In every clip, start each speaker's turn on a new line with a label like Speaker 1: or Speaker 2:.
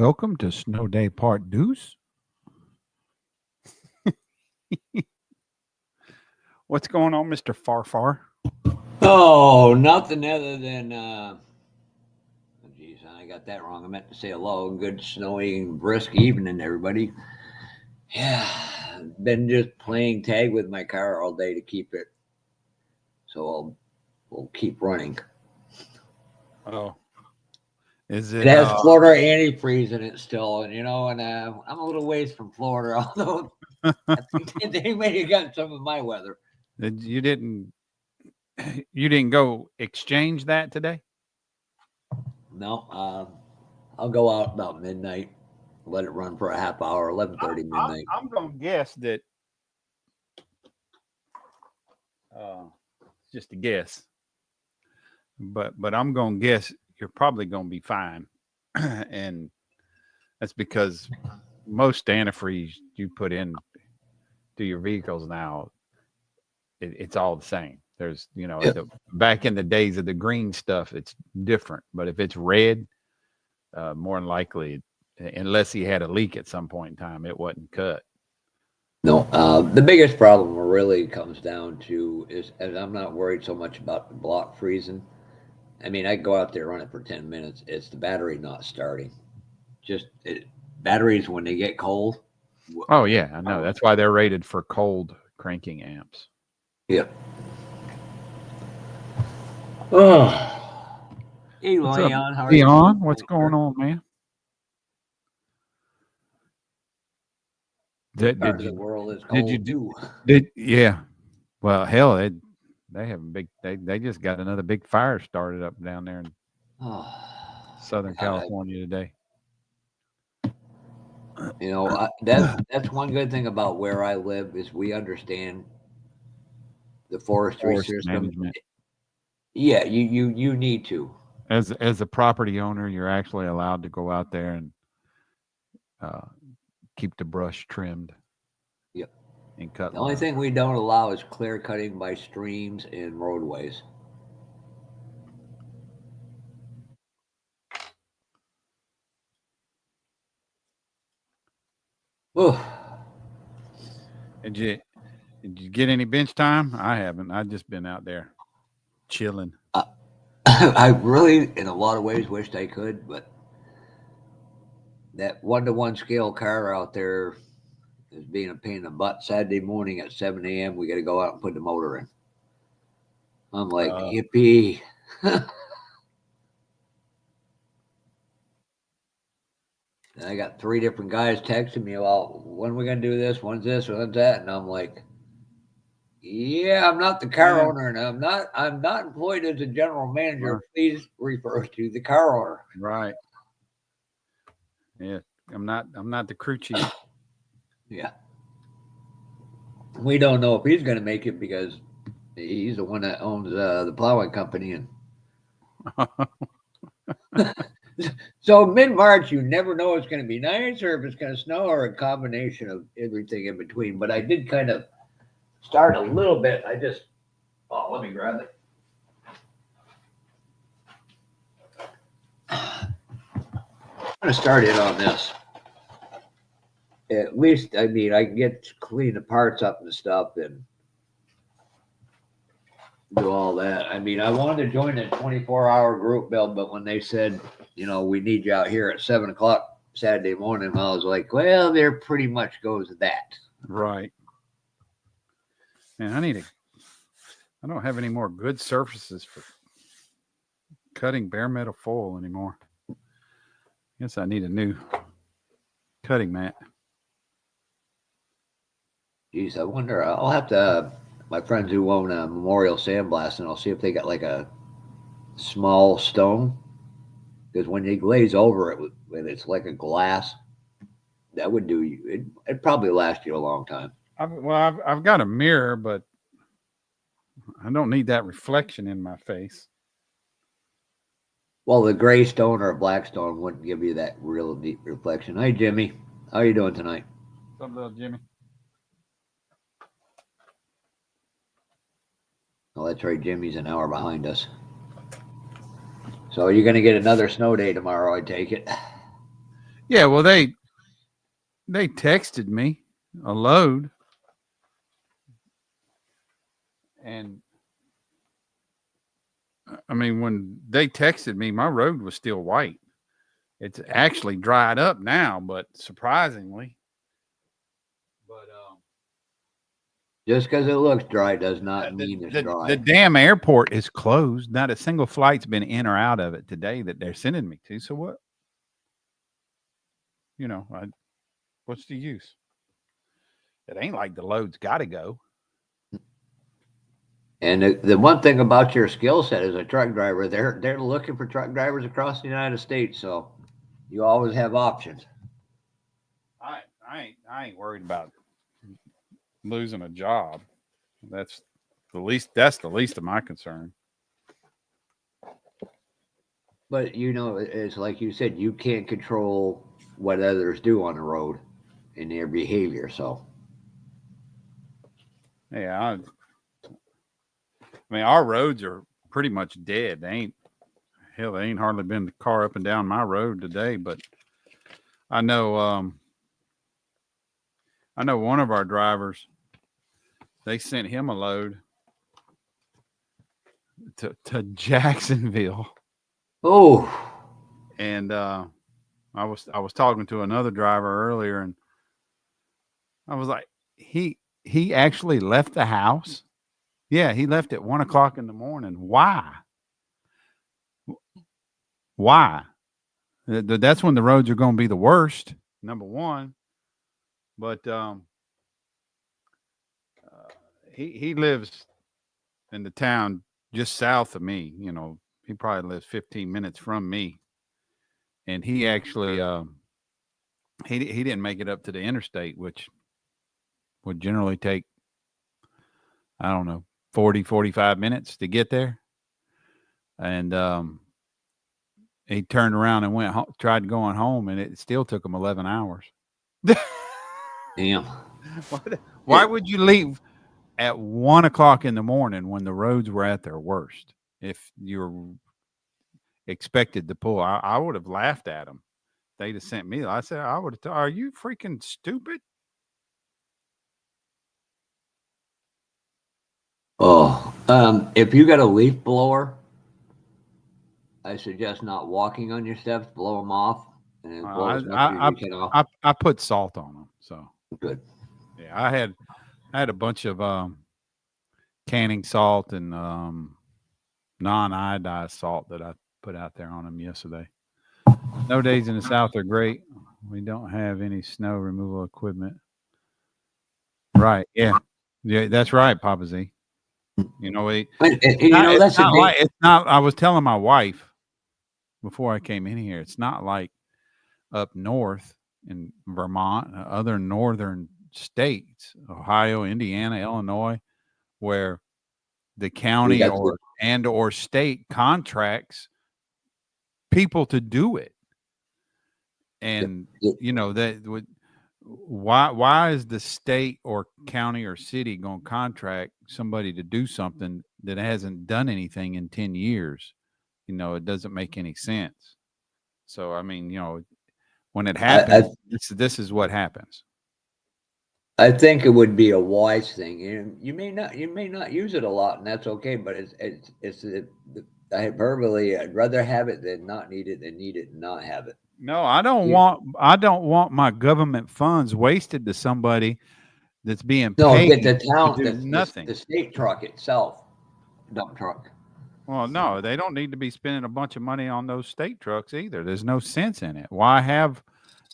Speaker 1: welcome to Snow Day Part Deuce. What's going on, Mr. Farfar?
Speaker 2: Oh, nothing other than, geez, I got that wrong. I meant to say hello. Good snowy and brisk evening, everybody. Yeah, been just playing tag with my car all day to keep it, so we'll keep running.
Speaker 1: Oh, is
Speaker 2: It
Speaker 1: it?
Speaker 2: has Florida antifreeze in it still, and I'm a little ways from Florida, although I think they may have got some of my weather.
Speaker 1: You didn't go exchange that today?
Speaker 2: No, I'll go out about midnight, let it run for a half hour, 11:30 midnight.
Speaker 1: I'm gonna guess that. Just a guess, but I'm gonna guess you're probably gonna be fine, and that's because most antifreeze you put in to your vehicles now, it's all the same. There's, back in the days of the green stuff, it's different. But if it's red, more than likely, unless he had a leak at some point in time, it wasn't cut.
Speaker 2: No, the biggest problem really comes down to is, and I'm not worried so much about the block freezing. I mean, I go out there, run it for 10 minutes. It's the battery not starting. Batteries, when they get cold.
Speaker 1: Oh, yeah, I know. That's why they're rated for cold cranking amps.
Speaker 2: Yep. Oh. Hey, Leon. How are you?
Speaker 1: Leon, what's going on, man?
Speaker 2: The world is cold too.
Speaker 1: Yeah. Well, hell, they have a big. They just got another big fire started up down there in Southern California today.
Speaker 2: That's one good thing about where I live is we understand the forestry system.
Speaker 1: Management.
Speaker 2: Yeah, you need to.
Speaker 1: As a property owner, you're actually allowed to go out there and keep the brush trimmed.
Speaker 2: Yep.
Speaker 1: And cut.
Speaker 2: The only thing we don't allow is clear cutting by streams and roadways. Oh.
Speaker 1: Did you get any bench time? I haven't. I've just been out there chilling.
Speaker 2: I really, in a lot of ways, wished I could, but that 1-to-1 scale car out there is being a pain in the butt. Saturday morning at 7 a.m., we got to go out and put the motor in. I'm like, yippee. And I got 3 different guys texting me about when we're going to do this, when's this, when's that. And I'm like, yeah, I'm not the car owner, and I'm not employed as a general manager. Right. Please refer to the car owner.
Speaker 1: Right. Yeah, I'm not the crew chief.
Speaker 2: Yeah. We don't know if he's going to make it because he's the one that owns the plowing company. And so mid-March, you never know if it's going to be nice or if it's going to snow or a combination of everything in between. But I did kind of start a little bit. Let me grab it. I'm going to start in on this. At least, I mean, I can get to clean the parts up and stuff and do all that. I mean, I wanted to join the 24-hour group, Bill, but when they said, we need you out here at 7 o'clock Saturday morning, I was like, well, there pretty much goes that.
Speaker 1: Right. Man, I don't have any more good surfaces for cutting bare metal foil anymore. Guess I need a new cutting mat.
Speaker 2: Geez, I wonder, I'll have to, my friends who own a Memorial Sandblast, and I'll see if they got like a small stone. Because when you glaze over it, when it's like a glass, that would do you. It'd probably last you a long time.
Speaker 1: I've got a mirror, but I don't need that reflection in my face.
Speaker 2: Well, the gray stone or a black stone wouldn't give you that real deep reflection. Hi, Jimmy. How are you doing tonight?
Speaker 1: What's up, little Jimmy?
Speaker 2: Oh, that's right. Jimmy's an hour behind us. So you're going to get another snow day tomorrow, I take it.
Speaker 1: Yeah, well, they texted me a load, and I mean, when they texted me, my road was still white. It's actually dried up now, but surprisingly. But
Speaker 2: Just because it looks dry does not mean it's
Speaker 1: the
Speaker 2: dry.
Speaker 1: damn airport is closed. Not a single flight's been in or out of it today that they're sending me to. So what? You know, what's the use? It ain't like the load's got to go.
Speaker 2: And the one thing about your skill set as a truck driver, they're looking for truck drivers across the United States, so you always have options.
Speaker 1: I ain't worried about losing a job. That's the least. That's the least of my concern.
Speaker 2: But you know, it's like you said, you can't control what others do on the road and their behavior. So
Speaker 1: Yeah, I mean, our roads are pretty much dead. They ain't hardly been the car up and down my road today. But I know one of our drivers. They sent him a load to Jacksonville.
Speaker 2: oh,
Speaker 1: And I was talking to another driver earlier, and I was like, he actually left the house. Yeah, he left at 1:00 in the morning. Why? Why? That's when the roads are going to be the worst. Number one, but he lives in the town just south of me. You know, he probably lives 15 minutes from me, and he actually he didn't make it up to the interstate, which would generally take, I don't know, 45 minutes to get there. And he turned around and tried going home, and it still took him 11 hours.
Speaker 2: damn.
Speaker 1: Why would you leave at 1:00 in the morning when the roads were at their worst? If you're expected to pull, I would have laughed at them. They'd have sent me. I said, I would have. Are you freaking stupid?
Speaker 2: Oh, if you got a leaf blower, I suggest not walking on your steps. Blow them off, and then blow as much as you can off.
Speaker 1: I put salt on them, so
Speaker 2: Good.
Speaker 1: yeah. I had a bunch of canning salt and non-iodized salt that I put out there on them yesterday. Snow days in the South are great. We don't have any snow removal equipment. Right? Yeah, yeah. That's right, Papa Z. You know,
Speaker 2: That's
Speaker 1: it's not. I was telling my wife before I came in here. It's not like up north in Vermont, other northern states, Ohio, Indiana, Illinois, where the county or state contracts people to do it. And you know that would why is the state or county or city going to contract somebody to do something that hasn't done anything in 10 years? You know, it doesn't make any sense. So I mean, you know, when it happens, this is what happens.
Speaker 2: I think it would be a wise thing. You may not use it a lot, and that's okay. But it's the hyperbole. I'd rather have it than not need it than need it and not have it.
Speaker 1: No, I don't want my government funds wasted to somebody that's being paid
Speaker 2: the town,
Speaker 1: to do nothing.
Speaker 2: The state truck itself, dump truck.
Speaker 1: Well, no, they don't need to be spending a bunch of money on those state trucks either. There's no sense in it. Why have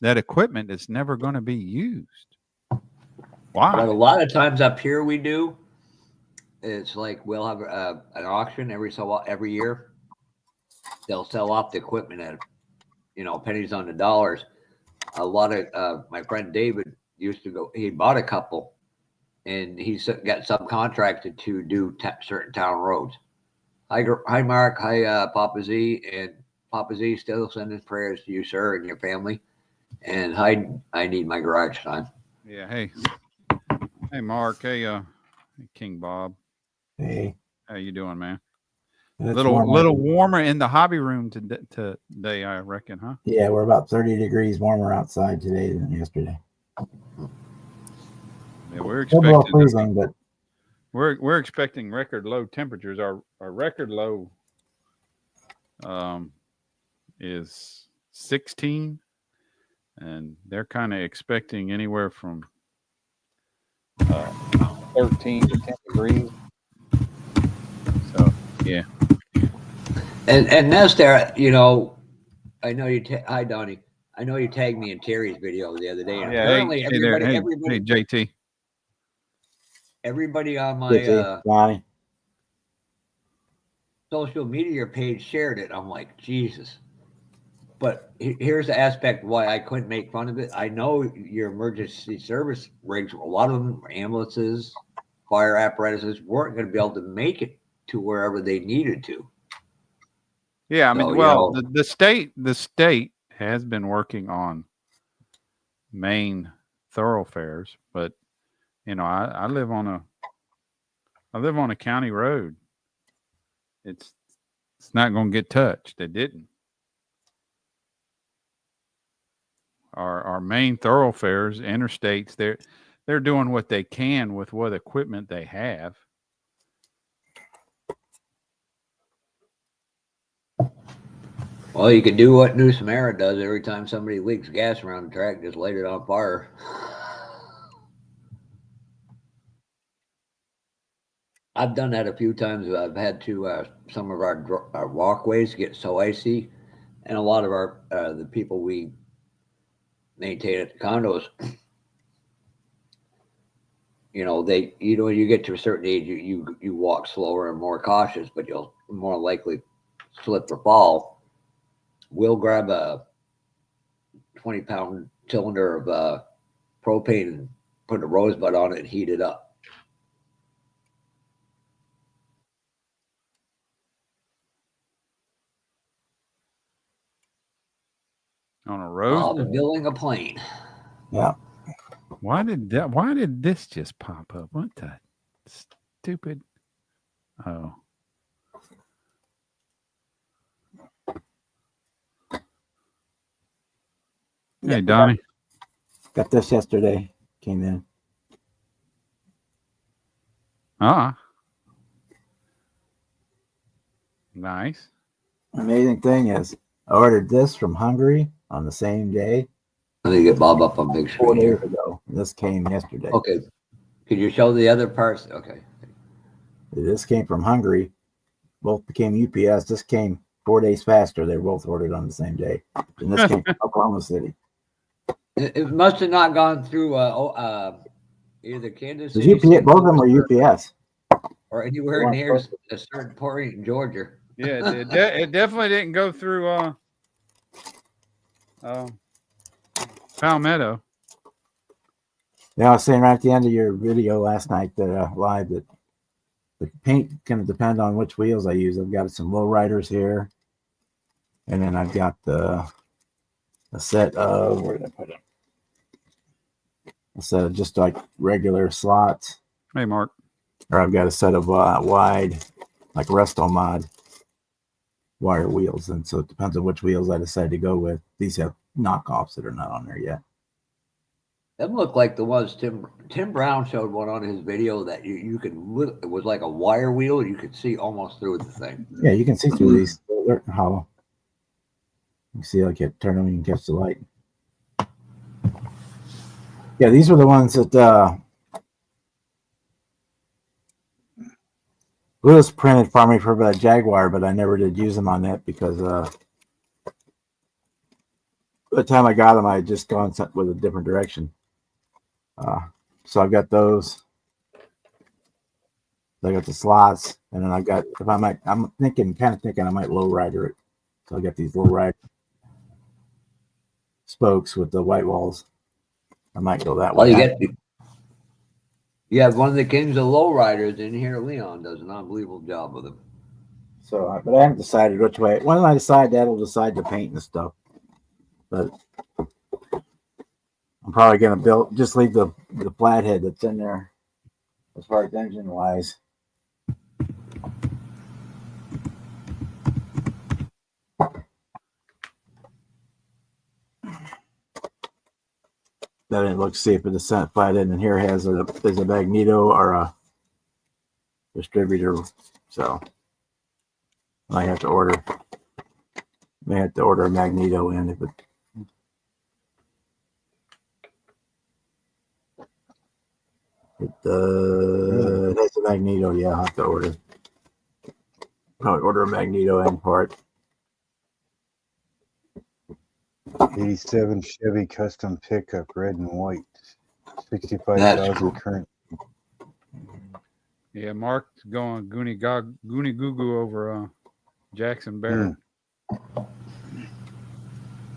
Speaker 1: that equipment that's never going to be used? Why?
Speaker 2: But a lot of times up here we do. It's like we'll have an auction every year. They'll sell off the equipment at pennies on the dollars. A lot of my friend David used to go. He bought a couple, and he's got subcontracted to do certain town roads. Hi, Mark. Hi, Papa Z. And Papa Z still sending prayers to you, sir, and your family. And I need my garage time.
Speaker 1: Yeah. Hey, Mark. Hey, King Bob.
Speaker 3: Hey.
Speaker 1: How you doing, man?
Speaker 3: It's
Speaker 1: Little warmer in the hobby room today, I reckon, huh?
Speaker 3: Yeah, we're about 30 degrees warmer outside today than yesterday.
Speaker 1: Yeah, we're
Speaker 3: Still below
Speaker 1: expecting
Speaker 3: freezing, but
Speaker 1: we're expecting record low temperatures. Our record low is 16, and they're kind of expecting anywhere from 13 to 10 degrees. So yeah.
Speaker 2: And Nestor, you know, I know you. Hi, Donnie. I know you tagged me in Terry's video the other day, and
Speaker 1: Yeah,
Speaker 2: apparently
Speaker 1: hey there,
Speaker 2: everybody,
Speaker 1: hey JT.
Speaker 2: everybody on my
Speaker 3: Johnny.
Speaker 2: social media page shared it. I'm like, Jesus. But here's the aspect why I couldn't make fun of it. I know your emergency service rigs, a lot of them, ambulances, fire apparatuses, weren't going to be able to make it to wherever they needed to.
Speaker 1: Yeah, I mean,
Speaker 2: So,
Speaker 1: well, the state has been working on main thoroughfares, but you know, I live on a county road. It's not going to get touched. It didn't. Our main thoroughfares, interstates, they're doing what they can with what equipment they have.
Speaker 2: Well, you could do what New Samara does every time somebody leaks gas around the track, just light it on fire. I've done that a few times. I've had to some of our walkways get so icy, and a lot of our the people we maintain at the condos, you know, you get to a certain age, you walk slower and more cautious, but you'll more likely slip or fall. We'll grab a 20-pound cylinder of propane and put a rosebud on it and heat it up.
Speaker 1: On a rose.
Speaker 2: I'm building a plane.
Speaker 3: Yeah.
Speaker 1: Why did this just pop up? What the stupid? Oh. Hey, Donnie.
Speaker 3: Got this yesterday. Came in.
Speaker 1: Nice.
Speaker 3: Amazing thing is, I ordered this from Hungary on the same day.
Speaker 2: Let me get Bob up on big screen
Speaker 3: 4 days
Speaker 2: here.
Speaker 3: ago. This came yesterday.
Speaker 2: Okay. Could you show the other parts? Okay.
Speaker 3: This came from Hungary. Both became UPS. This came 4 days faster. They were both ordered on the same day. And this came from Oklahoma City.
Speaker 2: It must have not gone through either Kansas City.
Speaker 3: UPS, both of them were UPS.
Speaker 2: Or anywhere near a certain point in Georgia.
Speaker 1: Yeah, it definitely didn't go through Palmetto.
Speaker 3: Yeah, I was saying right at the end of your video last night that live that the paint can depend on which wheels I use. I've got some low riders here, and then I've got a set of, where did I put them? A set of just like regular slots.
Speaker 1: Hey, Mark.
Speaker 3: Or I've got a set of wide, like Resto Mod wire wheels, and so it depends on which wheels I decide to go with. These have knockoffs that are not on there yet.
Speaker 2: Them look like the ones Tim Brown showed one on his video that you could, it was like a wire wheel. You could see almost through the thing.
Speaker 3: Yeah, you can see through these. They're hollow. You see, like it turn them, you can catch the light. Yeah, these were the ones that Lewis printed for me for the Jaguar, but I never did use them on that because by the time I got them, I had just gone with a different direction. So I've got those. I got the slots, and then I got, kind of thinking I might low rider it. So I got these low rider spokes with the white walls. I might go that way.
Speaker 2: You have one of the kings of lowriders in here. Leon does an unbelievable job with them.
Speaker 3: So, but I haven't decided which way. When I decide, that'll decide the paint and stuff. But I'm probably gonna just leave the flathead that's in there as far as engine wise. I didn't look to see if the cent flat end in here is a magneto or a distributor. So I have to order. May have to order a magneto in if it. It has a magneto. Yeah, I'll have to order. Probably order a magneto end part.
Speaker 4: 87 Chevy custom pickup, red and white. 65,000
Speaker 2: cool.
Speaker 4: current.
Speaker 1: Yeah, Mark's going goony goo goo over Jackson Barrett.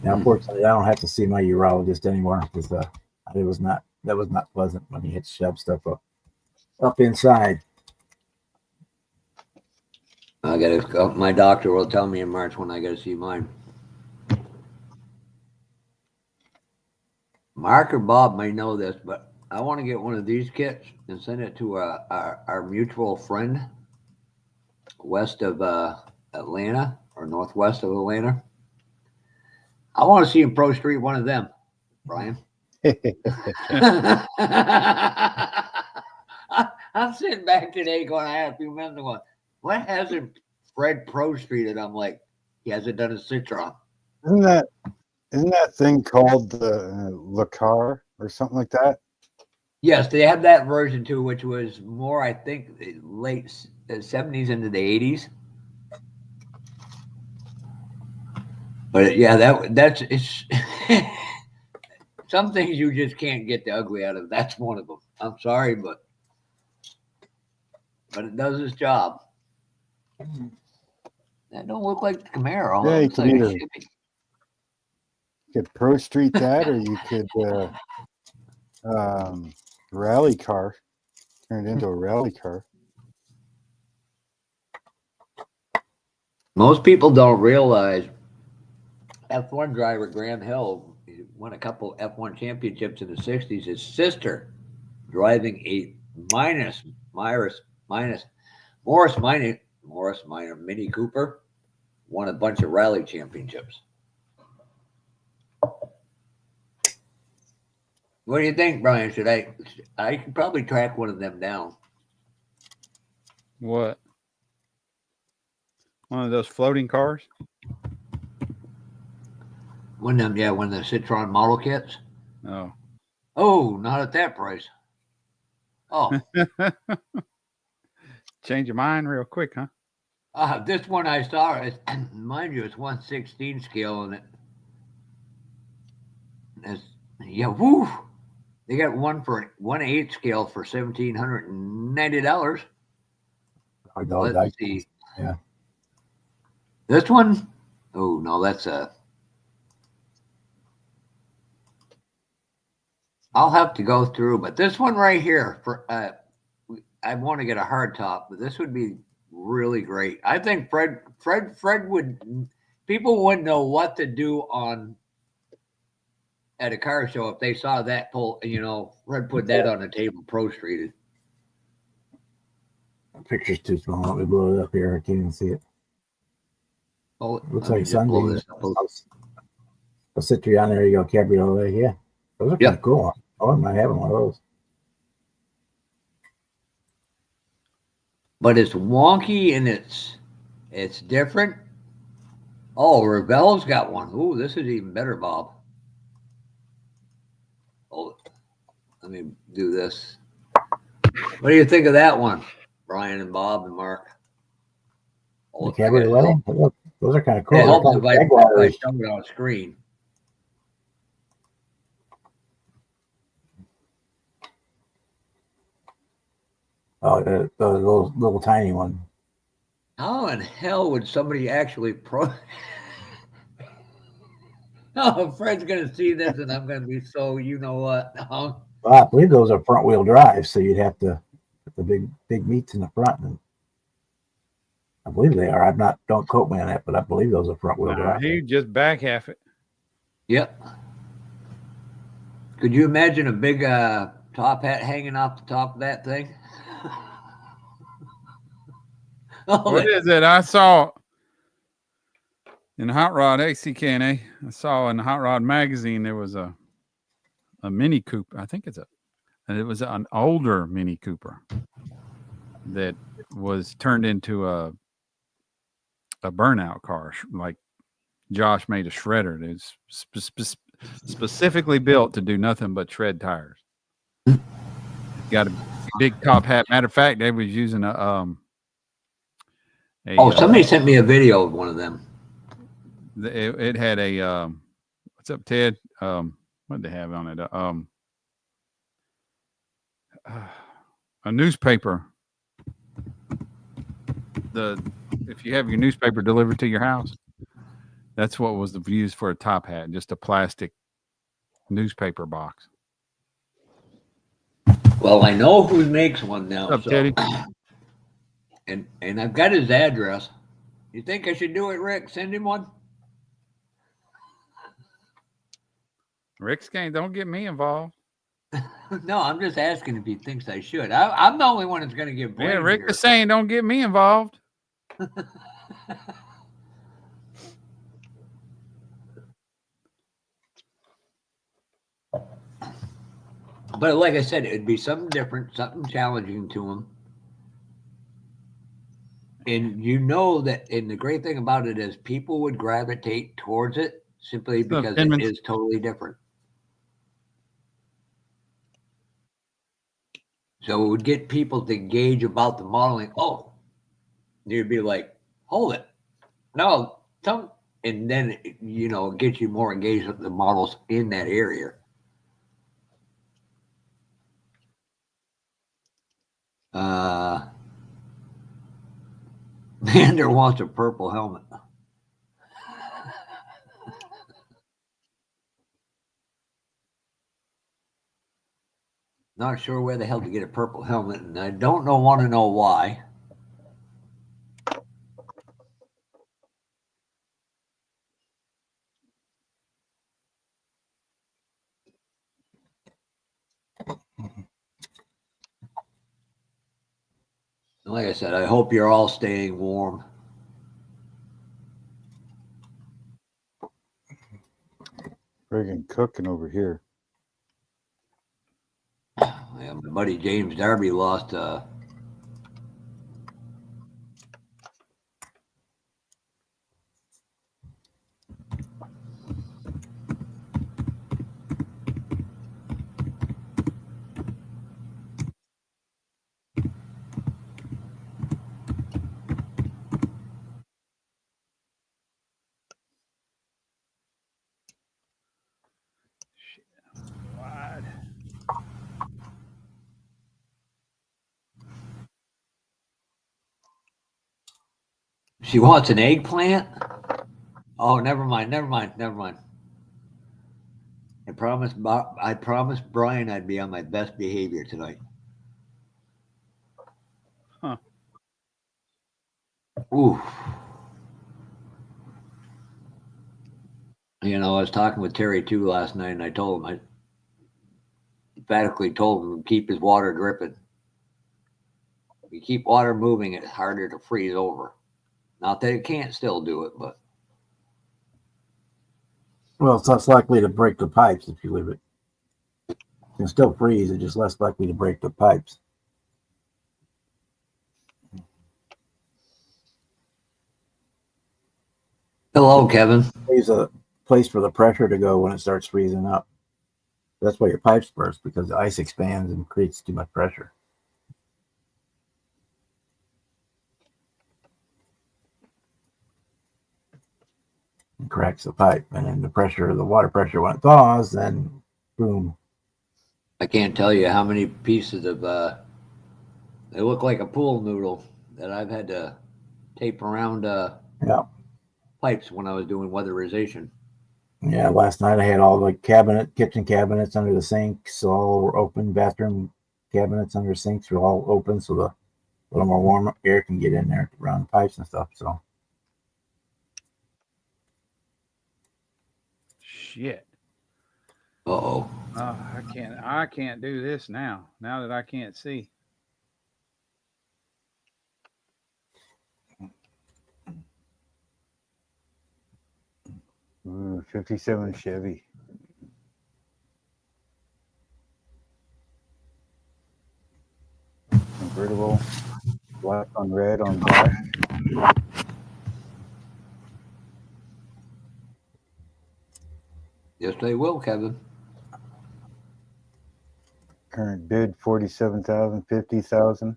Speaker 3: Now, unfortunately, I don't have to see my urologist anymore because that was not pleasant when he had to shove stuff up inside.
Speaker 2: I gotta go. My doctor will tell me in March when I gotta see mine. Mark or Bob may know this, but I want to get one of these kits and send it to our mutual friend west of Atlanta or northwest of Atlanta. I want to see him Pro Street one of them, Brian. I'm sitting back today going, I had a few minutes going, what hasn't Fred Pro Streeted? I'm like, he hasn't done a Citron.
Speaker 4: Isn't that thing called the Lacar or something like that?
Speaker 2: Yes, they have that version too, which was more, I think, late 70s into the 80s. But yeah, that's it's some things you just can't get the ugly out of. That's one of them. I'm sorry, but it does its job. That don't look like the Camaro.
Speaker 4: Yeah,
Speaker 2: It
Speaker 4: you
Speaker 2: looks
Speaker 4: could
Speaker 2: like a
Speaker 4: either
Speaker 2: Chevy.
Speaker 4: could Pro Street that, or you could rally car, turn it into a rally car.
Speaker 2: Most people don't realize F1 driver Graham Hill won a couple F1 championships in the 60s. His sister driving a Morris Minor Mini Cooper won a bunch of rally championships. What do you think, Brian? Should I could probably track one of them down.
Speaker 1: What? One of those floating cars?
Speaker 2: One of them, one of the Citron model kits.
Speaker 1: Oh.
Speaker 2: Oh, not at that price. Oh,
Speaker 1: Change your mind real quick, huh?
Speaker 2: this one I saw, mind you, it's 1/16 scale and woo. They got one for 1/8 scale for $1,790. Let's see.
Speaker 3: Yeah.
Speaker 2: This one, oh no, that's I'll have to go through, but this one right here for I want to get a hard top, but this would be really great. I think Fred would, people wouldn't know what to do at a car show if they saw that pull, Fred put that on the table, Pro Streeted.
Speaker 3: The picture's too small. Let me blow it up here. I can't even see it.
Speaker 2: Oh,
Speaker 3: Looks like Sunday. I'll sit you on there. You go, cabriolet. Yeah, those are kind of cool. Oh, I might have one of those.
Speaker 2: But it's wonky and it's different. Oh, Revell's got one. Ooh, this is even better, Bob. Oh, let me do this. What do you think of that one, Brian and Bob and Mark?
Speaker 3: The cabriolet. Those are kind of cool.
Speaker 2: It helps if I show it on screen.
Speaker 3: Oh, the little tiny one.
Speaker 2: How in hell would somebody actually Oh, Fred's gonna see this, and I'm gonna be so you know what.
Speaker 3: Well, I believe those are front wheel drive, so you'd have to put the big meats in the front. And I believe they are. Don't quote me on that, but I believe those are front wheel drive.
Speaker 1: He just back half it.
Speaker 2: Yep. Could you imagine a big top hat hanging off the top of that thing?
Speaker 1: What is it? I saw in Hot Rod ACKNA. I saw in the Hot Rod magazine there was a Mini Cooper. I think it was an older Mini Cooper that was turned into a burnout car. Like Josh made a shredder. It's specifically built to do nothing but shred tires. Got a big top hat. Matter of fact, they was using
Speaker 2: somebody sent me a video of one of them.
Speaker 1: It had a what's up, Ted? What did they have on it? A newspaper. If you have your newspaper delivered to your house, that's what was used for a top hat, just a plastic newspaper box.
Speaker 2: Well, I know who makes one now.
Speaker 1: What's up, Teddy?
Speaker 2: And I've got his address. You think I should do it, Rick? Send him one?
Speaker 1: Rick's game, don't get me involved.
Speaker 2: No, I'm just asking if he thinks I should. I'm the only one that's going to give blame.
Speaker 1: Yeah, Rick
Speaker 2: here.
Speaker 1: is saying don't get me involved.
Speaker 2: But like I said, it'd be something different, something challenging to him. And you know that, and the great thing about it is people would gravitate towards it simply because it is totally different. So it would get people to engage about the modeling. Oh, you'd be like, hold it. No, don't. And then, get you more engaged with the models in that area. Mander wants a purple helmet. Not sure where the hell to get a purple helmet, and I want to know why. Like I said, I hope you're all staying warm.
Speaker 4: Friggin' cooking over here.
Speaker 2: Yeah, my buddy James Darby lost She wants an eggplant? Oh, never mind. I promised Brian I'd be on my best behavior tonight.
Speaker 1: Huh.
Speaker 2: Ooh. I was talking with Terry too last night, and I emphatically told him to keep his water dripping. If you keep water moving, it's harder to freeze over. Not that it can't still do it, but.
Speaker 3: Well, it's less likely to break the pipes if you leave it. It can still freeze, it's just less likely to break the pipes.
Speaker 2: Hello, Kevin.
Speaker 3: There's a place for the pressure to go when it starts freezing up. That's why your pipes burst, because the ice expands and creates too much pressure. It cracks the pipe, and then the water pressure, when it thaws, then boom.
Speaker 2: I can't tell you how many pieces of they look like a pool noodle that I've had to tape around pipes when I was doing weatherization.
Speaker 3: Yeah, last night I had all the kitchen cabinets under the sinks all were open. Bathroom cabinets under sinks were all open, so the little more warm air can get in there around the pipes and stuff. So
Speaker 1: Shit.
Speaker 2: Uh-oh.
Speaker 1: Oh, I can't do this now that I can't see.
Speaker 4: Ooh, 57 Chevy. convertible, black on red on black.
Speaker 2: Yes, they will, Kevin.
Speaker 4: Current bid 47,000, 50,000.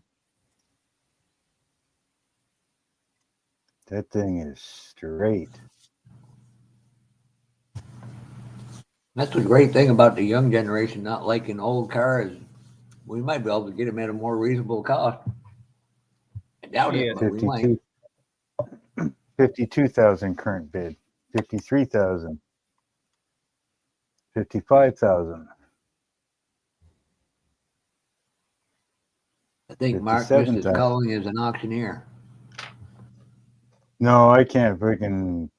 Speaker 4: That thing is straight.
Speaker 2: That's the great thing about the young generation not liking old cars. We might be able to get them at a more reasonable cost. I doubt it,
Speaker 1: Yeah.
Speaker 2: but we might.
Speaker 4: 52,000 current bid. 53,000. 55,000.
Speaker 2: I think Mark just is
Speaker 4: 57,000.
Speaker 2: calling as an auctioneer.
Speaker 4: No, I can't freaking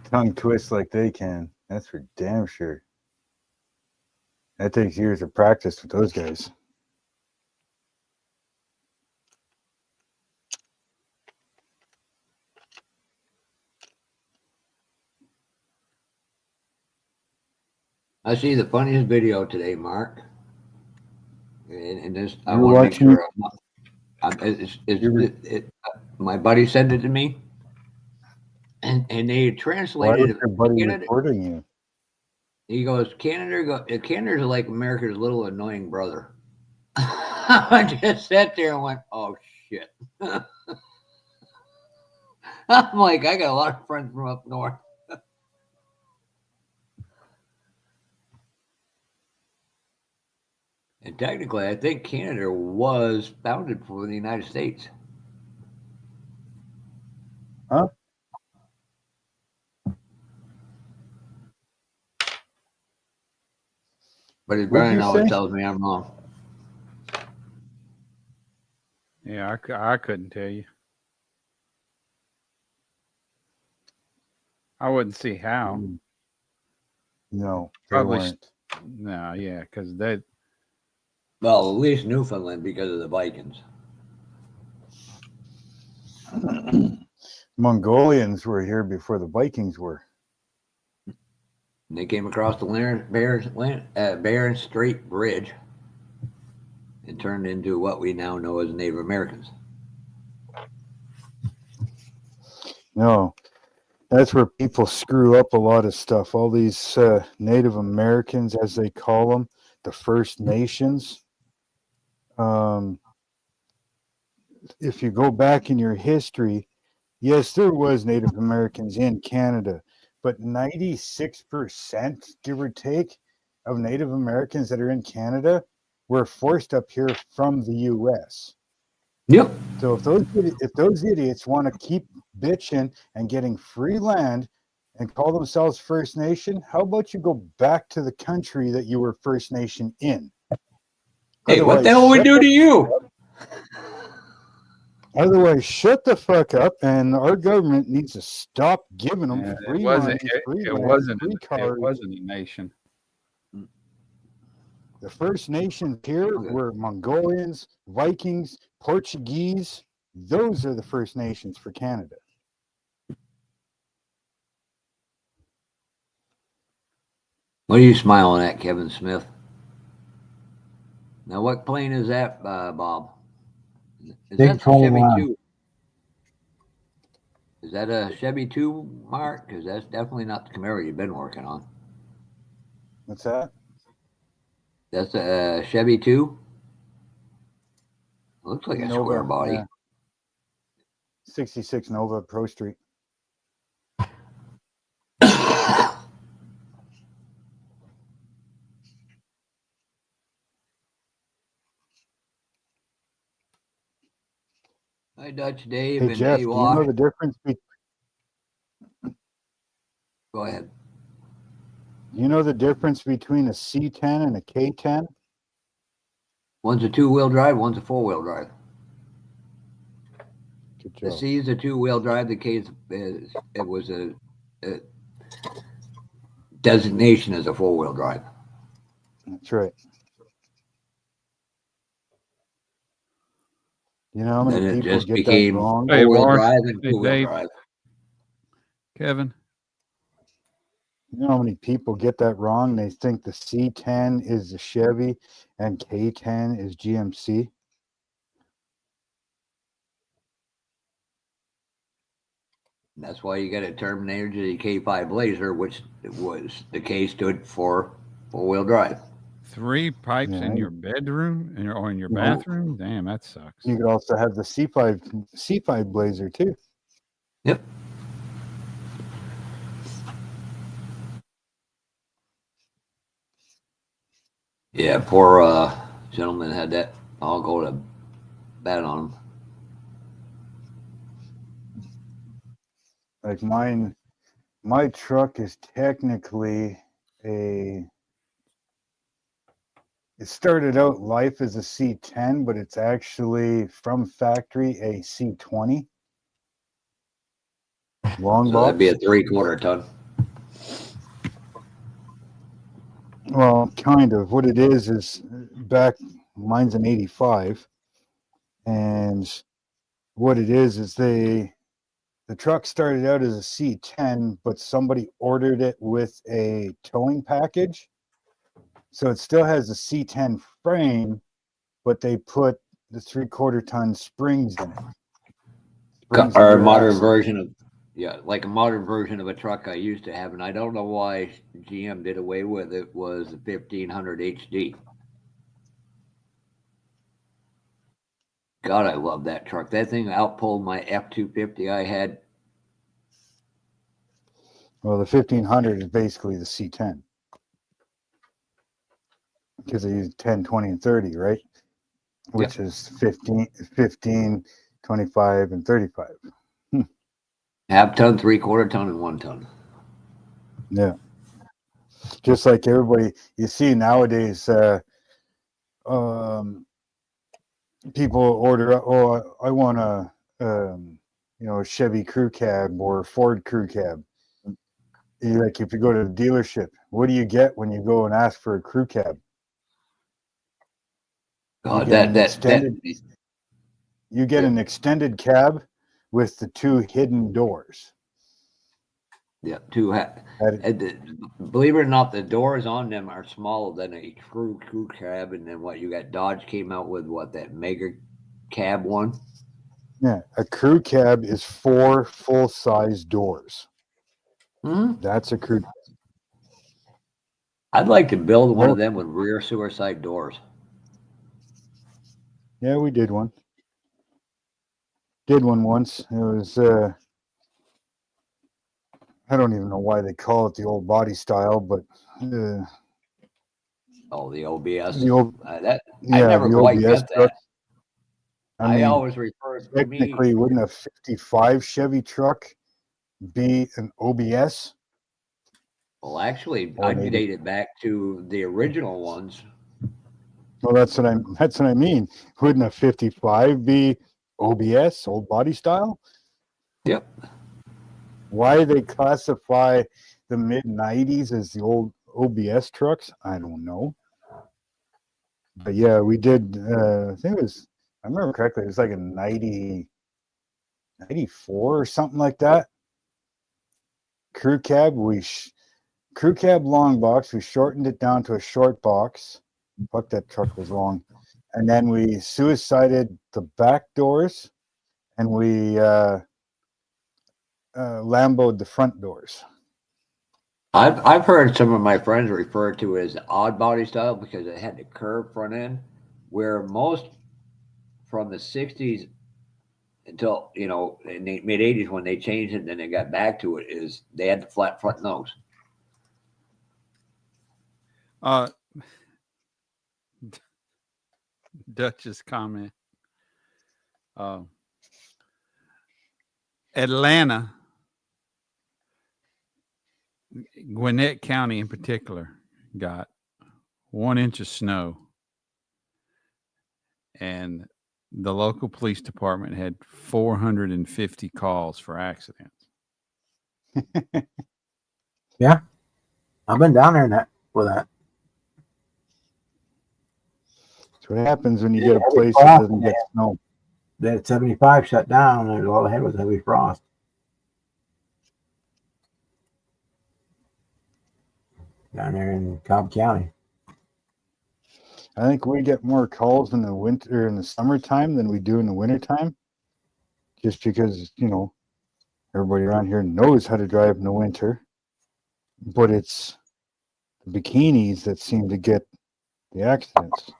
Speaker 4: tongue twist like they can. That's for damn sure. That takes years of practice with those guys.
Speaker 2: I see the funniest video today, Mark. And this, I
Speaker 4: You were
Speaker 2: want to make
Speaker 4: watching-
Speaker 2: sure
Speaker 4: You were-
Speaker 2: my buddy sent it to me, and they
Speaker 4: Why
Speaker 2: translated
Speaker 4: was your buddy
Speaker 2: Canada.
Speaker 4: recording you?
Speaker 2: He goes, Canada's like America's little annoying brother. I just sat there and went, oh shit. I'm like, I got a lot of friends from up north. And technically, I think Canada was founded for the United States.
Speaker 4: Huh?
Speaker 2: But his
Speaker 4: What'd
Speaker 2: Brian
Speaker 4: you
Speaker 2: always
Speaker 4: say?
Speaker 2: tells me I'm wrong.
Speaker 1: Yeah, I couldn't tell you. I wouldn't see how.
Speaker 4: No, they
Speaker 1: Probably
Speaker 4: weren't.
Speaker 1: No, yeah, because that
Speaker 2: Well, at least Newfoundland because of the Vikings.
Speaker 4: Mongolians were here before the Vikings were.
Speaker 2: And they came across the Bering Strait Bridge and turned into what we now know as Native Americans.
Speaker 4: No, that's where people screw up a lot of stuff. All these Native Americans, as they call them, the First Nations. If you go back in your history, yes, there was Native Americans in Canada, but 96%, give or take, of Native Americans that are in Canada were forced up here from the U.S.
Speaker 2: Yep.
Speaker 4: So if those idiots want to keep bitching and getting free land and call themselves First Nation, how about you go back to the country that you were First Nation in?
Speaker 2: Hey, what the
Speaker 4: Otherwise,
Speaker 2: hell we
Speaker 4: shut
Speaker 2: do
Speaker 4: the-
Speaker 2: to you?
Speaker 4: Otherwise, shut the fuck up, and our government needs to stop giving them
Speaker 1: it
Speaker 4: free
Speaker 1: wasn't.
Speaker 4: money, free
Speaker 1: It
Speaker 4: land,
Speaker 1: wasn't.
Speaker 4: free
Speaker 1: It
Speaker 4: cars.
Speaker 1: wasn't a nation.
Speaker 4: The First Nations here
Speaker 2: Okay.
Speaker 4: were Mongolians, Vikings, Portuguese. Those are the First Nations for Canada.
Speaker 2: What are you smiling at, Kevin Smith? Now, what plane is that, Bob? Is
Speaker 3: Big
Speaker 2: that the Chevy
Speaker 3: 21.
Speaker 2: 2? Is that a Chevy 2, Mark? Because that's definitely not the Camaro you've been working on.
Speaker 4: What's that?
Speaker 2: That's a Chevy 2? Looks like a
Speaker 4: Nova,
Speaker 2: square body.
Speaker 4: yeah. 66 Nova Pro Street.
Speaker 2: Hi, Dutch Dave
Speaker 4: Hey
Speaker 2: and
Speaker 4: Jeff, do you know
Speaker 2: AWOC.
Speaker 4: the difference?
Speaker 2: Go ahead.
Speaker 4: You know the difference between a C10 and a K10?
Speaker 2: One's a two-wheel drive, one's a four-wheel drive.
Speaker 4: Good
Speaker 2: The
Speaker 4: job.
Speaker 2: C is a two-wheel drive. The K is it was a designation as a four-wheel drive.
Speaker 4: That's right. You know how
Speaker 2: Then
Speaker 4: many
Speaker 2: it
Speaker 4: people
Speaker 2: just
Speaker 4: get that
Speaker 2: became
Speaker 4: wrong?
Speaker 1: Hey,
Speaker 2: four-wheel
Speaker 1: Warren.
Speaker 2: drive and
Speaker 1: Hey,
Speaker 2: two-wheel
Speaker 1: Dave.
Speaker 2: drive.
Speaker 1: Kevin,
Speaker 4: You know how many people get that wrong? They think the C10 is the Chevy and K10 is GMC.
Speaker 2: That's why you got a Terminator K5 Blazer, which was the K stood for 4-wheel drive.
Speaker 1: 3 pipes
Speaker 4: Yeah.
Speaker 1: in your bedroom or in your
Speaker 4: No.
Speaker 1: bathroom? Damn, that sucks.
Speaker 4: You could also have the C5 Blazer too.
Speaker 2: Yep. Yeah, poor gentleman had that. I'll go to bat on him.
Speaker 4: Like my truck is technically it started out life as a C10, but it's actually from factory a C20 long
Speaker 2: So that'd be a
Speaker 4: box.
Speaker 2: 3/4 ton.
Speaker 4: Well, kind of. What it is back mine's an 85, and what it is the truck started out as a C10, but somebody ordered it with a towing package. So it still has a C10 frame, but they put the 3/4 ton springs in it. Springs
Speaker 2: Or a
Speaker 4: under
Speaker 2: modern
Speaker 4: axle.
Speaker 2: version of, yeah, like a modern version of a truck I used to have, and I don't know why GM did away with it, was the 1500 HD. God, I love that truck. That thing outpulled my F250 I had.
Speaker 4: Well, the 1500 is basically the C10 because they use 10, 20, and 30, right? Which is 15, 25, and 35.
Speaker 2: Half ton, 3/4 ton, and 1 ton.
Speaker 4: Yeah. Just like everybody you see nowadays, people order, I want a, a Chevy crew cab or Ford crew cab. Like if you go to the dealership, what do you get when you go and ask for a crew cab?
Speaker 2: God,
Speaker 4: You get an extended cab with the 2 hidden doors.
Speaker 2: yeah,
Speaker 4: That-
Speaker 2: believe it or not, the doors on them are smaller than a true crew cab. And then what you got? Dodge came out with that mega cab one.
Speaker 4: Yeah, a crew cab is 4 full-size doors.
Speaker 2: Mm-hmm.
Speaker 4: That's a crew.
Speaker 2: I'd like to build one of them with rear suicide doors.
Speaker 4: Yeah, we did one. Did one once. It was I don't even know why they call it the old body style, but
Speaker 2: Oh, the OBS.
Speaker 4: the old
Speaker 2: I
Speaker 4: yeah,
Speaker 2: never
Speaker 4: the
Speaker 2: quite
Speaker 4: OBS
Speaker 2: got
Speaker 4: truck.
Speaker 2: that.
Speaker 4: I
Speaker 2: I
Speaker 4: mean,
Speaker 2: always refer to me.
Speaker 4: technically, wouldn't a 55 Chevy truck be an OBS?
Speaker 2: Well, actually,
Speaker 4: Or
Speaker 2: I'd
Speaker 4: maybe.
Speaker 2: date it back to the original ones.
Speaker 4: Well, that's what I mean. Wouldn't a 55 be OBS, old body style?
Speaker 2: Yep.
Speaker 4: Why they classify the mid 90s as the old OBS trucks, I don't know. But yeah, we did. I think it was. I remember correctly. It was like a 94 or something like that. Crew cab. Crew cab long box. We shortened it down to a short box. Fuck, that truck was long. And then we suicided the back doors, and we Lamboed the front doors.
Speaker 2: I've heard some of my friends refer to it as odd body style because it had the curved front end, where most from the 60s until in the mid 80s when they changed it and then they got back to it is they had the flat front nose.
Speaker 1: Dutch's comment. Atlanta, Gwinnett County in particular, got 1 inch of snow, and the local police department had 450 calls for accidents.
Speaker 3: Yeah, I've been down there with that.
Speaker 4: That's what happens when you get a place that doesn't get snow.
Speaker 3: That 75 shut down, and all ahead was heavy frost. down there in Cobb County.
Speaker 4: I think we get more calls in the winter, in the summertime, than we do in the wintertime. Just because, everybody around here knows how to drive in the winter. But it's the bikinis that seem to get the accidents.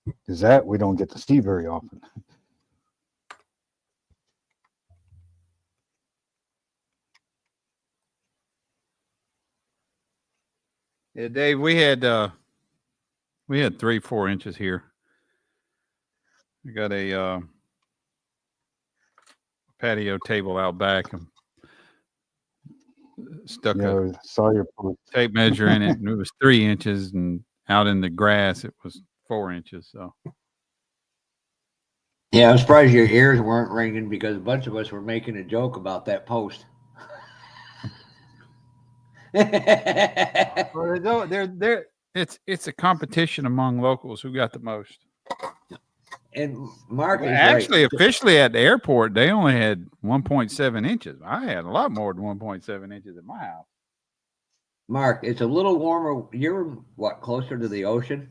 Speaker 4: Because that we don't get to see very often.
Speaker 1: Yeah, Dave, we had 3-4 inches here. We got a patio table out back and stuck a
Speaker 4: I saw your post.
Speaker 1: tape measure in it, and it was 3 inches, and out in the grass it was 4 inches. So
Speaker 2: Yeah, I'm surprised your ears weren't ringing because a bunch of us were making a joke about that post.
Speaker 1: well, it's a competition among locals who got the most.
Speaker 2: And Mark is
Speaker 1: Actually,
Speaker 2: right.
Speaker 1: officially at the airport, they only had 1.7 inches. I had a lot more than 1.7 inches at my house.
Speaker 2: Mark, it's a little warmer. You're what, closer to the ocean?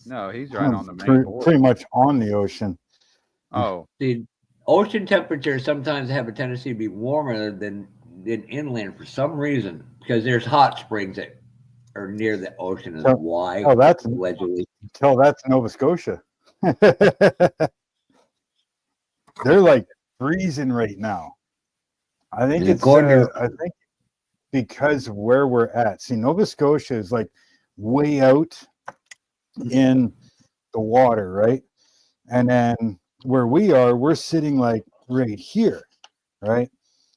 Speaker 1: No, he's right on the main
Speaker 4: pretty,
Speaker 1: board.
Speaker 4: pretty much on the ocean.
Speaker 1: Oh,
Speaker 2: The ocean temperatures sometimes have a tendency to be warmer than inland for some reason, because there's hot springs that are near the ocean. Is why?
Speaker 4: Oh, that's
Speaker 2: allegedly.
Speaker 4: that's Nova Scotia. They're like freezing right now. I think it's I think because of where we're at. See, Nova Scotia is like way out in the water, right? And then where we are, we're sitting like right here, right?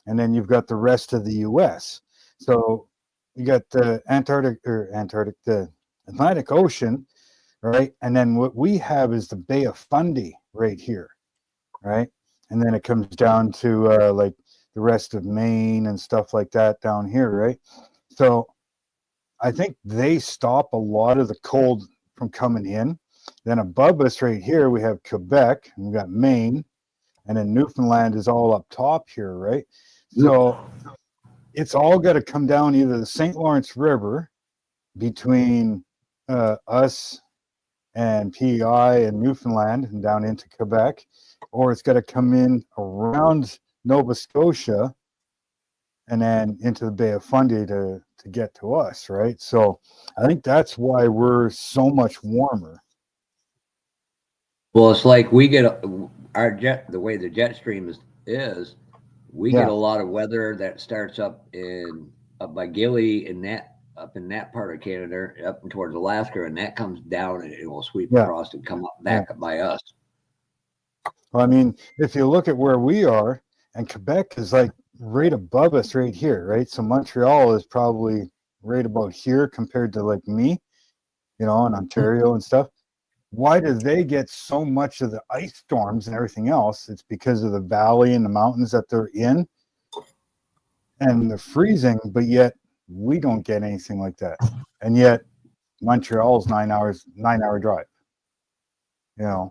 Speaker 4: And then you've got the rest of the US. So you got the the Atlantic Ocean, right? And then what we have is the Bay of Fundy right here, right? And then it comes down to like the rest of Maine and stuff like that down here, right? So I think they stop a lot of the cold from coming in. Then above us right here, we have Quebec, and we got Maine, and then Newfoundland is all up top here, right? So it's all got to come down either the St. Lawrence River between us and PEI and Newfoundland and down into Quebec, or it's got to come in around Nova Scotia and then into the Bay of Fundy to get to us, right? So I think that's why we're so much warmer.
Speaker 2: Well, it's like we get our jet, the way the jet stream is we get a lot of weather that starts up by Gilly and that up in that part of Canada, up towards Alaska, and that comes down and it will sweep across and come up back up by us.
Speaker 4: Well, I mean, if you look at where we are, and Quebec is like right above us right here, right? So Montreal is probably right about here compared to like me, in Ontario and stuff. Why do they get so much of the ice storms and everything else? It's because of the valley and the mountains that they're in and the freezing, but yet we don't get anything like that. And yet Montreal's 9-hour drive.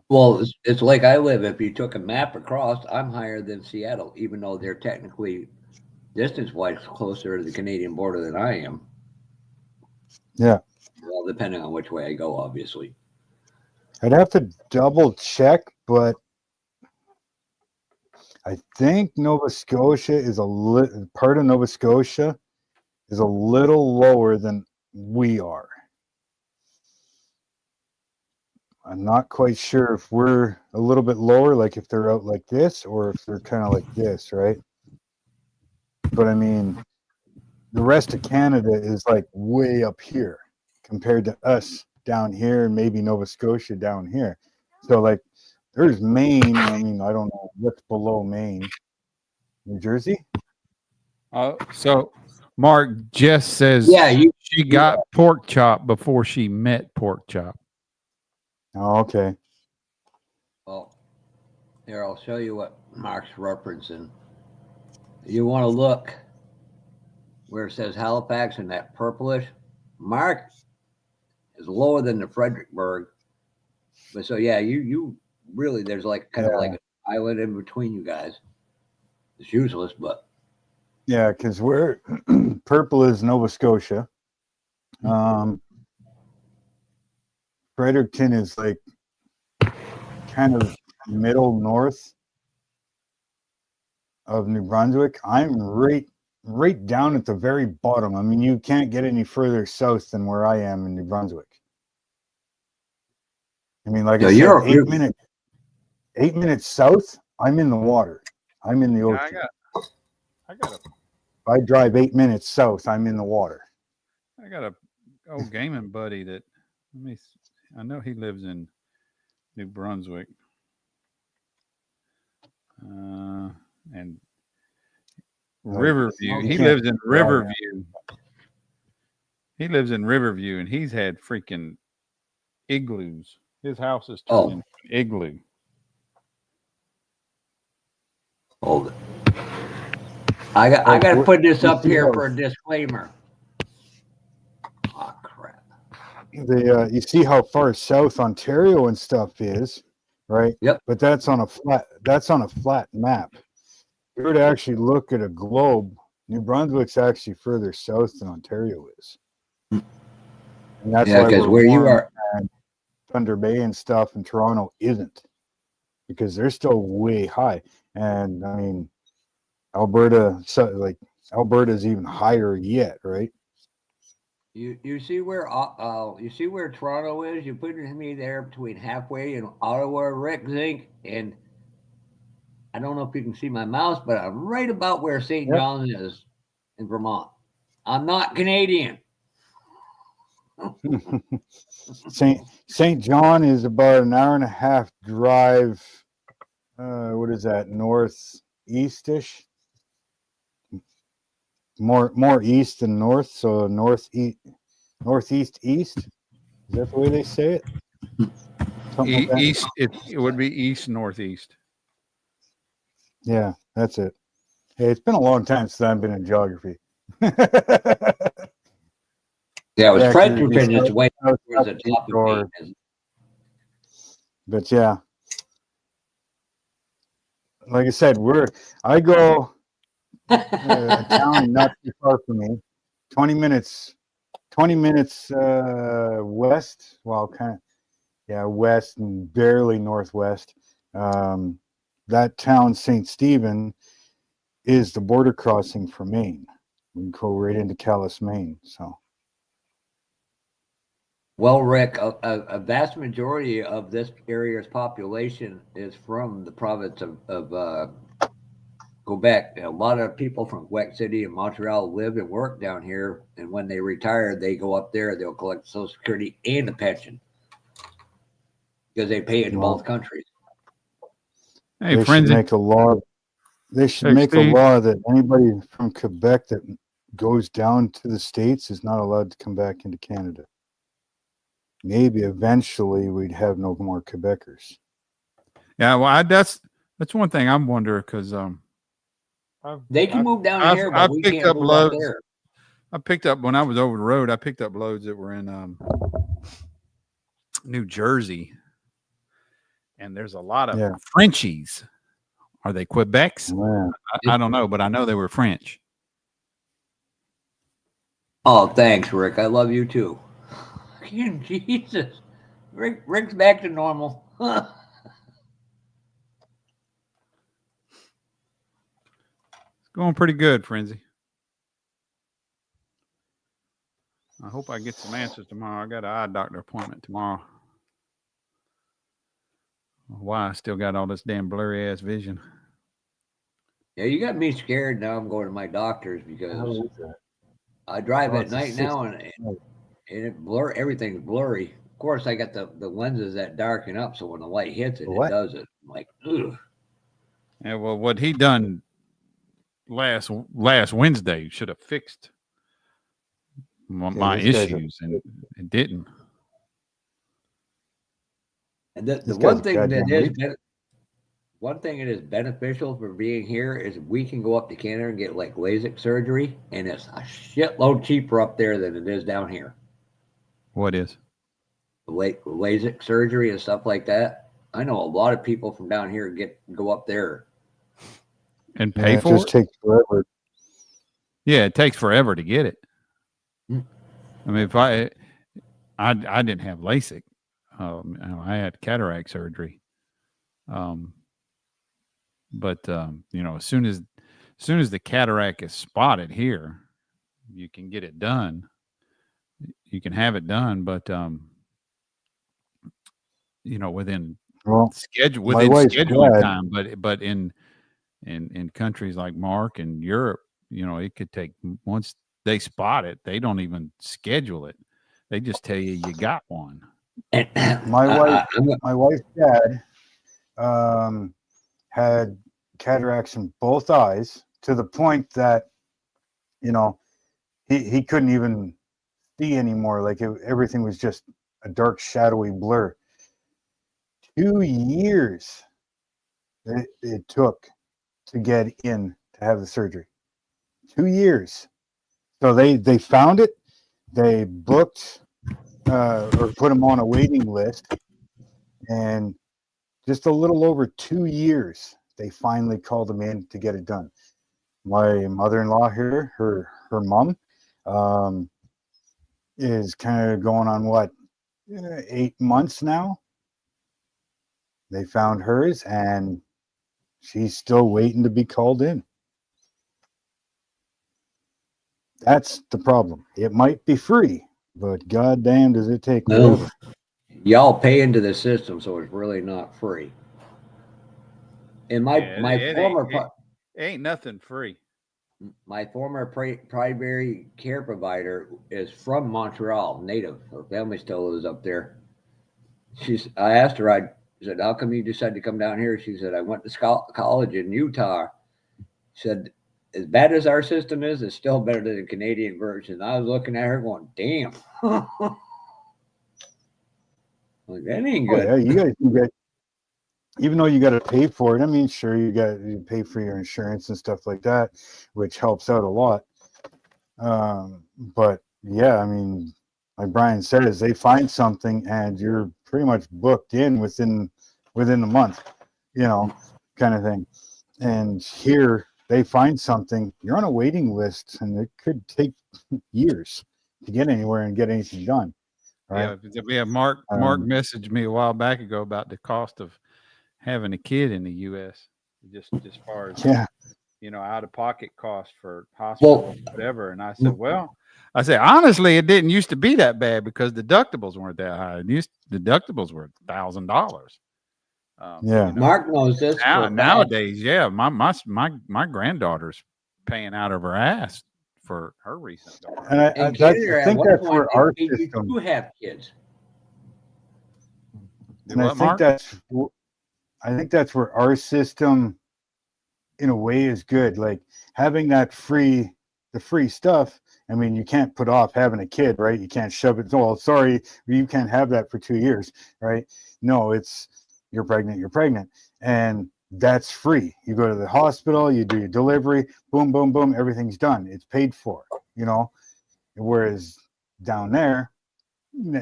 Speaker 2: Well, it's like I live. If you took a map across, I'm higher than Seattle, even though they're technically distance-wise closer to the Canadian border than I am.
Speaker 4: Yeah.
Speaker 2: Well, depending on which way I go, obviously.
Speaker 4: I'd have to double check, but I think Nova Scotia is part of Nova Scotia is a little lower than we are. I'm not quite sure if we're a little bit lower, like if they're out like this, or if they're kind of like this, right? But I mean, the rest of Canada is like way up here compared to us down here, and maybe Nova Scotia down here. So like there's Maine. I mean, I don't know what's below Maine. New Jersey?
Speaker 1: So Mark just says she got pork chop before she met pork chop.
Speaker 4: Oh, okay.
Speaker 2: Well, here, I'll show you what Mark's referencing. You want to look where it says Halifax in that purplish. Mark is lower than the Fredericksburg. But so, yeah, you really, there's like kind of like an island in between you guys. It's useless, but
Speaker 4: Yeah, because we're purple is Nova Scotia. Fredericton is like kind of middle north of New Brunswick. I'm right down at the very bottom. I mean, you can't get any further south than where I am in New Brunswick. I mean, like
Speaker 2: So
Speaker 4: I said,
Speaker 2: you're
Speaker 4: 8 minutes south, I'm in the water. I'm in the
Speaker 1: Yeah,
Speaker 4: ocean.
Speaker 1: I got a
Speaker 4: If I drive 8 minutes south, I'm in the water.
Speaker 1: old gaming buddy that I know he lives in New Brunswick. And Riverview. He lives in Riverview. He lives in Riverview, and he's had freaking igloos. His house is turned into an igloo.
Speaker 2: Hold it. I got to put this up here for a disclaimer. Oh crap!
Speaker 4: You see how far south Ontario and stuff is, right?
Speaker 2: Yep.
Speaker 4: But that's on a flat map. If you were to actually look at a globe, New Brunswick's actually further south than Ontario is. And that's why
Speaker 2: because where you are,
Speaker 4: Thunder Bay and stuff, and Toronto isn't, because they're still way high. And I mean, Alberta's even higher yet, right?
Speaker 2: you see where Toronto is. You put me there between halfway and Ottawa, Rick Zink, and I don't know if you can see my mouse, but I'm right about where St. John's is in Vermont. I'm not Canadian.
Speaker 4: St. John is about an hour and a half drive. What is that? Northeast-ish? More east than north, so northeast east. Is that the way they say it? Like
Speaker 1: East. It would be east northeast.
Speaker 4: Yeah, that's it. Hey, it's been a long time since I've been in geography.
Speaker 2: Yeah, it was Fredericton is way towards the top of me.
Speaker 4: But yeah, like I said, I go a town not too far from me, 20 minutes west. Well, west and barely northwest. That town, St. Stephen, is the border crossing for Maine. We can go right into Calais, Maine. So.
Speaker 2: Well, Rick, a vast majority of this area's population is from the province of Quebec. A lot of people from Quebec City and Montreal live and work down here, and when they retire, they go up there. They'll collect Social Security and a pension because they pay in both countries.
Speaker 1: Hey,
Speaker 4: they should make a law. They should make a law that anybody from Quebec that goes down to the States is not allowed to come back into Canada. Maybe eventually we'd have no more Quebecers.
Speaker 1: Yeah, well, that's one thing I'm wondering, because
Speaker 2: they can move down here, but we can't move up there.
Speaker 1: I picked up when I was over the road. I picked up loads that were in New Jersey, and there's a lot of Frenchies. Are they Quebecs? I don't know, but I know they were French.
Speaker 2: Oh, thanks, Rick. I love you too. Jesus, Rick's back to normal.
Speaker 1: It's going pretty good, Frenzy. I hope I get some answers tomorrow. I got an eye doctor appointment tomorrow. Why I still got all this damn blurry ass vision.
Speaker 2: Yeah, you got me scared now. I'm going to my doctor's because I drive at night now and everything's blurry. Of course, I got the lenses that darken up, so when the light hits it, it does it. I'm like, ugh.
Speaker 1: Yeah, well, what he done last Wednesday should have fixed my issues, and it didn't.
Speaker 2: And the one thing that is beneficial for being here is we can go up to Canada and get like LASIK surgery, and it's a shitload cheaper up there than it is down here.
Speaker 1: What is?
Speaker 2: LASIK surgery and stuff like that. I know a lot of people from down here go up there
Speaker 1: and pay for it.
Speaker 4: Just takes forever.
Speaker 1: Yeah, it takes forever to get it.
Speaker 2: Mm.
Speaker 1: I mean, if I didn't have LASIK. I had cataract surgery. But as soon as the cataract is spotted here, you can get it done. You can have it done, but within
Speaker 4: Well, my
Speaker 1: within
Speaker 4: wife's
Speaker 1: scheduling
Speaker 4: dad,
Speaker 1: time. But in countries like Mark and Europe, it could take, once they spot it, they don't even schedule it. They just tell you got one.
Speaker 2: And
Speaker 4: my wife,
Speaker 2: I'm
Speaker 4: my wife's dad, had cataracts in both eyes to the point that, he couldn't even see anymore. Like everything was just a dark, shadowy blur. 2 years it took to get in to have the surgery. 2 years. So they found it, they booked or put him on a waiting list, and just a little over 2 years, they finally called him in to get it done. My mother-in-law here, her mom, is kind of going on 8 months now. They found hers, and she's still waiting to be called in. That's the problem. It might be free, but goddamn, does it take
Speaker 2: Well,
Speaker 4: forever.
Speaker 2: y'all pay into the system, so it's really not free. And my
Speaker 1: It
Speaker 2: former
Speaker 1: ain't nothing free.
Speaker 2: my former primary care provider is from Montreal, native. Her family still lives up there. I asked her, I said, how come you decided to come down here? She said, I went to college in Utah. She said, as bad as our system is, it's still better than the Canadian version. I was looking at her going, damn. Like, that ain't
Speaker 4: Oh
Speaker 2: good.
Speaker 4: yeah, you guys, even though you got to pay for it. I mean, sure, you pay for your insurance and stuff like that, which helps out a lot. But yeah, I mean, like Brian says, they find something and you're pretty much booked in within the month, kind of thing. And here they find something, you're on a waiting list, and it could take years to get anywhere and get anything done. Right?
Speaker 1: Yeah. Mark messaged me a while back ago about the cost of having a kid in the U.S. Just as far as
Speaker 4: Yeah.
Speaker 1: out of pocket cost for hospital,
Speaker 2: Well,
Speaker 1: whatever. And I said, honestly, it didn't used to be that bad because deductibles weren't that high. Deductibles were $1,000.
Speaker 4: Yeah.
Speaker 2: Mark knows this.
Speaker 1: Nowadays, yeah, my granddaughter's paying out of her ass for her recent daughter.
Speaker 4: And I
Speaker 2: In Canada,
Speaker 4: think that's where our
Speaker 2: you
Speaker 4: system.
Speaker 2: do have kids.
Speaker 4: And I think that's where our system, in a way, is good. Like having the free stuff. I mean, you can't put off having a kid, right? You can't shove it. Oh, sorry, you can't have that for 2 years, right? No, it's you're pregnant, and that's free. You go to the hospital, you do your delivery, boom, boom, boom, everything's done. It's paid for, Whereas down there,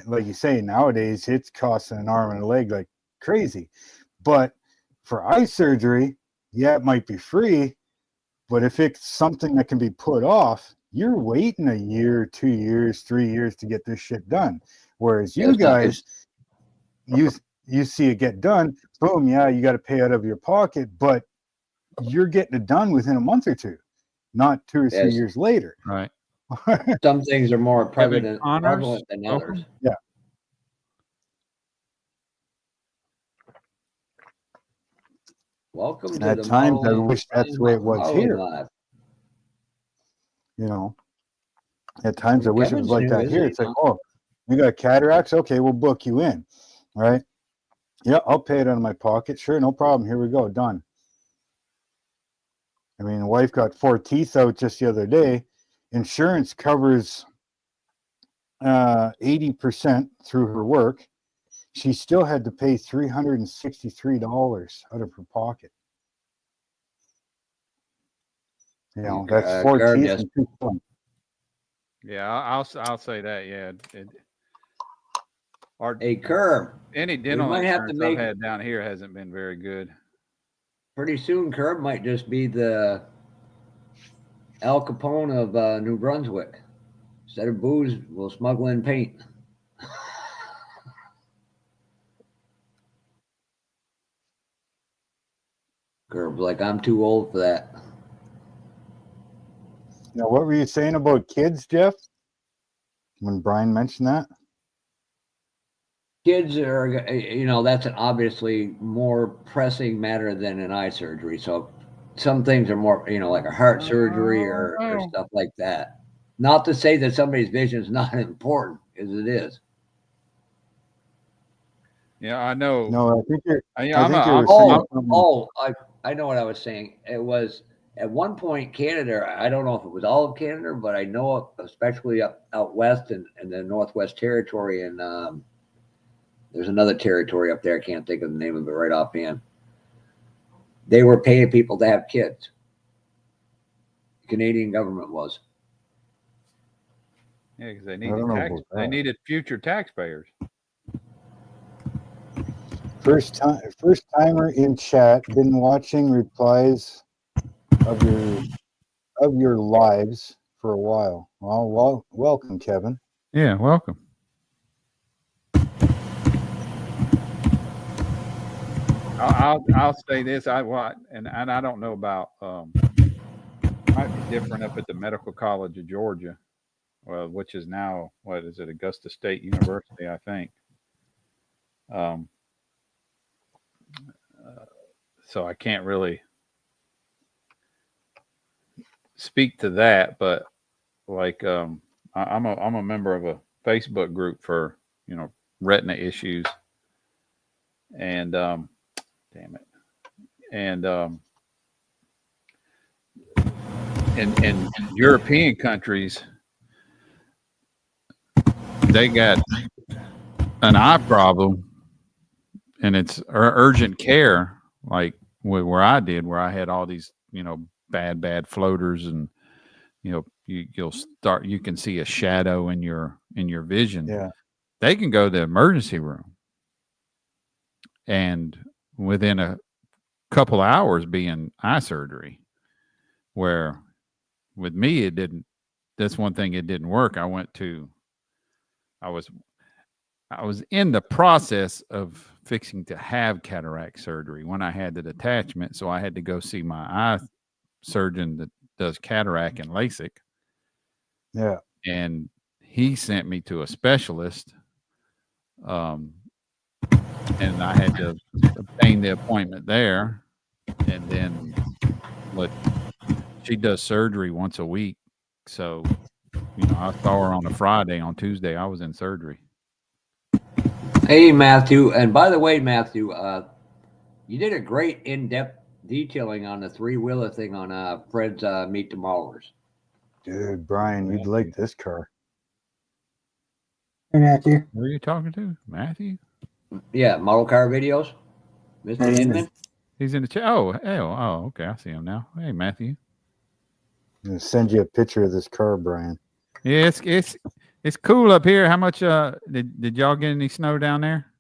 Speaker 4: like you say, nowadays it's costing an arm and a leg like crazy. But for eye surgery, yeah, it might be free, but if it's something that can be put off, you're waiting a year, 2 years, 3 years to get this shit done. Whereas you guys, you see it get done, boom, yeah, you got to pay out of your pocket, but you're getting it done within a month or two, not 2 or 3 years later.
Speaker 1: Right.
Speaker 2: Some things are more prevalent
Speaker 1: Connors,
Speaker 2: than others.
Speaker 4: Yeah.
Speaker 2: Welcome
Speaker 4: And
Speaker 2: to
Speaker 4: at
Speaker 2: the
Speaker 4: times I
Speaker 2: Modeling
Speaker 4: wish that's the way it was
Speaker 2: Modeling
Speaker 4: here.
Speaker 2: Lab.
Speaker 4: At times I wish it was
Speaker 2: Kevin's
Speaker 4: like
Speaker 2: new,
Speaker 4: that
Speaker 2: isn't
Speaker 4: here.
Speaker 2: he,
Speaker 4: It's like,
Speaker 2: Tom?
Speaker 4: oh, you got cataracts? Okay, we'll book you in. Right? Yeah, I'll pay it out of my pocket. Sure, no problem. Here we go. Done. I mean, the wife got 4 teeth out just the other day. Insurance covers 80% through her work. She still had to pay $363 out of her pocket. That's 4 teeth
Speaker 2: yes.
Speaker 4: and 2 points.
Speaker 1: Yeah, I'll say that. Yeah,
Speaker 2: Hey, Curb.
Speaker 1: any dental
Speaker 2: might have to
Speaker 1: insurance I've had down here hasn't been very good.
Speaker 2: Pretty soon, Curb might just be the Al Capone of New Brunswick. Instead of booze, we'll smuggle in paint. Gerb's like, I'm too old for that.
Speaker 4: Now, what were you saying about kids, Jeff? When Brian mentioned that?
Speaker 2: Kids are, that's an obviously more pressing matter than an eye surgery. So some things are more, like a heart surgery or stuff like that. Not to say that somebody's vision is not important, as it is.
Speaker 1: Yeah, I know.
Speaker 4: No, I think you're.
Speaker 1: Yeah,
Speaker 4: I think
Speaker 1: I'm,
Speaker 4: you're saying something.
Speaker 2: I know what I was saying. It was at one point Canada. I don't know if it was all of Canada, but I know especially out west and the Northwest Territory, and there's another territory up there. I can't think of the name of it right offhand. They were paying people to have kids. The Canadian government was.
Speaker 1: yeah, because they
Speaker 4: I don't know about
Speaker 1: they
Speaker 4: that.
Speaker 1: needed future taxpayers.
Speaker 4: First timer in chat. Been watching replies of your lives for a while. Well, welcome, Kevin.
Speaker 1: Yeah, welcome. I'll say this. And I don't know about. Might be different up at the Medical College of Georgia, which is now what is it, Augusta State University, I think. So I can't really speak to that, but like I'm a member of a Facebook group for retina issues, and damn it, and in European countries they got an eye problem, and it's urgent care, like where I had all these bad floaters, and you can see a shadow in your vision.
Speaker 4: Yeah.
Speaker 1: They can go to the emergency room and within a couple hours be in eye surgery, where with me it didn't. That's one thing, it didn't work. I was in the process of fixing to have cataract surgery when I had the detachment, so I had to go see my eye surgeon that does cataract and LASIK.
Speaker 4: Yeah.
Speaker 1: And he sent me to a specialist, and I had to obtain the appointment there. And then she does surgery once a week, so I saw her on a Friday. On Tuesday I was in surgery.
Speaker 2: Hey, Matthew. And by the way, Matthew, you did a great in-depth detailing on the three-wheeler thing on Fred's Meet the Maulers.
Speaker 4: Dude, Brian, you'd like this car.
Speaker 3: Hey, Matthew.
Speaker 1: Who are you talking to? Matthew?
Speaker 2: Yeah, model car videos. Mr. Hinman.
Speaker 1: He's in the chat. Oh, okay. I see him now. Hey, Matthew.
Speaker 4: I'm gonna send you a picture of this car, Brian.
Speaker 1: Yeah, it's cool up here. How much did y'all get any snow down there?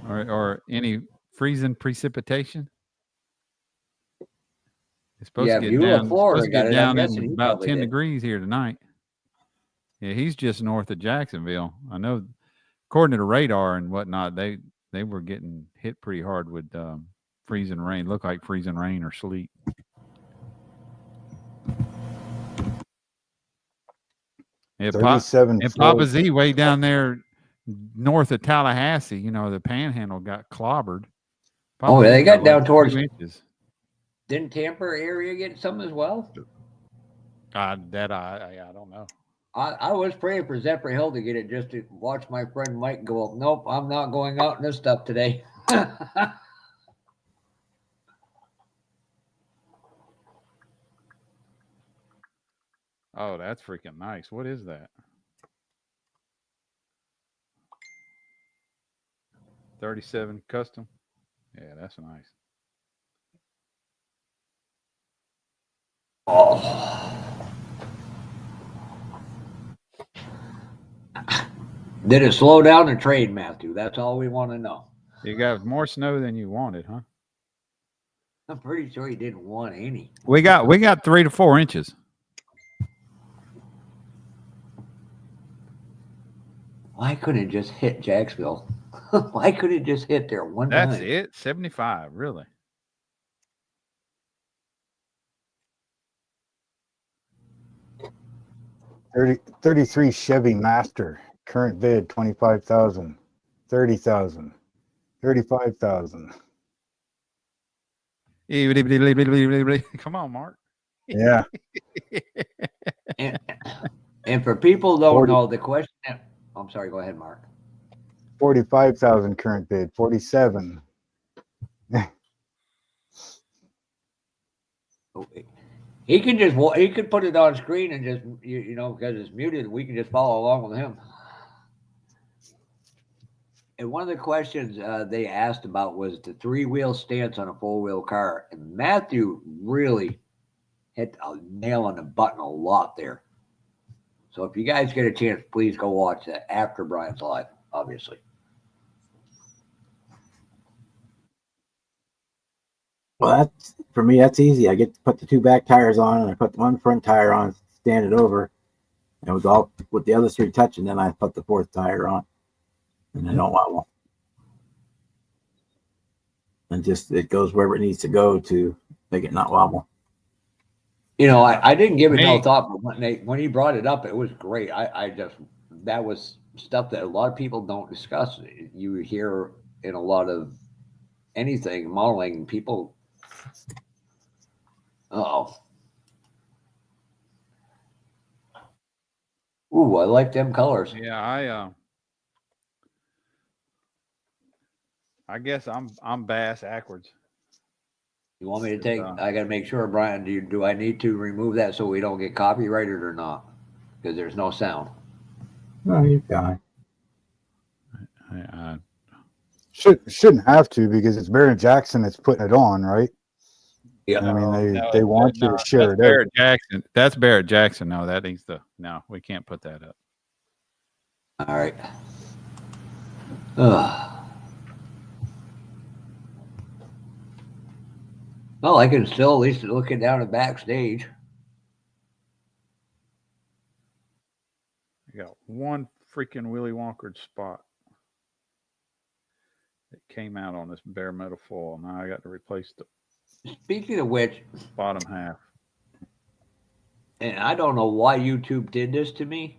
Speaker 1: or any freezing precipitation? It's supposed to get down, in about 10 degrees here tonight. Yeah, he's just north of Jacksonville. I know, according to the radar and whatnot, they were getting hit pretty hard with freezing rain. Looked like freezing rain or sleet. Yeah, Papa Z way down there north of Tallahassee, the Panhandle got clobbered.
Speaker 2: Probably they got down towards
Speaker 1: 2 inches.
Speaker 2: Didn't Tampa area get some as well?
Speaker 1: I don't know.
Speaker 2: I was praying for Zephyr Hill to get it just to watch my friend Mike go up. Nope, I'm not going out in this stuff today.
Speaker 1: Oh, that's freaking nice. What is that? 37 custom. Yeah, that's nice.
Speaker 2: Oh. Did it slow down the trade, Matthew? That's all we want to know.
Speaker 1: You got more snow than you wanted, huh?
Speaker 2: I'm pretty sure he didn't want any.
Speaker 1: We got 3 to 4 inches.
Speaker 2: Why couldn't it just hit Jacksonville? Why couldn't it just hit there one
Speaker 1: That's
Speaker 2: time?
Speaker 1: it. 75, really.
Speaker 4: $33 Chevy Master. Current bid 25,000, 30,000, 35,000.
Speaker 1: Come on, Mark.
Speaker 4: Yeah.
Speaker 2: And for people who don't
Speaker 4: 40.
Speaker 2: know the question, I'm sorry. Go ahead, Mark.
Speaker 4: 45,000 current bid. 47.
Speaker 2: He could put it on screen and just because it's muted, we can just follow along with him. And one of the questions they asked about was the 3-wheel stance on a 4-wheel car, and Matthew really hit a nail on the button a lot there. So if you guys get a chance, please go watch that after Brian's live, obviously.
Speaker 3: Well, that's for me. That's easy. I get to put the 2 back tires on, and I put the 1 front tire on, stand it over, and with the other 3 touching, then I put the 4th tire on, and I don't wobble. And just it goes wherever it needs to go to make it not wobble.
Speaker 2: I didn't give it no
Speaker 1: Hey.
Speaker 2: thought, but when he brought it up, it was great. That was stuff that a lot of people don't discuss. You hear in a lot of anything modeling, people. Oh. Ooh, I like them colors.
Speaker 1: Yeah, I guess I'm bass backwards.
Speaker 2: You want me to take?
Speaker 1: Uh,
Speaker 2: I got to make sure, Brian. Do I need to remove that so we don't get copyrighted or not? Because there's no sound.
Speaker 3: Oh, you got
Speaker 1: I,
Speaker 4: Shouldn't have to because it's Barrett Jackson that's putting it on, right?
Speaker 2: Yeah.
Speaker 4: I mean,
Speaker 1: no,
Speaker 4: they want you
Speaker 1: no,
Speaker 4: to share
Speaker 1: that's
Speaker 4: it out.
Speaker 1: Barrett Jackson. That's Barrett Jackson. No, that needs to. No, we can't put that up.
Speaker 2: All right. Ugh. Well, I can still at least looking down at backstage.
Speaker 1: I got one freaking Willy Wonka spot that came out on this bare metal foil. Now I got to replace the
Speaker 2: Speaking of which,
Speaker 1: bottom half.
Speaker 2: and I don't know why YouTube did this to me.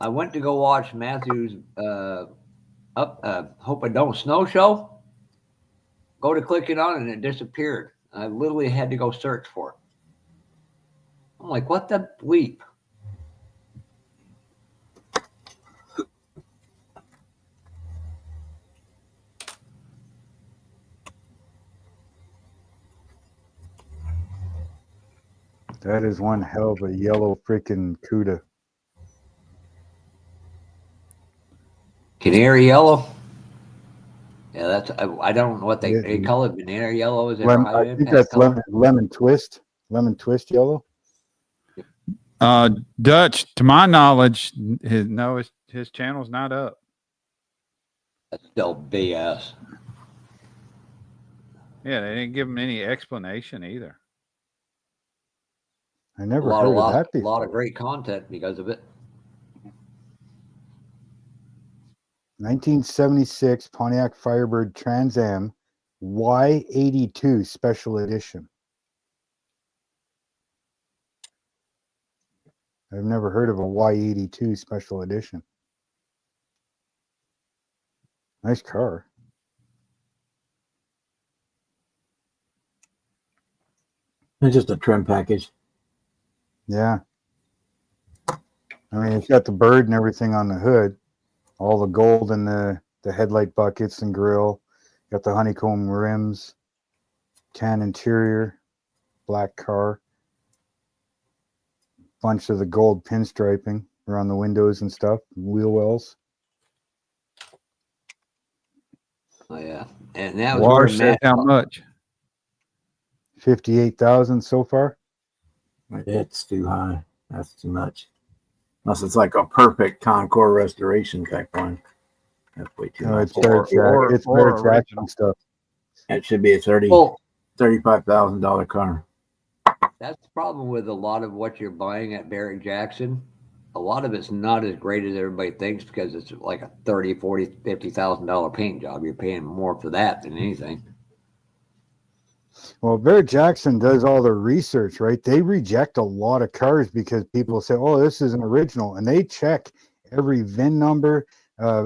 Speaker 2: I went to go watch Matthew's Hope It Don't Snow show. Go to click it on and it disappeared. I literally had to go search for it. I'm like, what the bleep?
Speaker 4: That is one hell of a yellow freaking CUDA.
Speaker 2: Canary yellow. Yeah, that's I don't know what they call it. Canary yellow is it?
Speaker 4: I think that's lemon twist. Lemon twist yellow.
Speaker 1: Dutch, to my knowledge, his channel's not up.
Speaker 2: That's still BS.
Speaker 1: Yeah, they didn't give him any explanation either.
Speaker 4: I never heard of that
Speaker 2: A
Speaker 4: before.
Speaker 2: lot of great content because of it.
Speaker 4: 1976 Pontiac Firebird Trans Am Y82 Special Edition. I've never heard of a Y82 Special Edition. Nice car.
Speaker 3: It's just a trim package.
Speaker 4: Yeah. I mean, it's got the bird and everything on the hood. All the gold in the headlight buckets and grill. Got the honeycomb rims. Tan interior. Black car. Bunch of the gold pinstriping around the windows and stuff. Wheel wells.
Speaker 2: Oh yeah, and that was
Speaker 1: Water
Speaker 2: where
Speaker 1: said
Speaker 2: Matt.
Speaker 1: how much?
Speaker 4: 58,000 so far.
Speaker 3: It's too high. That's too much. Unless it's like a perfect Concours restoration type one. That's way too
Speaker 4: No,
Speaker 3: much.
Speaker 4: it's Barrett
Speaker 1: or
Speaker 4: Jackson stuff.
Speaker 3: It should be a 30.
Speaker 2: Well,
Speaker 3: $35,000 car.
Speaker 2: That's the problem with a lot of what you're buying at Barrett Jackson. A lot of it's not as great as everybody thinks because it's like a $30,000, $40,000, $50,000 paint job. You're paying more for that than anything.
Speaker 4: Well, Barrett Jackson does all the research, right? They reject a lot of cars because people say, "Oh, this is an original," and they check every VIN number,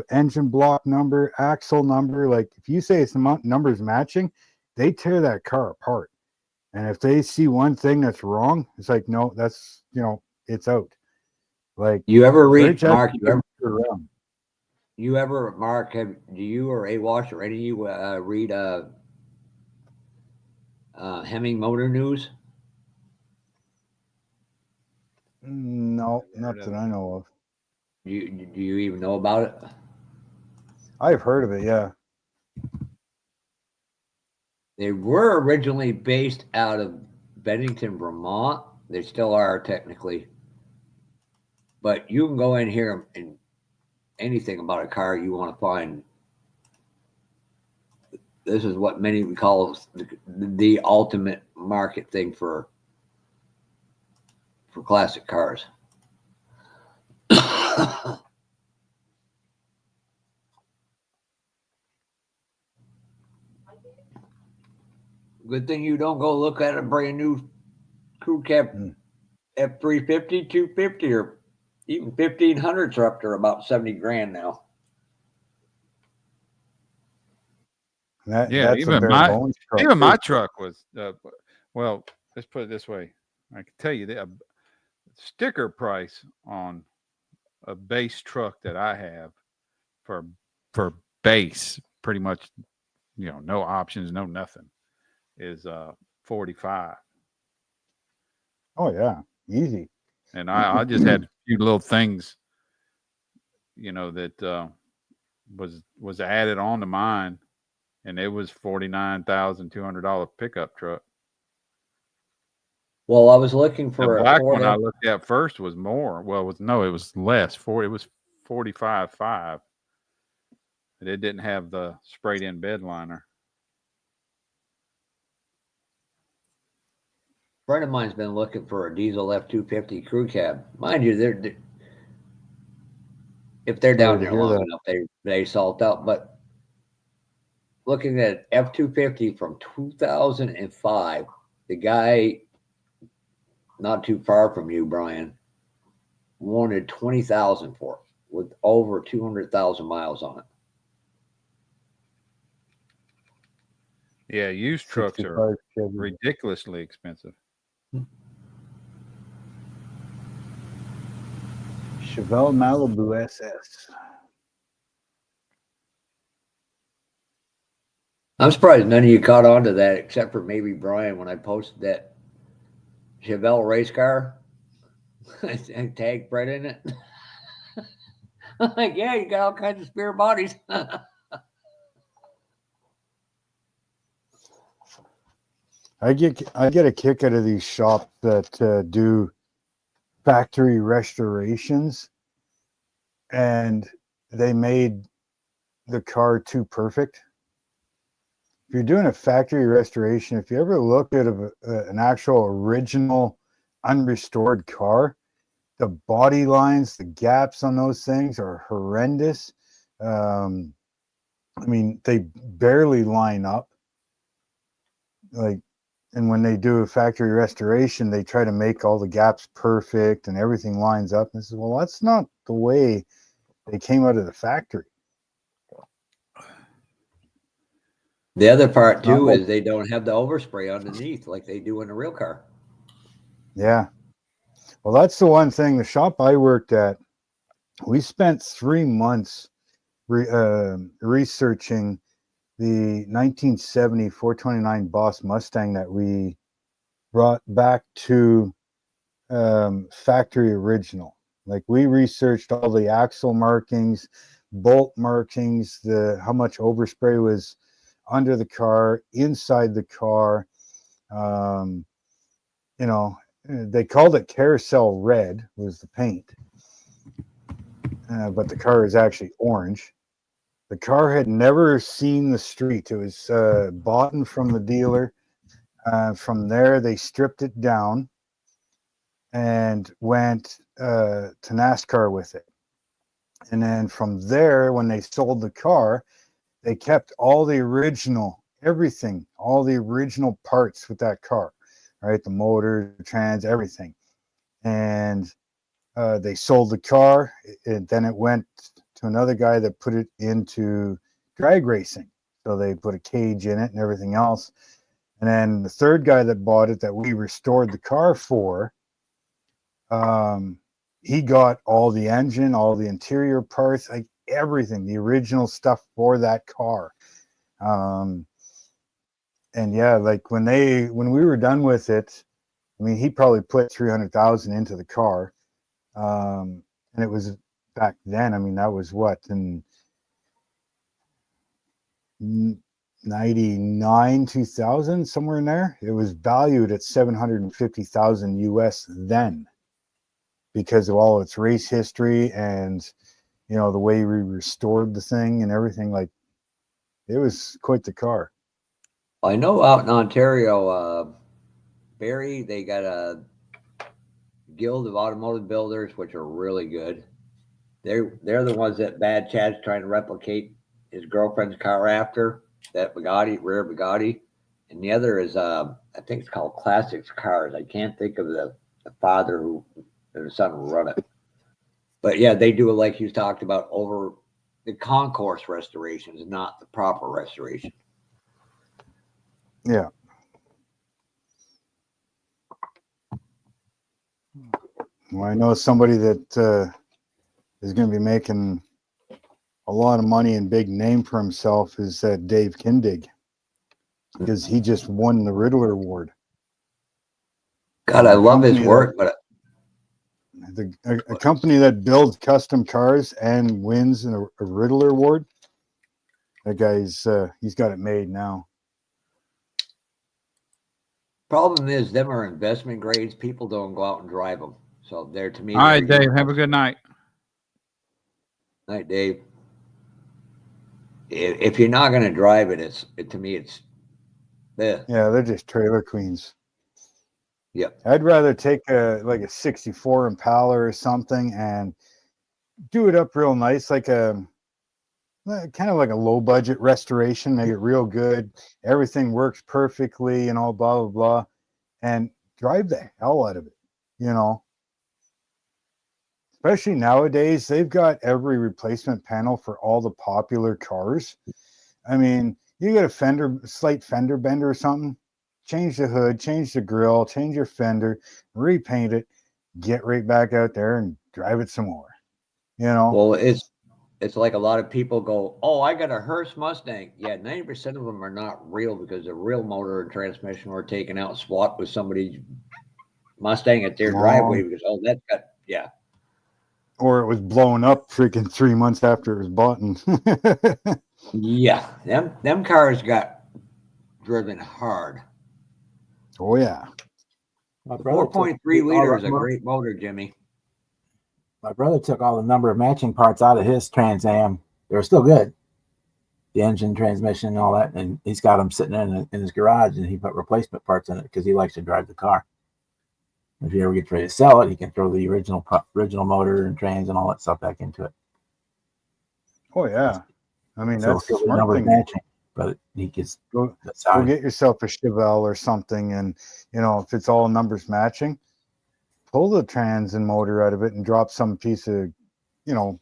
Speaker 4: engine block number, axle number. Like if you say it's numbers matching, they tear that car apart. And if they see one thing that's wrong, it's like, no, that's it's out. Like
Speaker 2: You ever
Speaker 4: Barrett
Speaker 2: read, Mark?
Speaker 4: Jackson doesn't screw around.
Speaker 2: You ever, Mark? Do you or AWash or any of you read Hemming Motor News?
Speaker 4: No,
Speaker 1: Never
Speaker 4: not
Speaker 1: heard
Speaker 4: that
Speaker 1: of
Speaker 4: I know of.
Speaker 2: Do you even know about it?
Speaker 4: I've heard of it, yeah.
Speaker 2: They were originally based out of Bennington, Vermont. They still are technically. But you can go in here and anything about a car you want to find. This is what many would call the ultimate market thing for classic cars. Good thing you don't go look at a brand new crew cab F350, 250, or even 1500s are up to about 70 grand now.
Speaker 1: Yeah,
Speaker 4: That's a
Speaker 1: even
Speaker 4: bare
Speaker 1: my
Speaker 4: bones truck,
Speaker 1: even my
Speaker 4: too.
Speaker 1: truck was well. Let's put it this way: I can tell you the sticker price on a base truck that I have for base, pretty much, no options, no nothing, is 45.
Speaker 4: Oh yeah, easy.
Speaker 1: And I just had a few little things, that was added on to mine, and it was $49,200 pickup truck.
Speaker 2: Well, I was looking
Speaker 1: The
Speaker 2: for a
Speaker 1: black
Speaker 2: Ford
Speaker 1: one I looked at first was more. Well, it was less. It was 45.5. But it didn't have the sprayed in bed liner.
Speaker 2: A friend of mine's been looking for a diesel F250 crew cab. Mind you, if they're down
Speaker 4: Sorry to
Speaker 2: there
Speaker 4: hear
Speaker 2: long
Speaker 4: that.
Speaker 2: enough, they salt out. But looking at F250 from 2005, the guy not too far from you, Brian, wanted 20,000 for it with over 200,000 miles on it.
Speaker 1: Yeah, used trucks are
Speaker 4: 65 Chevy.
Speaker 1: ridiculously expensive.
Speaker 4: Chevelle Malibu SS.
Speaker 2: I'm surprised none of you caught on to that, except for maybe Brian when I posted that Chevelle race car and tagged Brett in it. I'm like, yeah, you got all kinds of spare bodies.
Speaker 4: I get a kick out of these shops that do factory restorations, and they made the car too perfect. If you're doing a factory restoration, if you ever look at an actual original unrestored car, the body lines, the gaps on those things are horrendous. I mean, they barely line up. And when they do a factory restoration, they try to make all the gaps perfect and everything lines up. And I said, well, that's not the way they came out of the factory.
Speaker 2: The other part too
Speaker 4: like-
Speaker 2: is they don't have the overspray underneath like they do in a real car.
Speaker 4: Yeah. Well, that's the one thing. The shop I worked at, we spent 3 months researching the 1970 429 Boss Mustang that we brought back to factory original. Like we researched all the axle markings, bolt markings, how much overspray was under the car, inside the car. They called it carousel red was the paint, but the car is actually orange. The car had never seen the street. It was bought from the dealer, From there, they stripped it down and went to NASCAR with it. And then from there, when they sold the car, they kept all the original, everything, all the original parts with that car, right? The motor, the trans, everything. And they sold the car, and then it went to another guy that put it into drag racing. So they put a cage in it and everything else. And then the third guy that bought it, that we restored the car for, he got all the engine, all the interior parts, like everything, the original stuff for that car. And yeah, like when we were done with it, I mean, he probably put 300,000 into the car. And it was back then, I mean, that was what, in 99, 2000, somewhere in there. It was valued at 750,000 US then, because of all its race history and, you know, the way we restored the thing and everything. Like, it was quite the car.
Speaker 2: I know out in Ontario, Barrie, they got a Guild of Automotive Builders, which are really good. They're the ones that Bad Chad's trying to replicate his girlfriend's car after, that Bugatti, rare Bugatti. And the other is, I think it's called Classics Cars. I can't think of the father who, and the son who run it. But yeah, they do it like you talked about, over the concourse restorations, not the proper restoration.
Speaker 4: Yeah. Well, I know somebody that is going to be making a lot of money and big name for himself is Dave Kindig, because he just won the Riddler Award.
Speaker 2: God, I love his work, but
Speaker 4: A company that builds custom cars and wins a Riddler Award. That guy's he's got it made now.
Speaker 2: problem is, them are investment grades. People don't go out and drive them. So they're, to me.
Speaker 1: All right, Dave. Have a good night.
Speaker 2: Night, Dave. If you're not going to drive it, to me, it's.
Speaker 4: Yeah, they're just trailer queens.
Speaker 2: Yep.
Speaker 4: I'd rather take a 64 Impala or something and do it up real nice, like a kind of like a low budget restoration, make it real good. Everything works perfectly, you know, blah, blah, blah, and drive the hell out of it, you know. Especially nowadays, they've got every replacement panel for all the popular cars. I mean, you get a slight fender bender or something, change the hood, change the grill, change your fender, repaint it, get right back out there and drive it some more, you know.
Speaker 2: Well, it's like a lot of people go, oh, I got a Hearst Mustang. Yeah, 90% of them are not real, because the real motor and transmission were taken out, swapped with somebody's Mustang at their driveway, because, oh, that's got, yeah.
Speaker 4: Or it was blown up freaking 3 months after it was bought.
Speaker 2: Yeah, them cars got driven hard.
Speaker 4: Oh, yeah.
Speaker 2: 4.3 liter is a great motor, Jimmy.
Speaker 3: My brother took all the number of matching parts out of his Trans Am. They were still good. The engine, transmission, and all that. And he's got them sitting in his garage, and he put replacement parts in it because he likes to drive the car. If he ever gets ready to sell it, he can throw the original motor and trans and all that stuff back into it.
Speaker 4: Oh, yeah. I mean,
Speaker 3: So
Speaker 4: that's the smart thing.
Speaker 3: matching, but he gets
Speaker 4: Go get yourself a Chevelle or something, and, you know, if it's all numbers matching, pull the trans and motor out of it and drop some piece of, you know,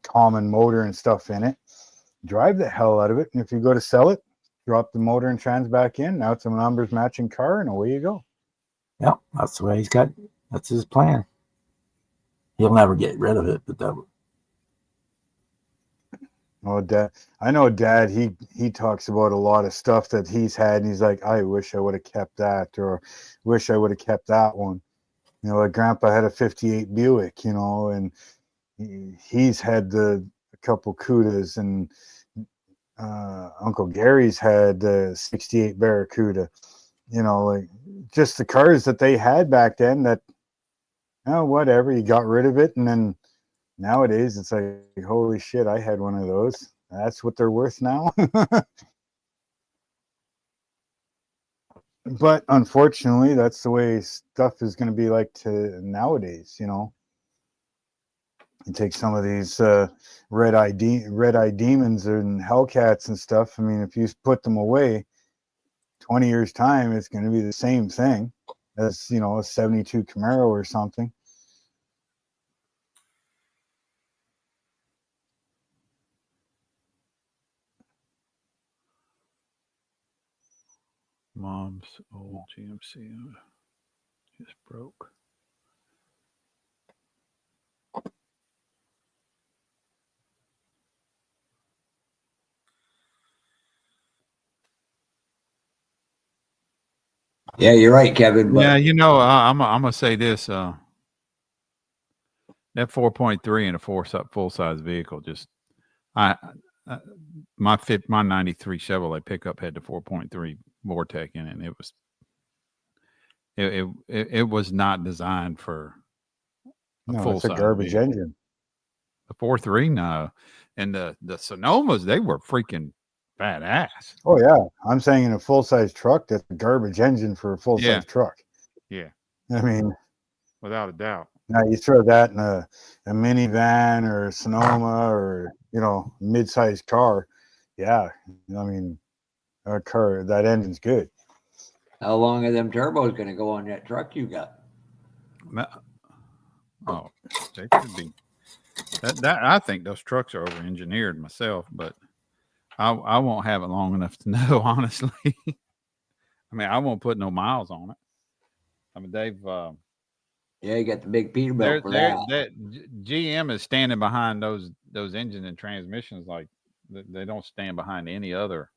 Speaker 4: common motor and stuff in it. Drive the hell out of it, and if you go to sell it, drop the motor and trans back in. Now it's a numbers matching car, and away you go.
Speaker 3: Yep, that's the way he's got. That's his plan. He'll never get rid of it, but that.
Speaker 4: Oh, Dad! I know Dad. He talks about a lot of stuff that he's had, and he's like, "I wish I would have kept that," or "Wish I would have kept that one." You know, like Grandpa had a '58 Buick, you know, and he's had a couple Cudas, and Uncle Gary's had the '68 Barracuda. You know, like just the cars that they had back then. That, oh, whatever, you got rid of it, and then. Nowadays, it's like, holy shit, I had one of those. That's what they're worth now. But unfortunately, that's the way stuff is going to be like to nowadays. You know, you take some of these red eye demons and Hellcats and stuff. I mean, if you put them away, 20 years time, it's going to be the same thing as, you know, a 72 Camaro or something.
Speaker 1: Mom's old GMC just broke.
Speaker 2: Yeah, you're right, Kevin. But
Speaker 1: Yeah, you know, I'm gonna say this. That 4.3 in a full size vehicle, just I my 93 Chevrolet pickup had the 4.3 Vortec in it, and it was not designed for a
Speaker 4: No,
Speaker 1: full
Speaker 4: it's a
Speaker 1: size
Speaker 4: garbage
Speaker 1: vehicle.
Speaker 4: engine.
Speaker 1: The 4.3, no, and the Sonomas, they were freaking badass.
Speaker 4: Oh yeah, I'm saying in a full size truck, that's a garbage engine for a full size
Speaker 1: Yeah.
Speaker 4: truck.
Speaker 1: Yeah,
Speaker 4: I mean,
Speaker 1: without a doubt.
Speaker 4: now you throw that in a minivan or a Sonoma or, you know, mid-sized car. Yeah, I mean, a car, that engine's good.
Speaker 2: how long are them turbos going to go on that truck you got?
Speaker 1: Oh, they could be. That I think those trucks are over engineered myself, but I won't have it long enough to know, honestly. I mean, I won't put no miles on it. I mean, they've
Speaker 2: Yeah, you got the big Peterbilt for that.
Speaker 1: GM is standing behind those engines and transmissions like they don't stand behind any other.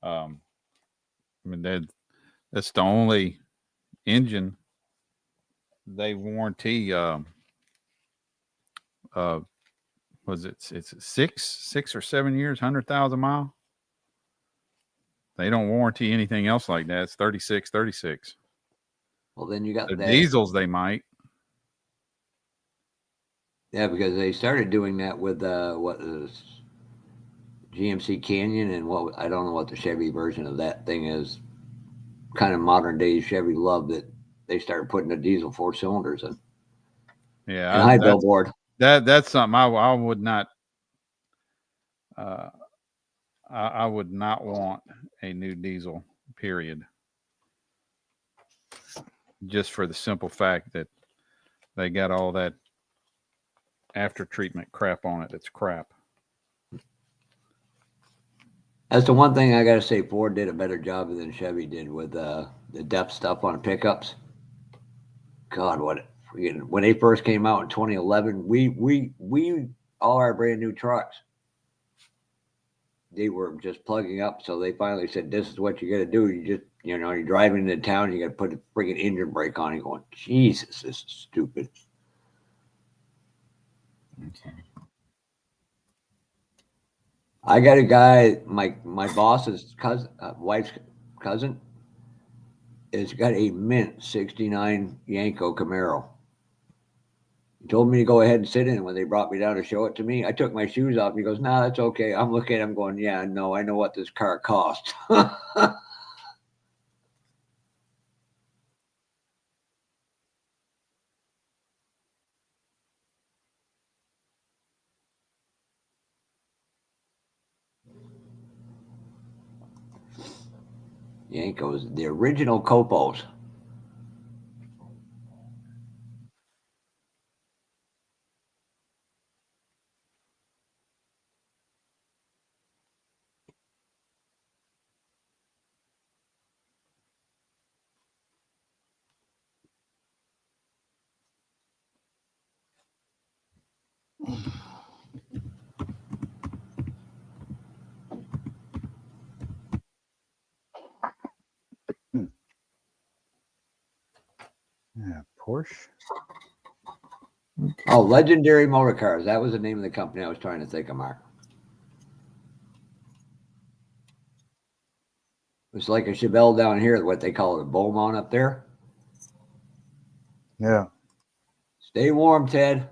Speaker 1: I mean, that's the only engine they warranty. Was it's 6 or 7 years, 100,000 mile. They don't warranty anything else like that. It's 36.
Speaker 2: Well, then you got
Speaker 1: The
Speaker 2: that.
Speaker 1: diesels they might.
Speaker 2: Yeah, because they started doing that with what is GMC Canyon and what I don't know what the Chevy version of that thing is. Kind of modern day Chevy Love that they started putting the diesel 4 cylinders in.
Speaker 1: Yeah,
Speaker 2: And high billboard.
Speaker 1: That's something I would not. I would not want a new diesel. Period. Just for the simple fact that they got all that after treatment crap on it. That's crap.
Speaker 2: That's the one thing I got to say. Ford did a better job than Chevy did with the depth stuff on the pickups. God, when they first came out in 2011, we all our brand new trucks, they were just plugging up. So they finally said, "This is what you got to do. You just, you know, you're driving into town, you got to put a freaking engine brake on." You're going, Jesus, this is stupid.
Speaker 3: Okay.
Speaker 2: I got a guy, my boss's cousin, wife's cousin, has got a mint '69 Yanko Camaro. He told me to go ahead and sit in it when they brought me down to show it to me. I took my shoes off. He goes, "No, that's okay." I'm looking at him going, "Yeah, no, I know what this car cost." Yankos, the original Copos.
Speaker 4: Yeah, Porsche.
Speaker 3: Okay.
Speaker 2: Oh, Legendary Motor Cars. That was the name of the company I was trying to think of, Mark. It's like a Chevelle down here, what they call it, a Beaumont up there.
Speaker 4: Yeah.
Speaker 2: Stay warm, Ted.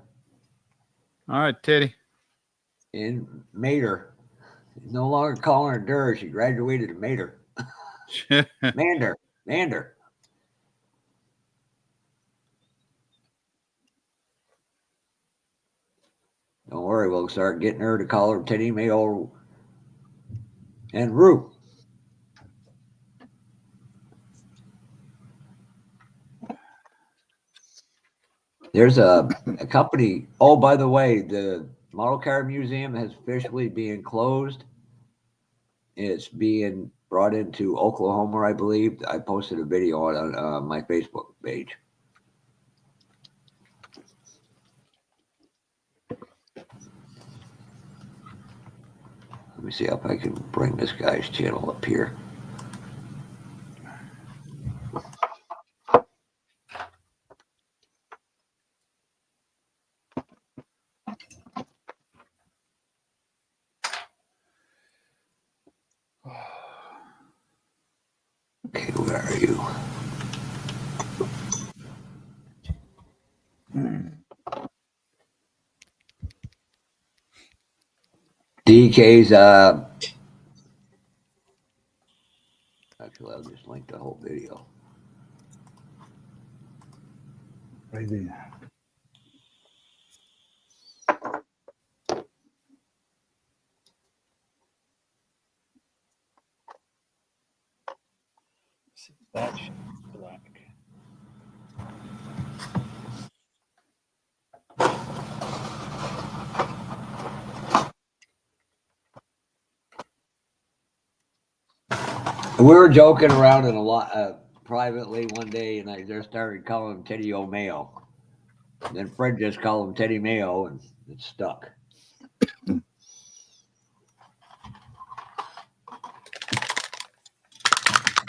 Speaker 1: All right, Teddy.
Speaker 2: In Mater. He's no longer calling her Durr. She graduated to Mater. Mander. Don't worry, we'll start getting her to call her Teddy Mayo and Rue. There's a company. Oh, by the way, the Model Car Museum has officially been closed. It's being brought into Oklahoma, I believe. I posted a video on my Facebook page. Let me see if I can bring this guy's channel up here. Okay, where are you? DK's actually I'll just link the whole video.
Speaker 4: Right there.
Speaker 1: That's black.
Speaker 2: We were joking around in a lot privately one day, and I just started calling him Teddy O'Mayo. Then Fred just called him Teddy Mayo, and it stuck.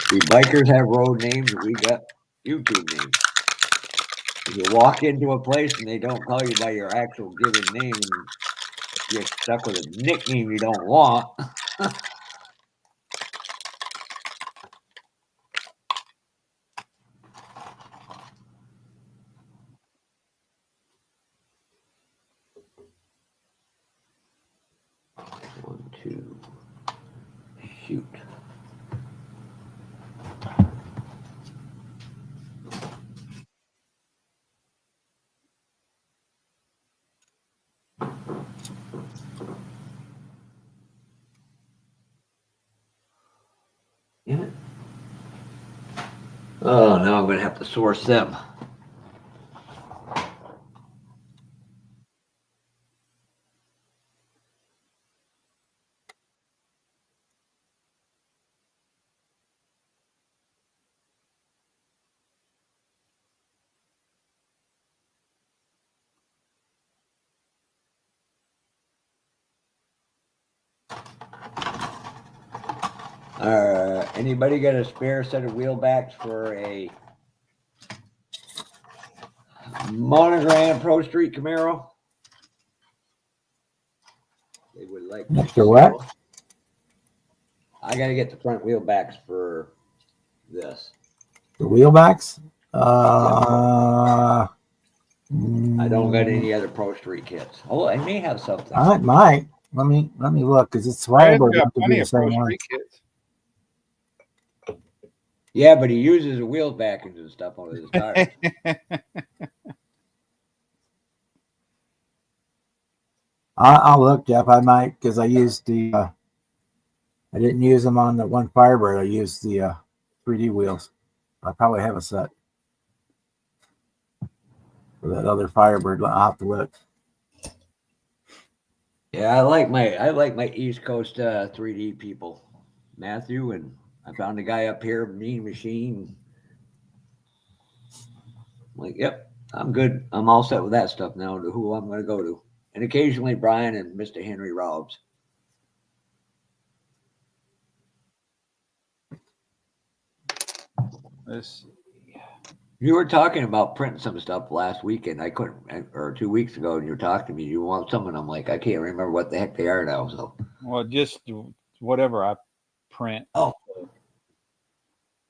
Speaker 2: See, bikers have road names, and we got YouTube names. If you walk into a place and they don't call you by your actual given name, you're stuck with a nickname you don't want. One, two, shoot. Damn it. Oh, now I'm going to have to source them. Anybody got a spare set of wheel backs for a Monogram Pro Street Camaro? They would like
Speaker 3: Mr. What?
Speaker 2: I got to get the front wheel backs for this.
Speaker 3: The wheelbacks?
Speaker 2: I don't got any other Pro Street kits. Oh, I may have something.
Speaker 3: I might. Let me look because it's
Speaker 1: Fred's
Speaker 3: Firebird.
Speaker 1: got
Speaker 3: Have to
Speaker 1: plenty
Speaker 3: be the
Speaker 1: of Pro
Speaker 3: same one.
Speaker 1: Street kits.
Speaker 2: Yeah, but he uses the wheel backings and stuff on his tires.
Speaker 3: I'll look, Jeff. I might because I used the. I didn't use them on the one Firebird. I used the 3D wheels. I probably have a set for that other Firebird. I'll have to look.
Speaker 2: Yeah, I like my East Coast 3D people, Matthew, and I found a guy up here, Mean Machine. I'm like, yep, I'm good. I'm all set with that stuff now. To who I'm going to go to, and occasionally Brian and Mr. Henry Robs.
Speaker 1: This
Speaker 2: You were talking about printing some stuff last weekend. I couldn't, or 2 weeks ago, and you were talking to me. You want some, and I'm like, I can't remember what the heck they are now. So,
Speaker 1: well, just whatever I print.
Speaker 2: Oh.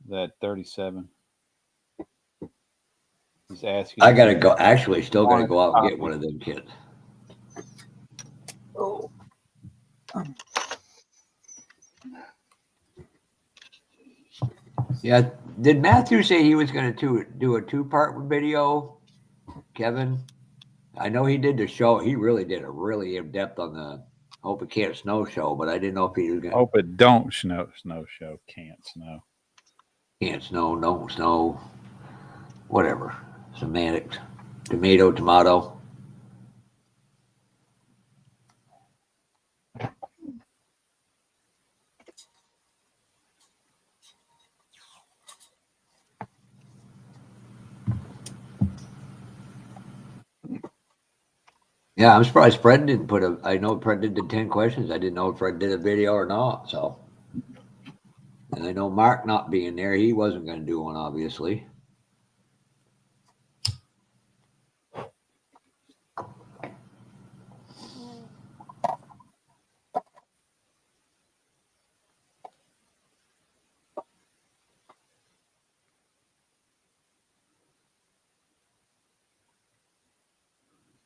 Speaker 1: That 37. He's asking.
Speaker 2: I gotta go. Actually, still gotta go out and get one of them kids. Yeah. Did Matthew say he was going to do a 2-part video, Kevin? I know he did the show. He really did a really in depth on the Hope It Can't Snow show, but I didn't know if he was going to
Speaker 1: Hope it don't snow. Snow show can't snow.
Speaker 2: can't snow, don't snow, whatever. Semantics. Tomato, tomato. Yeah, I'm surprised Fred didn't put a. I know Fred did 10 questions. I didn't know if Fred did a video or not. So, and I know Mark not being there, he wasn't going to do one, obviously.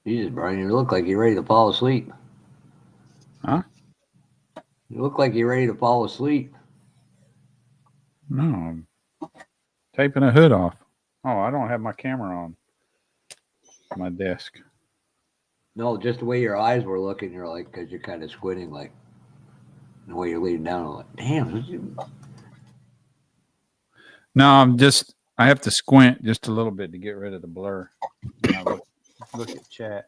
Speaker 2: Jesus, Brian, you look like you're ready to fall asleep.
Speaker 1: Huh?
Speaker 2: You look like you're ready to fall asleep.
Speaker 1: No, I'm taping a hood off. Oh, I don't have my camera on my desk.
Speaker 2: No, just the way your eyes were looking, you're like, because you're kind of squinting, like the way you're leaning down. I'm like, damn.
Speaker 1: No, I have to squint just a little bit to get rid of the blur. Now look at chat.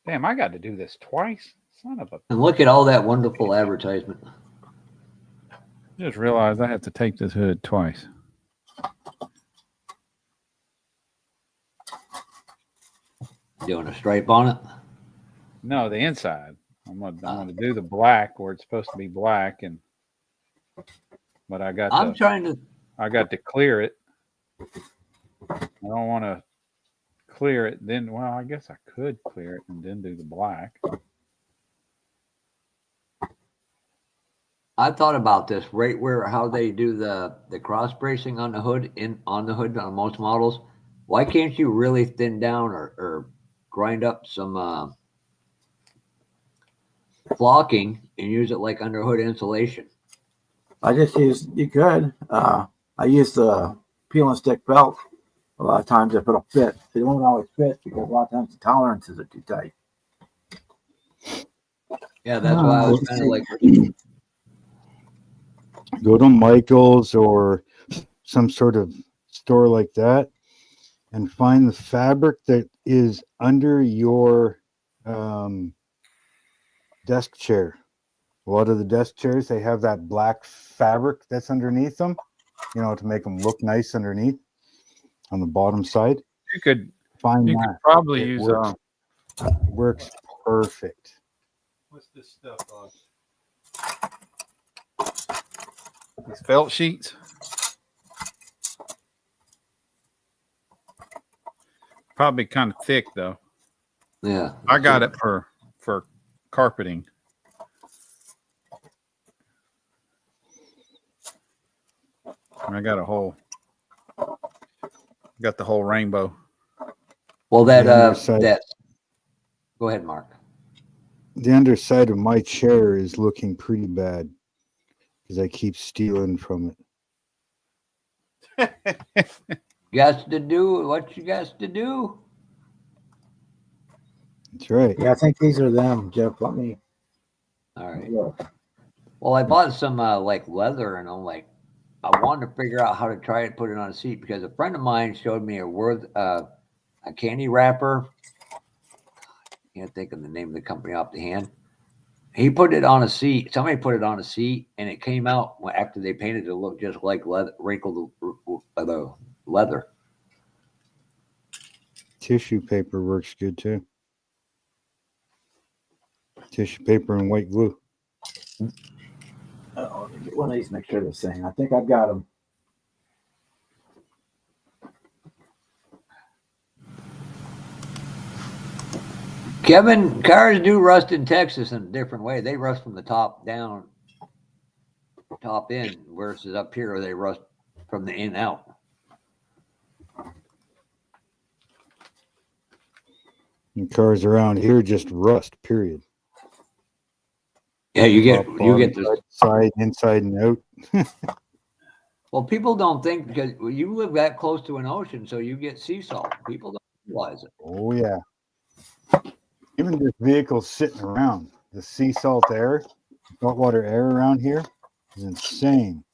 Speaker 1: Damn, I got to do this twice. Son of a.
Speaker 2: And look at all that wonderful advertisement.
Speaker 1: Just realized I have to tape this hood twice.
Speaker 2: Doing a stripe on it.
Speaker 1: No, the inside. I'm gonna do the black where it's supposed to be black, but I got to clear it. I don't want to clear it. Then, well, I guess I could clear it and then do the black.
Speaker 2: I thought about this right where how they do the cross bracing on the hood on most models. Why can't you really thin down or grind up some flocking and use it like under hood insulation?
Speaker 3: I just use, you could. I use the peel and stick belt. A lot of times if it'll fit. It won't always fit because a lot of times the tolerances are too tight.
Speaker 2: Yeah, that's why I was kind of like,
Speaker 4: Go to Michael's or some sort of store like that and find the fabric that is under your desk chair. A lot of the desk chairs, they have that black fabric that's underneath them, to make them look nice underneath on the bottom side.
Speaker 1: You could
Speaker 4: Find that.
Speaker 1: could probably
Speaker 4: It
Speaker 1: use
Speaker 4: works perfect.
Speaker 1: what's this stuff? These felt sheets. Probably kind of thick though.
Speaker 2: yeah.
Speaker 1: I got it for carpeting. I got the whole rainbow.
Speaker 2: Well,
Speaker 4: The underside.
Speaker 2: Go ahead, Mark.
Speaker 4: The underside of my chair is looking pretty bad because I keep stealing from it.
Speaker 2: Got to do what you got to do.
Speaker 4: That's right.
Speaker 3: Yeah, I think these are them, Jeff. Let me
Speaker 2: All right.
Speaker 3: look.
Speaker 2: Well, I bought some like leather, and I'm like, I wanted to figure out how to try it, put it on a seat because a friend of mine showed me a candy wrapper. Can't think of the name of the company off the hand. He put it on a seat. Somebody put it on a seat, and it came out after they painted it to look just like leather, wrinkled leather.
Speaker 4: Tissue paper works good too. Tissue paper and white glue.
Speaker 3: Let me get one of these, make sure they're the same. I think I've got them.
Speaker 2: Kevin, cars do rust in Texas in a different way. They rust from the top down, top in, versus up here where they rust from the in out.
Speaker 4: And cars around here just rust, period.
Speaker 2: Yeah, you get
Speaker 4: top,
Speaker 2: you get
Speaker 4: bottom,
Speaker 2: this.
Speaker 4: side, inside, and out.
Speaker 2: Well, people don't think because you live that close to an ocean, so you get sea salt. People don't realize it.
Speaker 4: Oh yeah. Even this vehicle sitting around, the sea salt air, saltwater air around here is insane.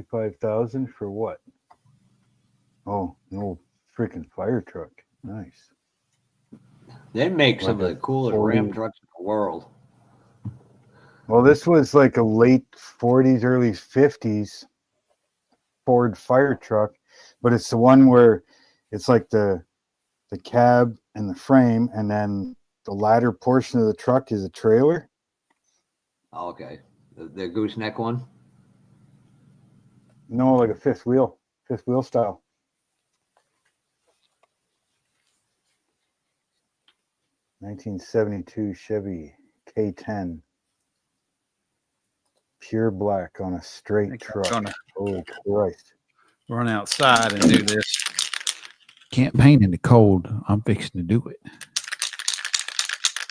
Speaker 4: $55,000 for what? Oh, no freaking fire truck. Nice.
Speaker 2: They make some
Speaker 4: Like
Speaker 2: of
Speaker 4: a
Speaker 2: the coolest
Speaker 4: 40
Speaker 2: Ram trucks in the world.
Speaker 4: Well, this was like a late 40s, early 50s Ford fire truck, but it's the one where it's like the cab and the frame, and then the latter portion of the truck is a trailer.
Speaker 2: Oh, okay, the gooseneck one.
Speaker 4: No, like a fifth wheel style. (1972) Chevy K10, pure black on a
Speaker 1: I
Speaker 4: straight
Speaker 1: think I'm
Speaker 4: truck.
Speaker 1: gonna
Speaker 4: Oh Christ!
Speaker 1: run outside and do this. Can't paint in the cold. I'm fixing to do it.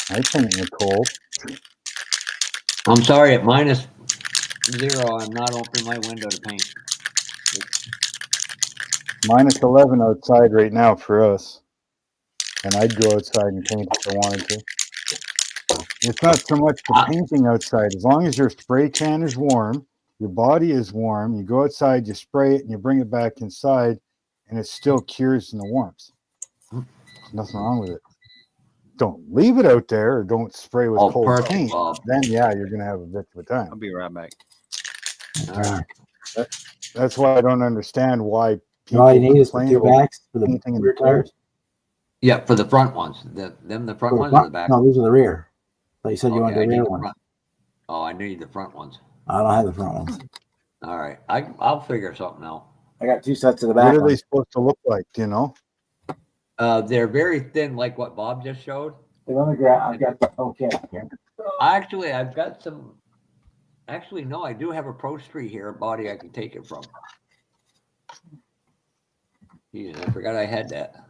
Speaker 4: I paint in the cold.
Speaker 2: I'm sorry, at -0, I'm not opening my window to paint.
Speaker 4: -11 outside right now for us, and I'd go outside and paint if I wanted to. It's not so much the painting outside. As long as your spray can is warm, your body is warm, you go outside, you spray it, and you bring it back inside, and it still cures in the warmth. There's nothing wrong with it. Don't leave it out there, or don't spray with
Speaker 2: Oh,
Speaker 4: cold
Speaker 2: perfect,
Speaker 4: paint.
Speaker 2: Bob.
Speaker 4: Then, yeah, you're going to have a bit of a
Speaker 1: I'll
Speaker 4: time.
Speaker 1: be right back.
Speaker 2: All right.
Speaker 4: That's why I don't understand why people
Speaker 3: All you need is the
Speaker 4: complain
Speaker 3: two
Speaker 4: about
Speaker 3: backs for the
Speaker 4: painting in
Speaker 3: rear
Speaker 4: the cold.
Speaker 3: tires.
Speaker 2: Yeah, for the front ones. The front
Speaker 3: For the
Speaker 2: ones or the
Speaker 3: front?
Speaker 2: back?
Speaker 3: No, these are the rear. But you said you wanted
Speaker 2: Okay, I
Speaker 3: the
Speaker 2: need
Speaker 3: rear
Speaker 2: the
Speaker 3: ones.
Speaker 2: front. Oh, I need the front ones.
Speaker 3: I don't have the front ones.
Speaker 2: All right, I'll figure something out.
Speaker 3: I got two sets of the
Speaker 4: What
Speaker 3: back
Speaker 4: are they
Speaker 3: ones.
Speaker 4: supposed to look like, do you know?
Speaker 2: They're very thin, like what Bob just showed.
Speaker 3: Let me grab. I've got the okay here.
Speaker 2: I've got some. Actually, no, I do have a Pro Street here, a body I can take it from. Yeah, I forgot I had that.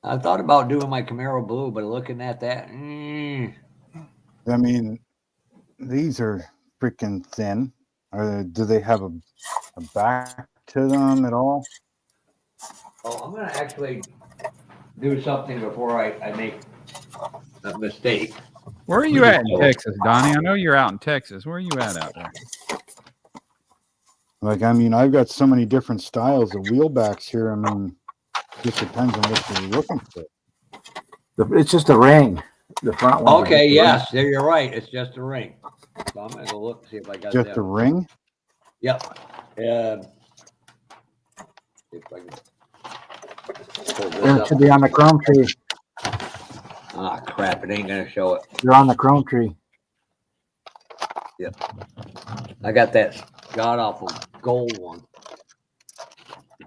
Speaker 2: I thought about doing my Camaro blue, but looking at that,
Speaker 4: I mean, these are freaking thin. Do they have a back to them at all?
Speaker 2: oh, I'm gonna actually do something before I make a mistake.
Speaker 1: Where are you at in Texas, Donnie? I know you're out in Texas. Where are you at out there?
Speaker 4: Like, I mean, I've got so many different styles of wheel backs here. I mean, just depends on what you're looking for.
Speaker 3: It's just a ring. The front one.
Speaker 2: Okay, yes, there you're right. It's just a ring. So I'm gonna go look and see if I got
Speaker 4: Just a
Speaker 2: them.
Speaker 4: ring?
Speaker 2: Yep. If I can pull this
Speaker 3: It
Speaker 2: up.
Speaker 3: should be on the chrome tree.
Speaker 2: Ah, crap! It ain't gonna show it.
Speaker 3: They're on the chrome tree.
Speaker 2: I got that god awful gold one. I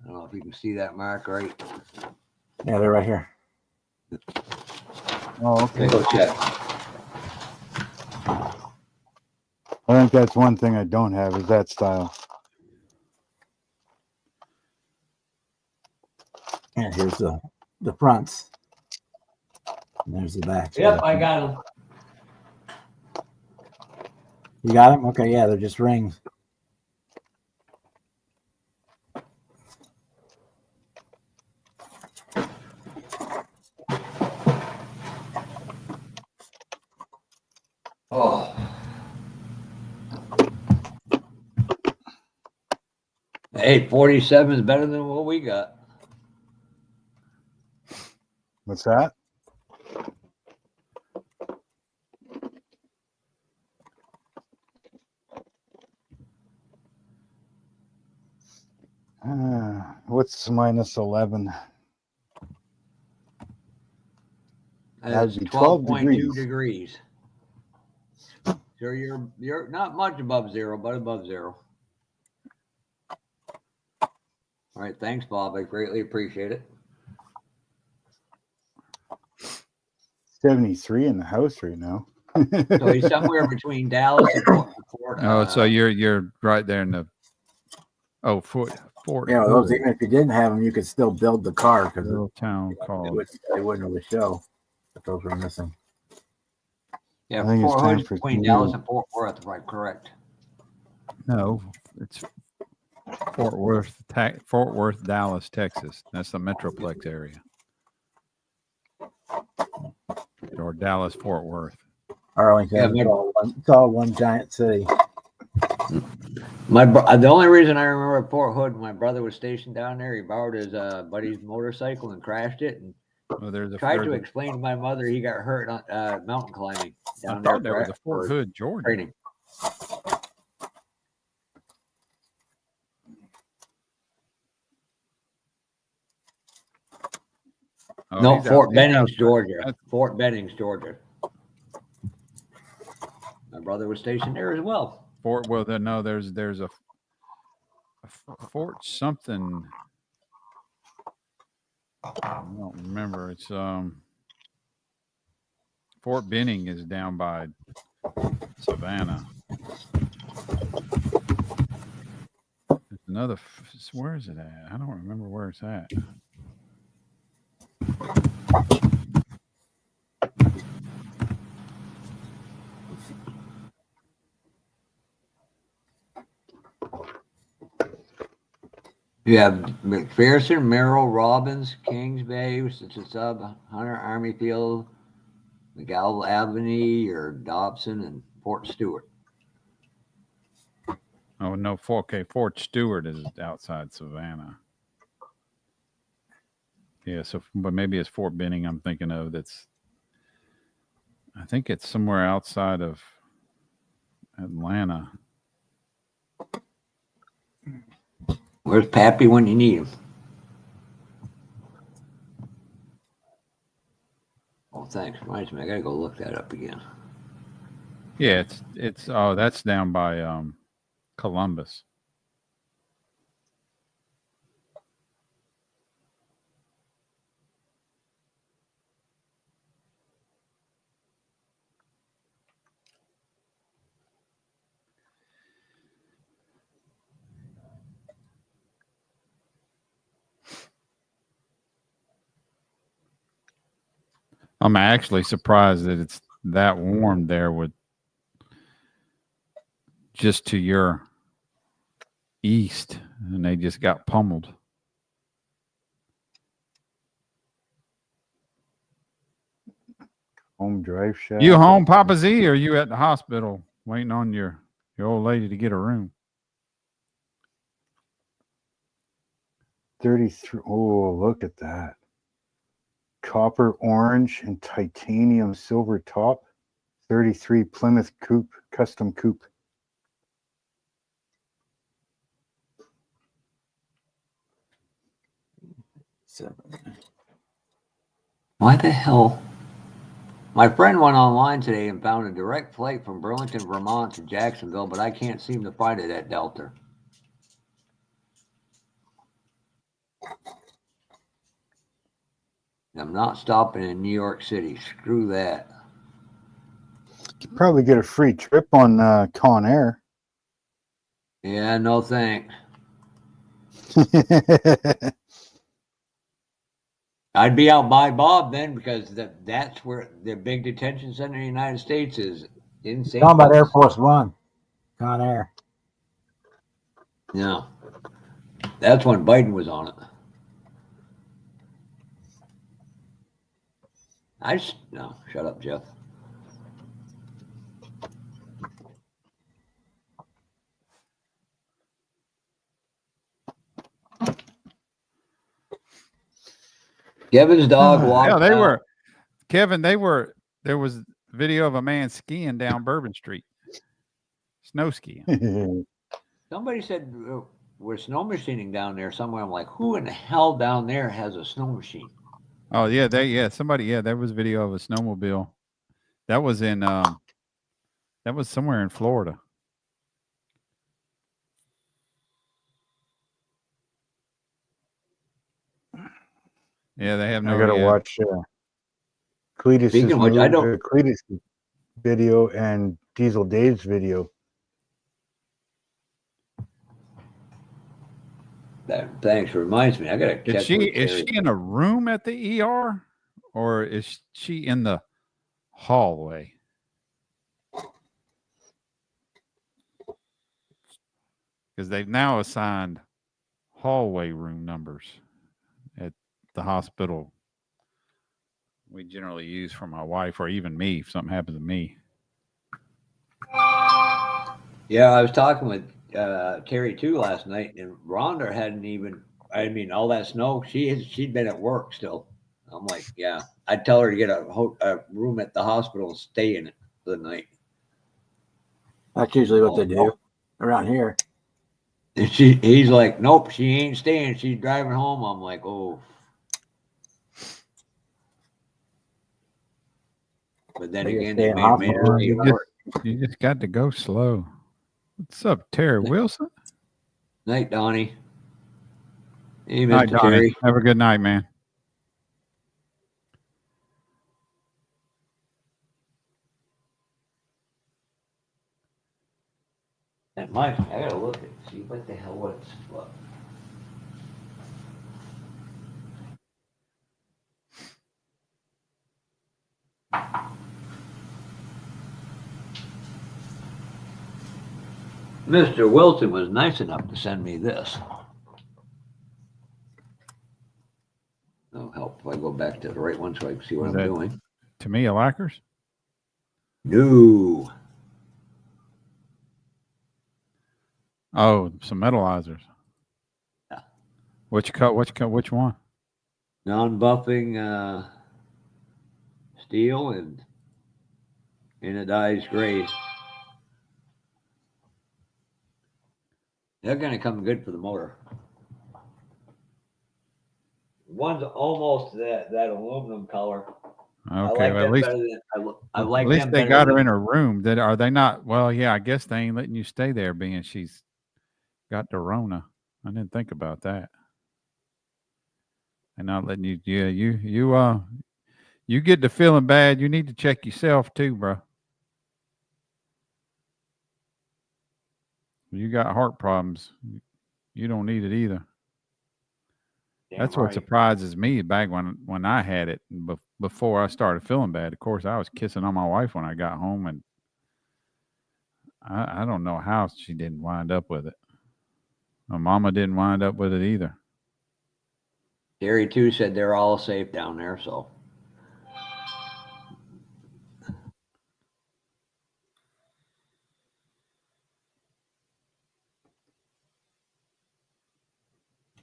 Speaker 2: don't know if you can see that mark right.
Speaker 3: Yeah, they're right here.
Speaker 4: Oh,
Speaker 2: Okay,
Speaker 4: okay.
Speaker 2: go check.
Speaker 4: I think that's one thing I don't have is that style.
Speaker 3: And here's the fronts. And there's the backs.
Speaker 2: Yep, I got them.
Speaker 3: You got them? Okay, yeah, they're just rings.
Speaker 2: Oh. Hey, 47 is better than what we got.
Speaker 4: What's that? What's -11? That
Speaker 2: It's
Speaker 4: would be 12
Speaker 2: 12.2
Speaker 4: degrees.
Speaker 2: degrees. So you're not much above zero, but above zero. All right, thanks, Bob. I greatly appreciate it.
Speaker 4: 73 in the house right now.
Speaker 2: So he's somewhere between Dallas and Fort.
Speaker 1: Oh, so you're right there in the Fort
Speaker 3: You know, those
Speaker 1: Hood,
Speaker 3: even if you didn't have them, you could still build the car because
Speaker 1: little town
Speaker 3: it
Speaker 1: called.
Speaker 3: wouldn't really show that those were missing.
Speaker 2: Yeah,
Speaker 4: I think it's
Speaker 2: Fort
Speaker 4: time
Speaker 2: Hood's
Speaker 4: for
Speaker 2: between
Speaker 4: some
Speaker 2: Dallas
Speaker 4: new-
Speaker 2: and Fort Worth, right? Correct.
Speaker 1: No, it's Fort Worth, Dallas, Texas. That's the Metroplex area. Or Dallas, Fort Worth.
Speaker 3: Arlington,
Speaker 2: Yeah,
Speaker 3: it's all one giant city.
Speaker 2: The only reason I remember Fort Hood, my brother was stationed down there. He borrowed his buddy's motorcycle and crashed it, and
Speaker 1: Well, there's
Speaker 2: tried to explain to my mother he got hurt on mountain climbing
Speaker 1: I
Speaker 2: down there.
Speaker 1: thought that was a Fort
Speaker 2: for
Speaker 1: Hood, Georgia.
Speaker 2: training.
Speaker 1: Oh,
Speaker 2: No,
Speaker 1: he's
Speaker 2: Fort
Speaker 1: out
Speaker 2: Bennings,
Speaker 1: there.
Speaker 2: Georgia.
Speaker 1: That's-
Speaker 2: Fort Bennings, Georgia. My brother was stationed there as well.
Speaker 1: There's a Fort something. I don't remember. It's Fort Benning is down by Savannah. There's another. Where is it at? I don't remember where it's at.
Speaker 2: You have McPherson, Merrill, Robbins, Kings Bay, Sub, Hunter, Army Field, McGall Avenue, or Dobson, and Fort Stewart.
Speaker 1: Oh no, Fort Stewart is outside Savannah. Yeah, so but maybe it's Fort Benning I'm thinking of. I think it's somewhere outside of Atlanta.
Speaker 2: Where's Pappy when you need him? Oh, thanks. Reminds me, I gotta go look that up again.
Speaker 1: Yeah, it's that's down by Columbus. I'm actually surprised that it's that warm there with just to your east, and they just got pummeled.
Speaker 4: Home drive shaft.
Speaker 1: You home, Papa Z, or are you at the hospital waiting on your old lady to get a room?
Speaker 4: 33. Oh, look at that. Copper orange and titanium silver top. 33 Plymouth coupe, custom coupe.
Speaker 2: Why the hell? My friend went online today and found a direct flight from Burlington, Vermont to Jacksonville, but I can't seem to find it at Delta. I'm not stopping in New York City. Screw that.
Speaker 4: You could probably get a free trip on Con Air.
Speaker 2: Yeah, no thanks. I'd be out by Bob then, because that's where the big detention center in the United States is, in St.
Speaker 3: Talking about
Speaker 2: Louis.
Speaker 3: Air Force One, Con Air.
Speaker 2: No. That's when Biden was on it. No, shut up, Jeff. Kevin's dog walked
Speaker 1: Yeah, they
Speaker 2: out.
Speaker 1: were, Kevin. There was video of a man skiing down Bourbon Street, snow skiing.
Speaker 2: Somebody said we're snow machining down there somewhere. I'm like, who in the hell down there has a snow machine?
Speaker 1: Oh yeah, somebody, there was video of a snowmobile. That was in that was somewhere in Florida. Yeah, they have no.
Speaker 4: I gotta
Speaker 1: yeah.
Speaker 4: watch
Speaker 2: Speaking of which, I don't.
Speaker 4: Cletus' video and Diesel Dave's video.
Speaker 2: That thanks reminds me. I gotta check.
Speaker 1: Is she
Speaker 2: with
Speaker 1: is
Speaker 2: Terry.
Speaker 1: she in a room at the ER, or is she in the hallway? Because they've now assigned hallway room numbers at the hospital we generally use for my wife or even me if something happens to me.
Speaker 2: Yeah, I was talking with Terry too last night, and Rhonda hadn't even. I mean, all that snow. She'd been at work still. I'm like, yeah. I'd tell her to get a room at the hospital and stay in it for the night.
Speaker 3: That's usually what they do around here.
Speaker 2: And he's like, nope, she ain't staying. She's driving home. I'm like, oh. But then
Speaker 3: They
Speaker 2: again,
Speaker 3: stay
Speaker 2: they
Speaker 3: in
Speaker 2: made
Speaker 3: hospital.
Speaker 2: her stay at work.
Speaker 1: You just got to go slow. What's up, Terry Wilson?
Speaker 2: Night, Donnie. Hey,
Speaker 1: Hi,
Speaker 2: Mr.
Speaker 1: Donnie.
Speaker 2: Terry.
Speaker 1: Have a good night, man.
Speaker 2: And Mike, I gotta look and see what the hell what's what. Mr. Wilson was nice enough to send me this. Oh, help if I go back to the right one so I can see what
Speaker 1: Is
Speaker 2: I'm
Speaker 1: that-
Speaker 2: doing.
Speaker 1: Tamia Lackers?
Speaker 2: No.
Speaker 1: Oh, some metallizers.
Speaker 2: Yeah.
Speaker 1: Which one?
Speaker 2: Non-buffing steel and anodized grade. They're gonna come good for the motor. One's almost that aluminum color.
Speaker 1: Okay,
Speaker 2: I like
Speaker 1: well,
Speaker 2: them better than I like
Speaker 1: at least
Speaker 2: them
Speaker 1: they
Speaker 2: better
Speaker 1: got her
Speaker 2: than-
Speaker 1: in her room. Are they not? Well, yeah, I guess they ain't letting you stay there, being she's got the Rona. I didn't think about that. They're not letting you. Yeah, you get to feeling bad. You need to check yourself too, bro. You got heart problems. You don't need it either.
Speaker 2: Damn
Speaker 1: That's what
Speaker 2: right.
Speaker 1: surprises me back when I had it before I started feeling bad. Of course, I was kissing on my wife when I got home, and I don't know how she didn't wind up with it. My mama didn't wind up with it either.
Speaker 2: Gary too said they're all safe down there, so.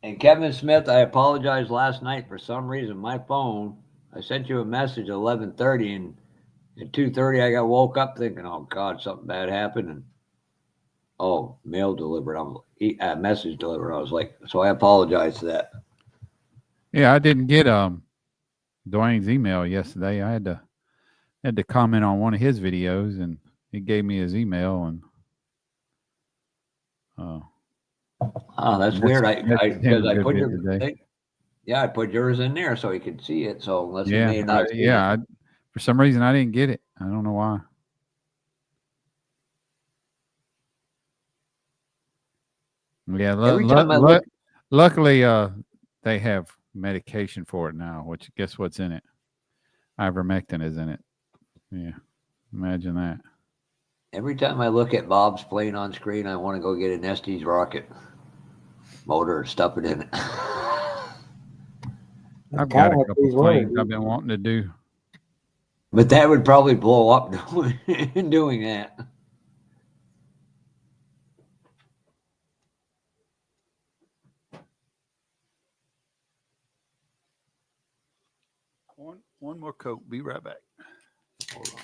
Speaker 2: And Kevin Smith, I apologized last night for some reason. My phone, I sent you a message at 11:30, and at 2:30 I got woke up thinking, "Oh God, something bad happened." And mail delivered. Message delivered. I was like, so I apologize for that.
Speaker 1: Yeah, I didn't get Dwayne's email yesterday. I had to comment on one of his videos, and he gave me his email, and
Speaker 2: Oh, that's weird. Because I put your
Speaker 1: today.
Speaker 2: thing. Yeah, I put yours in there so you could see it. So unless you
Speaker 1: Yeah,
Speaker 2: may not see it.
Speaker 1: for some reason I didn't get it. I don't know why. Yeah,
Speaker 2: Every time I look,
Speaker 1: luckily they have medication for it now. Which guess what's in it? Ivermectin is in it. Yeah, imagine that.
Speaker 2: every time I look at Bob's plane on screen, I want to go get an Estes rocket motor and stuff it in it.
Speaker 1: I've got a couple planes I've been wanting to do.
Speaker 2: But that would probably blow up doing that.
Speaker 1: One more coat. Be right back.
Speaker 2: Hold on.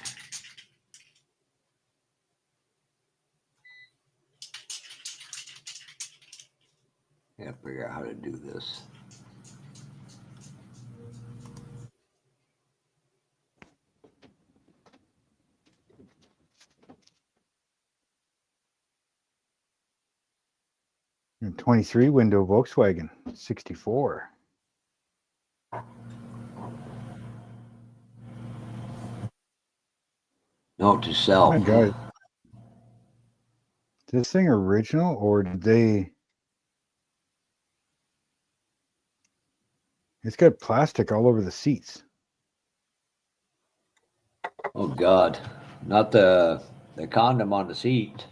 Speaker 2: I gotta figure out how to do this.
Speaker 4: A 23 window Volkswagen 64.
Speaker 2: Note to self.
Speaker 4: My God. Is this thing original or did they? It's got plastic all over the seats.
Speaker 2: Oh God, not the condom on the seat.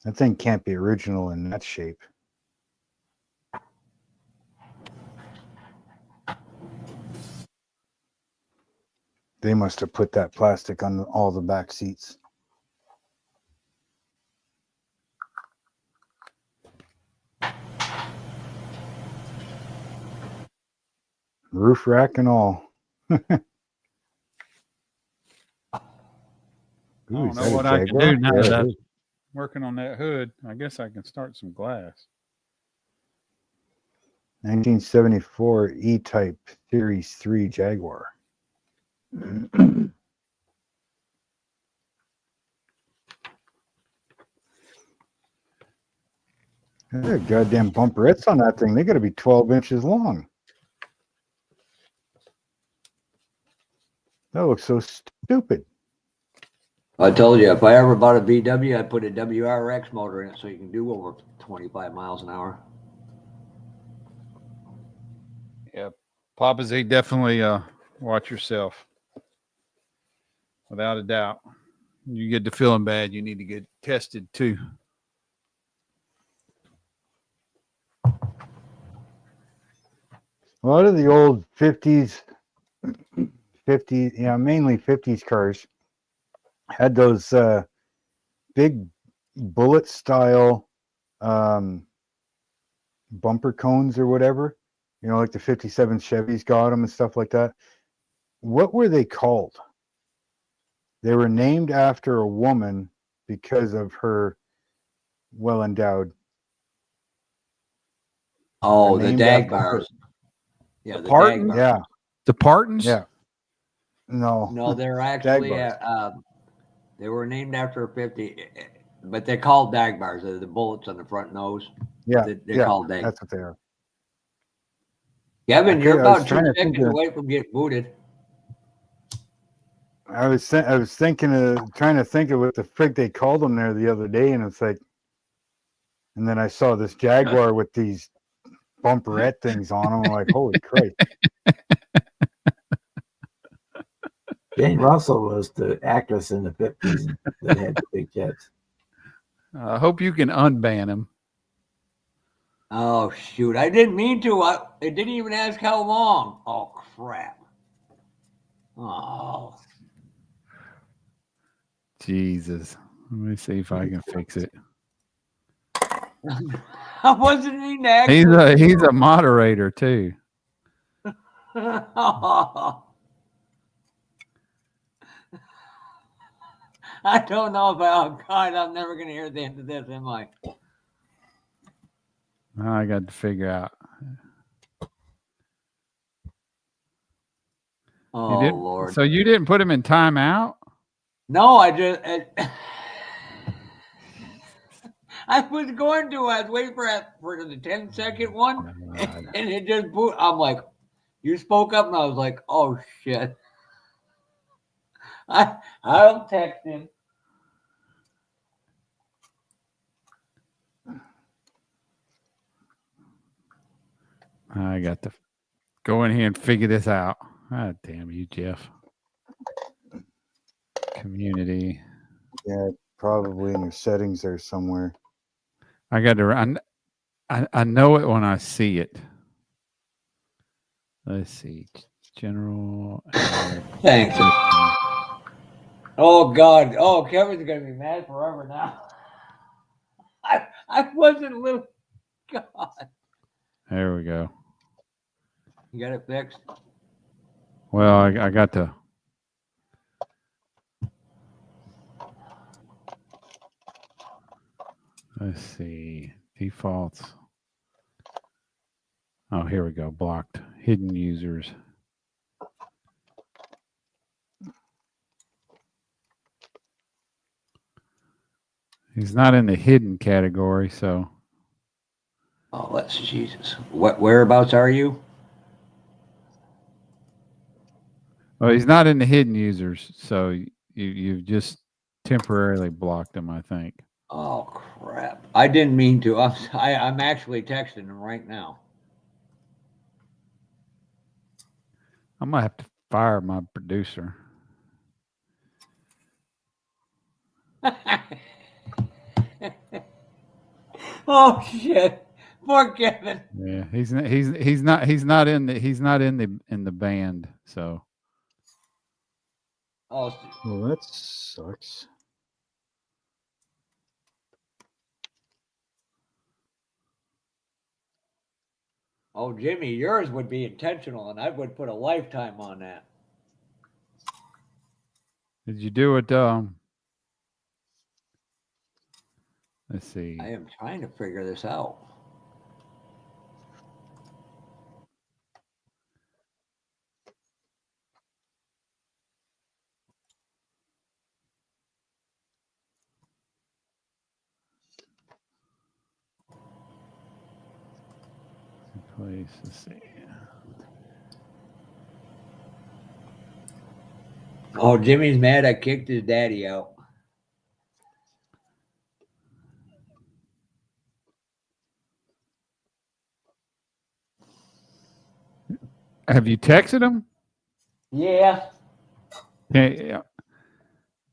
Speaker 4: That thing can't be original in that shape. They must have put that plastic on all the back seats. Roof rack and all.
Speaker 1: I
Speaker 4: Ooh,
Speaker 1: don't
Speaker 4: is
Speaker 1: know
Speaker 4: that a
Speaker 1: what I can
Speaker 4: Jaguar?
Speaker 1: do now
Speaker 4: Yeah,
Speaker 1: that
Speaker 4: it
Speaker 1: I'm
Speaker 4: is.
Speaker 1: working on that hood. I guess I can start some glass.
Speaker 4: 1974 E-Type Series 3 Jaguar. There are goddamn bumperettes on that thing. They got to be 12 inches long. That looks so stupid.
Speaker 2: I told you, if I ever bought a VW, I'd put a WRX motor in it so you can do over 25 miles an hour.
Speaker 1: Yeah, Papa Z, definitely watch yourself. Without a doubt. You get to feeling bad, you need to get tested too.
Speaker 4: A lot of the old 50s, mainly 50s cars had those big bullet style bumper cones or whatever, like the 57 Chevys got them and stuff like that. What were they called? They were named after a woman because of her well endowed.
Speaker 2: Oh, the
Speaker 4: named after
Speaker 2: Dagbars. Yeah,
Speaker 1: The
Speaker 2: the
Speaker 1: Partons?
Speaker 2: Dagbars.
Speaker 4: Yeah,
Speaker 1: The Partons?
Speaker 4: yeah. No,
Speaker 2: No, they're actually
Speaker 4: Dagbars.
Speaker 2: they were named after a 50, but they're called Dagbars. They're the bullets on the front nose.
Speaker 4: Yeah,
Speaker 2: They're called Dag.
Speaker 4: that's what they are.
Speaker 2: Kevin,
Speaker 4: Okay,
Speaker 2: you're
Speaker 4: I was
Speaker 2: about 2
Speaker 4: trying to think
Speaker 2: seconds
Speaker 4: of-
Speaker 2: away from getting booted.
Speaker 4: I was thinking of trying to think of what the frig they called them there the other day, and it's like, and then I saw this Jaguar with these bumperette things on them. I'm like, holy Christ!
Speaker 3: Jane Russell was the actress in the 50s that had the big jets.
Speaker 1: I hope you can unban him.
Speaker 2: Oh shoot! I didn't mean to. I didn't even ask how long. Oh crap! Oh,
Speaker 1: Jesus. Let me see if I can fix it.
Speaker 2: I wasn't even asking.
Speaker 1: He's a moderator too.
Speaker 2: I don't know if oh God, I'm never gonna hear the end of this, am I?
Speaker 1: I got to figure out.
Speaker 2: Oh Lord!
Speaker 1: So you didn't put him in timeout?
Speaker 2: No, I just. I was going to. I was waiting for the 10-second one, and it just boot. I'm like, you spoke up, and I was like, oh shit. I'll text him.
Speaker 1: I got to go in here and figure this out. Ah, damn you, Jeff. Community.
Speaker 4: Yeah, probably in your settings there somewhere.
Speaker 1: I got to. I know it when I see it. Let's see. General.
Speaker 2: Thanks. Oh God. Oh, Kevin's gonna be mad forever now. I wasn't a little. God.
Speaker 1: There we go.
Speaker 2: You got it fixed.
Speaker 1: Well, I got to. Let's see. Defaults. Oh, here we go. Blocked. Hidden users. He's not in the hidden category, so
Speaker 2: Oh, that's Jesus. Whereabouts are you?
Speaker 1: well, he's not in the hidden users, so you've just temporarily blocked him, I think.
Speaker 2: Oh crap! I didn't mean to. I'm actually texting him right now.
Speaker 1: I might have to fire my producer.
Speaker 2: Oh shit! Poor Kevin.
Speaker 1: Yeah, he's not in the band, so
Speaker 2: Oh,
Speaker 4: Well, that sucks.
Speaker 2: oh, Jimmy, yours would be intentional, and I would put a lifetime on that.
Speaker 1: did you do it? Let's see.
Speaker 2: I am trying to figure this out.
Speaker 1: Place. Let's see.
Speaker 2: Oh, Jimmy's mad. I kicked his daddy out.
Speaker 1: Have you texted him?
Speaker 2: Yeah.
Speaker 1: Yeah.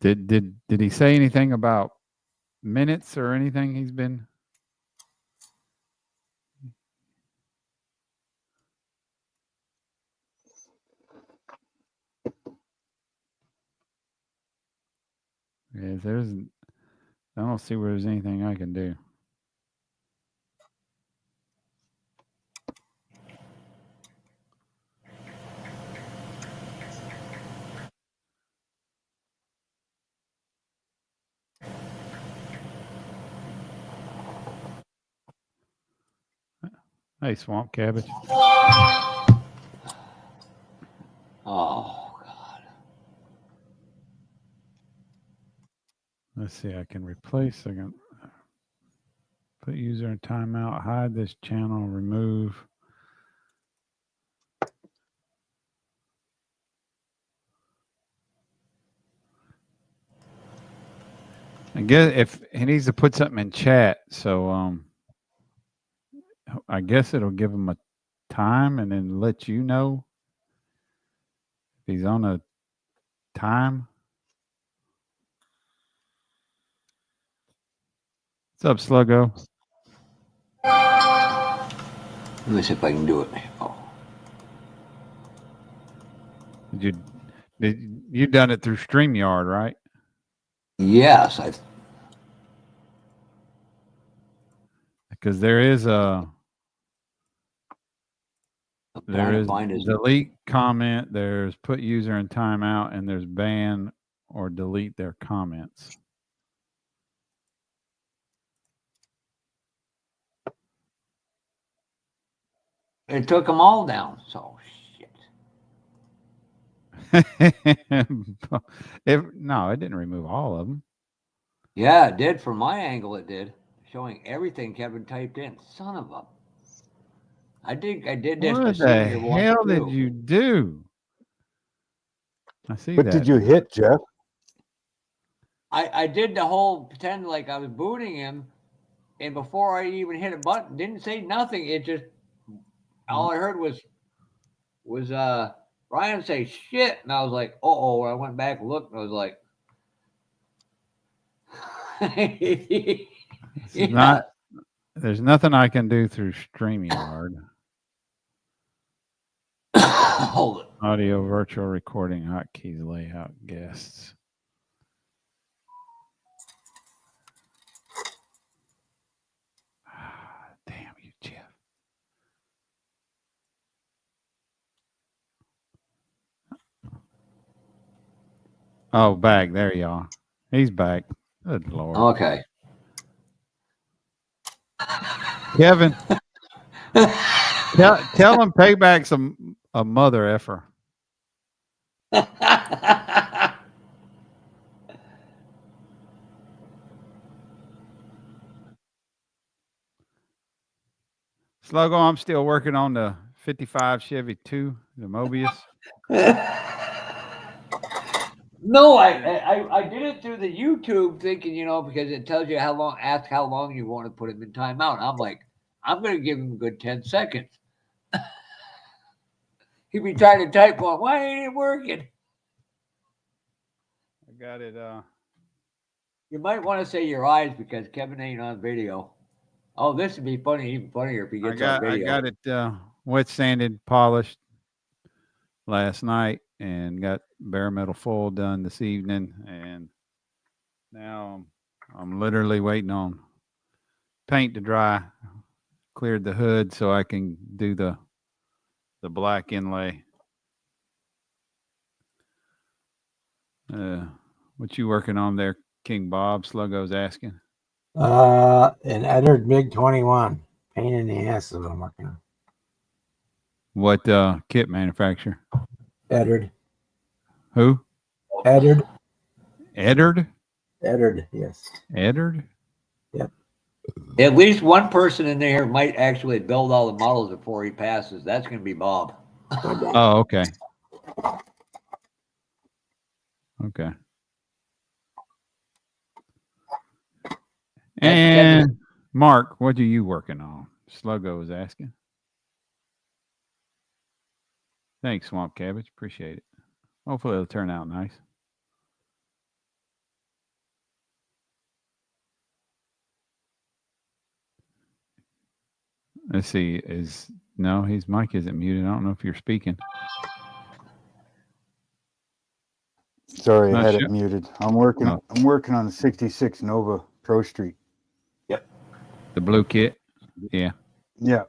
Speaker 1: Did he say anything about minutes or anything he's been? Yeah, I don't see where there's anything I can do. Hey, Swamp Cabbage.
Speaker 2: Oh God.
Speaker 1: Let's see. I can replace. I can put user in timeout. Hide this channel. Remove. I guess if he needs to put something in chat, so I guess it'll give him a time and then let you know if he's on a time. What's up, Sluggo?
Speaker 2: Let me see if I can do it. Oh.
Speaker 1: Did you done it through StreamYard, right?
Speaker 2: Yes,
Speaker 1: Because there is
Speaker 2: I'm trying to
Speaker 1: is
Speaker 2: find his.
Speaker 1: delete comment, there's put user in timeout, and there's ban or delete their comments.
Speaker 2: It took them all down. So shit.
Speaker 1: No, it didn't remove all of them.
Speaker 2: Yeah, it did. From my angle, it did. Showing everything Kevin typed in. Son of a. I did this to
Speaker 1: What the
Speaker 2: senior one
Speaker 1: hell did
Speaker 2: too.
Speaker 1: you do? I see
Speaker 4: What
Speaker 1: that.
Speaker 4: did you hit, Jeff?
Speaker 2: I did the whole pretend like I was booting him, and before I even hit a button, didn't say nothing. It just all I heard was Ryan say shit, and I was like, oh. I went back and looked, and I was like, yeah.
Speaker 1: There's nothing I can do through StreamYard.
Speaker 2: Hold it.
Speaker 1: Audio virtual recording hotkeys layout guests. Damn you, Jeff. Oh, back. There you are. He's back. Good Lord.
Speaker 2: Okay.
Speaker 1: Kevin, tell him payback's a mother effer. Sluggo, I'm still working on the 55 Chevy 2, the Mobius.
Speaker 2: No, I did it through the YouTube thinking, because it tells you ask how long you want to put him in timeout. I'm like, I'm going to give him a good 10 seconds. He'd be trying to type one. Why ain't it working?
Speaker 1: I got it.
Speaker 2: You might want to say your eyes because Kevin ain't on video. Oh, this would be funny, even funnier if he gets on
Speaker 1: I
Speaker 2: video.
Speaker 1: got it wet sanded, polished last night, and got bare metal foil done this evening, and now I'm literally waiting on paint to dry. Cleared the hood so I can do the black inlay. What you working on there, King Bob? Sluggo's asking.
Speaker 3: An Eddard MiG 21. Pain in the ass that I'm working on.
Speaker 1: What kit manufacturer?
Speaker 3: Eddard.
Speaker 1: Who?
Speaker 3: Eddard.
Speaker 1: Eddard?
Speaker 3: Eddard, yes.
Speaker 1: Eddard?
Speaker 3: Yep.
Speaker 2: At least one person in there might actually build all the models before he passes. That's going to be Bob.
Speaker 1: Oh, okay. Okay. And Mark, what are you working on? Sluggo is asking. Thanks, Swamp Cabbage. Appreciate it. Hopefully it'll turn out nice. Let's see. No, his mic isn't muted. I don't know if you're speaking.
Speaker 4: Sorry, I
Speaker 1: Not
Speaker 4: had
Speaker 1: sure.
Speaker 4: it muted. I'm working
Speaker 1: Oh.
Speaker 4: on the 66 Nova Pro Street.
Speaker 1: The blue kit. Yeah.
Speaker 4: Yeah.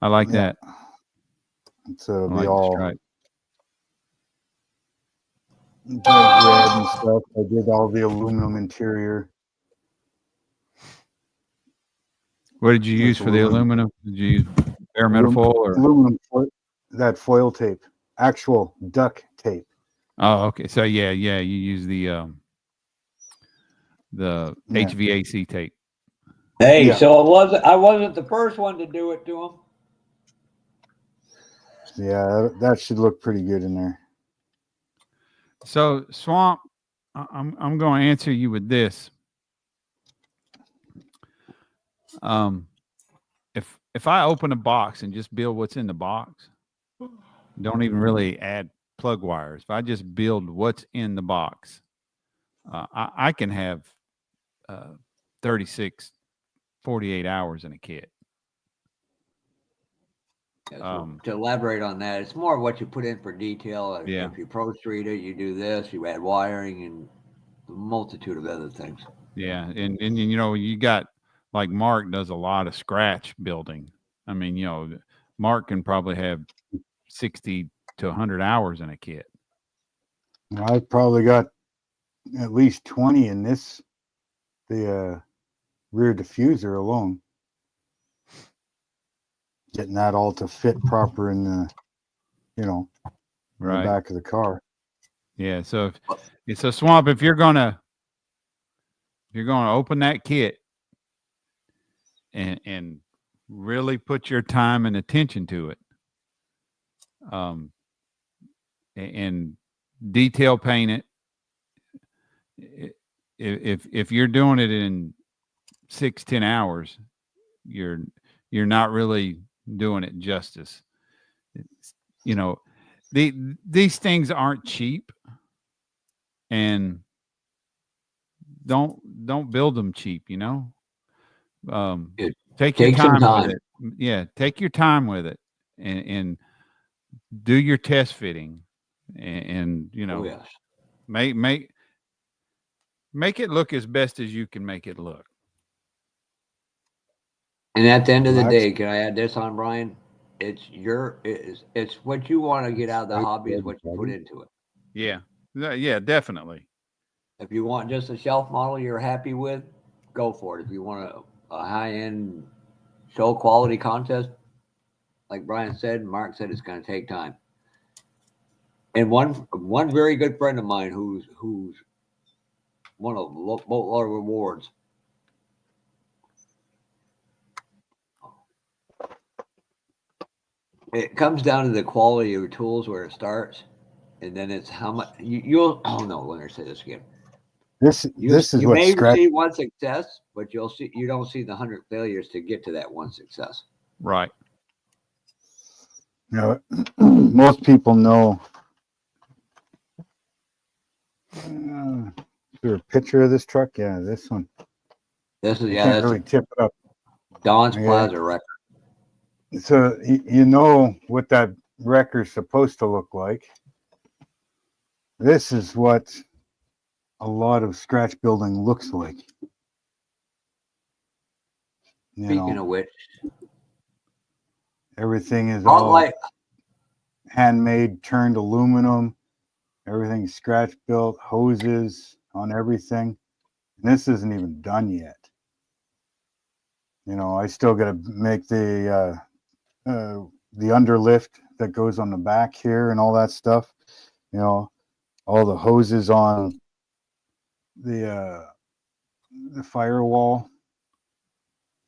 Speaker 1: I like
Speaker 4: Yeah.
Speaker 1: that.
Speaker 4: So it'll
Speaker 1: I
Speaker 4: be
Speaker 1: like the
Speaker 4: all
Speaker 1: stripe.
Speaker 4: bright red and stuff. I did all the aluminum interior.
Speaker 1: What did you
Speaker 4: It's
Speaker 1: use for the aluminum? Did you use bare metal foil or?
Speaker 4: Aluminum foil, that foil tape, actual duck tape.
Speaker 1: Oh, okay. So yeah, you use the
Speaker 4: Yeah.
Speaker 1: HVAC tape.
Speaker 2: Hey,
Speaker 4: Yeah.
Speaker 2: so I wasn't the first one to do it to him.
Speaker 4: Yeah, that should look pretty good in there.
Speaker 1: So Swamp, I'm going to answer you with this. If I open a box and just build what's in the box, don't even really add plug wires. If I just build what's in the box, I can have 36, 48 hours in a kit.
Speaker 2: To elaborate on that, it's more of what you put in for detail.
Speaker 1: Yeah.
Speaker 2: If you Pro Street it, you do this, you add wiring and a multitude of other things.
Speaker 1: Yeah, and you got like Mark does a lot of scratch building. I mean, Mark can probably have 60 to 100 hours in a kit.
Speaker 4: I've probably got at least 20 in the rear diffuser alone. Getting that all to fit proper in the, in the back of the car.
Speaker 1: Yeah. So it's a Swamp. If you're gonna open that kit and really put your time and attention to it, and detail paint it. If you're doing it in 6-10 hours, you're not really doing it justice. These things aren't cheap, and don't build them cheap. Take your time with it. Yeah, take your time with it, and do your test fitting, and
Speaker 2: Oh, yes.
Speaker 1: make it look as best as you can make it look.
Speaker 2: And at the end of the day, can I add this on, Brian? It's what you want to get out of the hobby is what you put into it.
Speaker 1: Yeah, definitely.
Speaker 2: If you want just a shelf model you're happy with, go for it. If you want a high-end show quality contest, like Brian said, Mark said, it's going to take time. And one very good friend of mine who's won a boatload of rewards. it comes down to the quality of your tools where it starts, and then it's how much you'll. Oh no, let me say this again.
Speaker 4: This is
Speaker 2: You
Speaker 4: what
Speaker 2: may
Speaker 4: scratch.
Speaker 2: see one success, but you don't see the 100 failures to get to that one success.
Speaker 1: Right.
Speaker 4: You know, most people know. Is there a picture of this truck? Yeah, this one.
Speaker 2: This is
Speaker 4: You
Speaker 2: yeah,
Speaker 4: can't
Speaker 2: that's
Speaker 4: really tip it up.
Speaker 2: Don's
Speaker 4: Yeah.
Speaker 2: Plaza record.
Speaker 4: So you know what that wrecker's supposed to look like. This is what a lot of scratch building looks like. You
Speaker 2: Speaking
Speaker 4: know,
Speaker 2: of which,
Speaker 4: everything is
Speaker 2: all
Speaker 4: all
Speaker 2: like
Speaker 4: handmade, turned aluminum. Everything's scratch built, hoses on everything. And this isn't even done yet. You know, I still got to make the underlift that goes on the back here and all that stuff. You know, all the hoses on the firewall.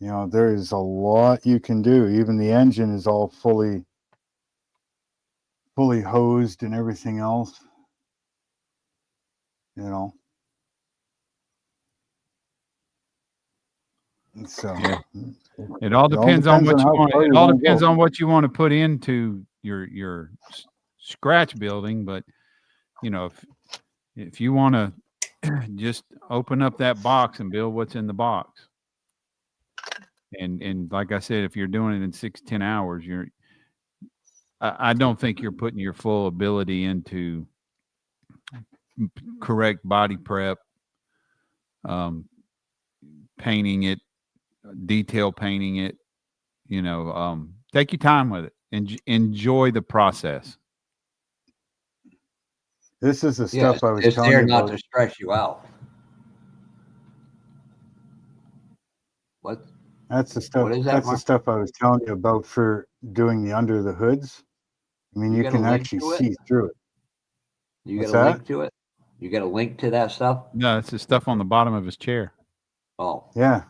Speaker 4: You know, there is a lot you can do. Even the engine is all fully hosed and everything else. You know. And so
Speaker 1: Yeah. It all depends on what you
Speaker 4: how
Speaker 1: want.
Speaker 4: far
Speaker 1: It
Speaker 4: you
Speaker 1: all
Speaker 4: wanna
Speaker 1: depends
Speaker 4: go.
Speaker 1: on what you want to put into your scratch building. But you know, if you want to just open up that box and build what's in the box, and like I said, if you're doing it in 6-10 hours, I don't think you're putting your full ability into correct body prep, painting it, detail painting it. You know, take your time with it and enjoy the process.
Speaker 4: This is the
Speaker 2: yeah,
Speaker 4: stuff I was
Speaker 2: it's
Speaker 4: telling
Speaker 2: there
Speaker 4: you
Speaker 2: not
Speaker 4: about.
Speaker 2: to stress you out. What?
Speaker 4: That's the stuff.
Speaker 2: What is that,
Speaker 4: That's the
Speaker 2: Mark?
Speaker 4: stuff I was telling you about for doing the under the hoods. I mean,
Speaker 2: You
Speaker 4: you
Speaker 2: got a
Speaker 4: can
Speaker 2: link
Speaker 4: actually
Speaker 2: to it?
Speaker 4: see through it.
Speaker 2: You
Speaker 4: What's
Speaker 2: got a link
Speaker 4: that?
Speaker 2: to it? You got a link to that stuff?
Speaker 1: No, it's the stuff on the bottom of his chair.
Speaker 2: Oh,
Speaker 4: Yeah,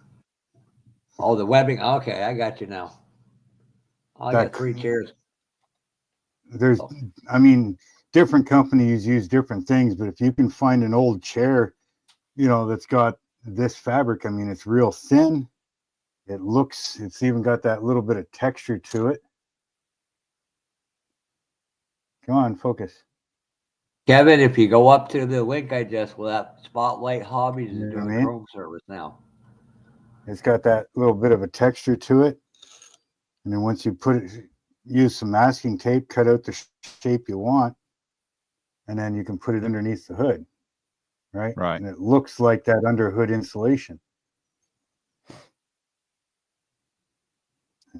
Speaker 2: oh, the webbing. Okay, I got you now. Oh, I
Speaker 4: that
Speaker 2: got 3 chairs.
Speaker 4: there's.
Speaker 2: Oh,
Speaker 4: I mean, different companies use different things, but if you can find an old chair, you know, that's got this fabric, I mean, it's real thin. It's even got that little bit of texture to it. Come on, focus.
Speaker 2: Kevin, if you go up to the link I just left, Spotlight Hobbies
Speaker 4: You
Speaker 2: is
Speaker 4: know what I
Speaker 2: doing
Speaker 4: mean?
Speaker 2: Chrome service now.
Speaker 4: It's got that little bit of a texture to it. And then once you use some masking tape, cut out the shape you want, and then you can put it underneath the hood, right?
Speaker 1: Right.
Speaker 4: And it looks like that under hood insulation.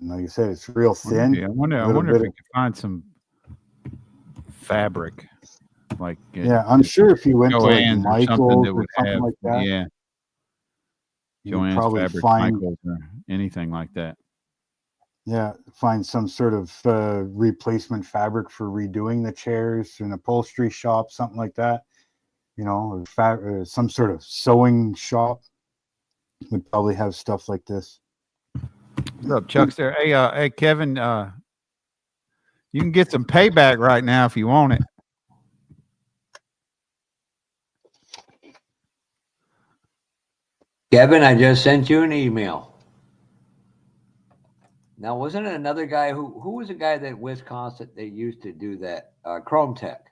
Speaker 4: And like I said, it's real thin.
Speaker 1: I wonder
Speaker 4: little
Speaker 1: if
Speaker 4: bit
Speaker 1: we
Speaker 4: of-
Speaker 1: could find some fabric, like
Speaker 4: Yeah, I'm sure if you went to like
Speaker 1: Joann's or something
Speaker 4: Michael's
Speaker 1: that
Speaker 4: or
Speaker 1: would
Speaker 4: something
Speaker 1: have,
Speaker 4: like that,
Speaker 1: yeah,
Speaker 4: you could
Speaker 1: Joann's
Speaker 4: probably
Speaker 1: Fabric,
Speaker 4: find,
Speaker 1: Michael's, or anything like that.
Speaker 4: find some sort of replacement fabric for redoing the chairs, an upholstery shop, something like that. You know, or some sort of sewing shop would probably have stuff like this.
Speaker 1: What's up, Chuckster? Hey, Kevin, you can get some payback right now if you want it.
Speaker 2: Kevin, I just sent you an email. Now, wasn't it another guy who was a guy that Wisconsin they used to do that Chrome Tech?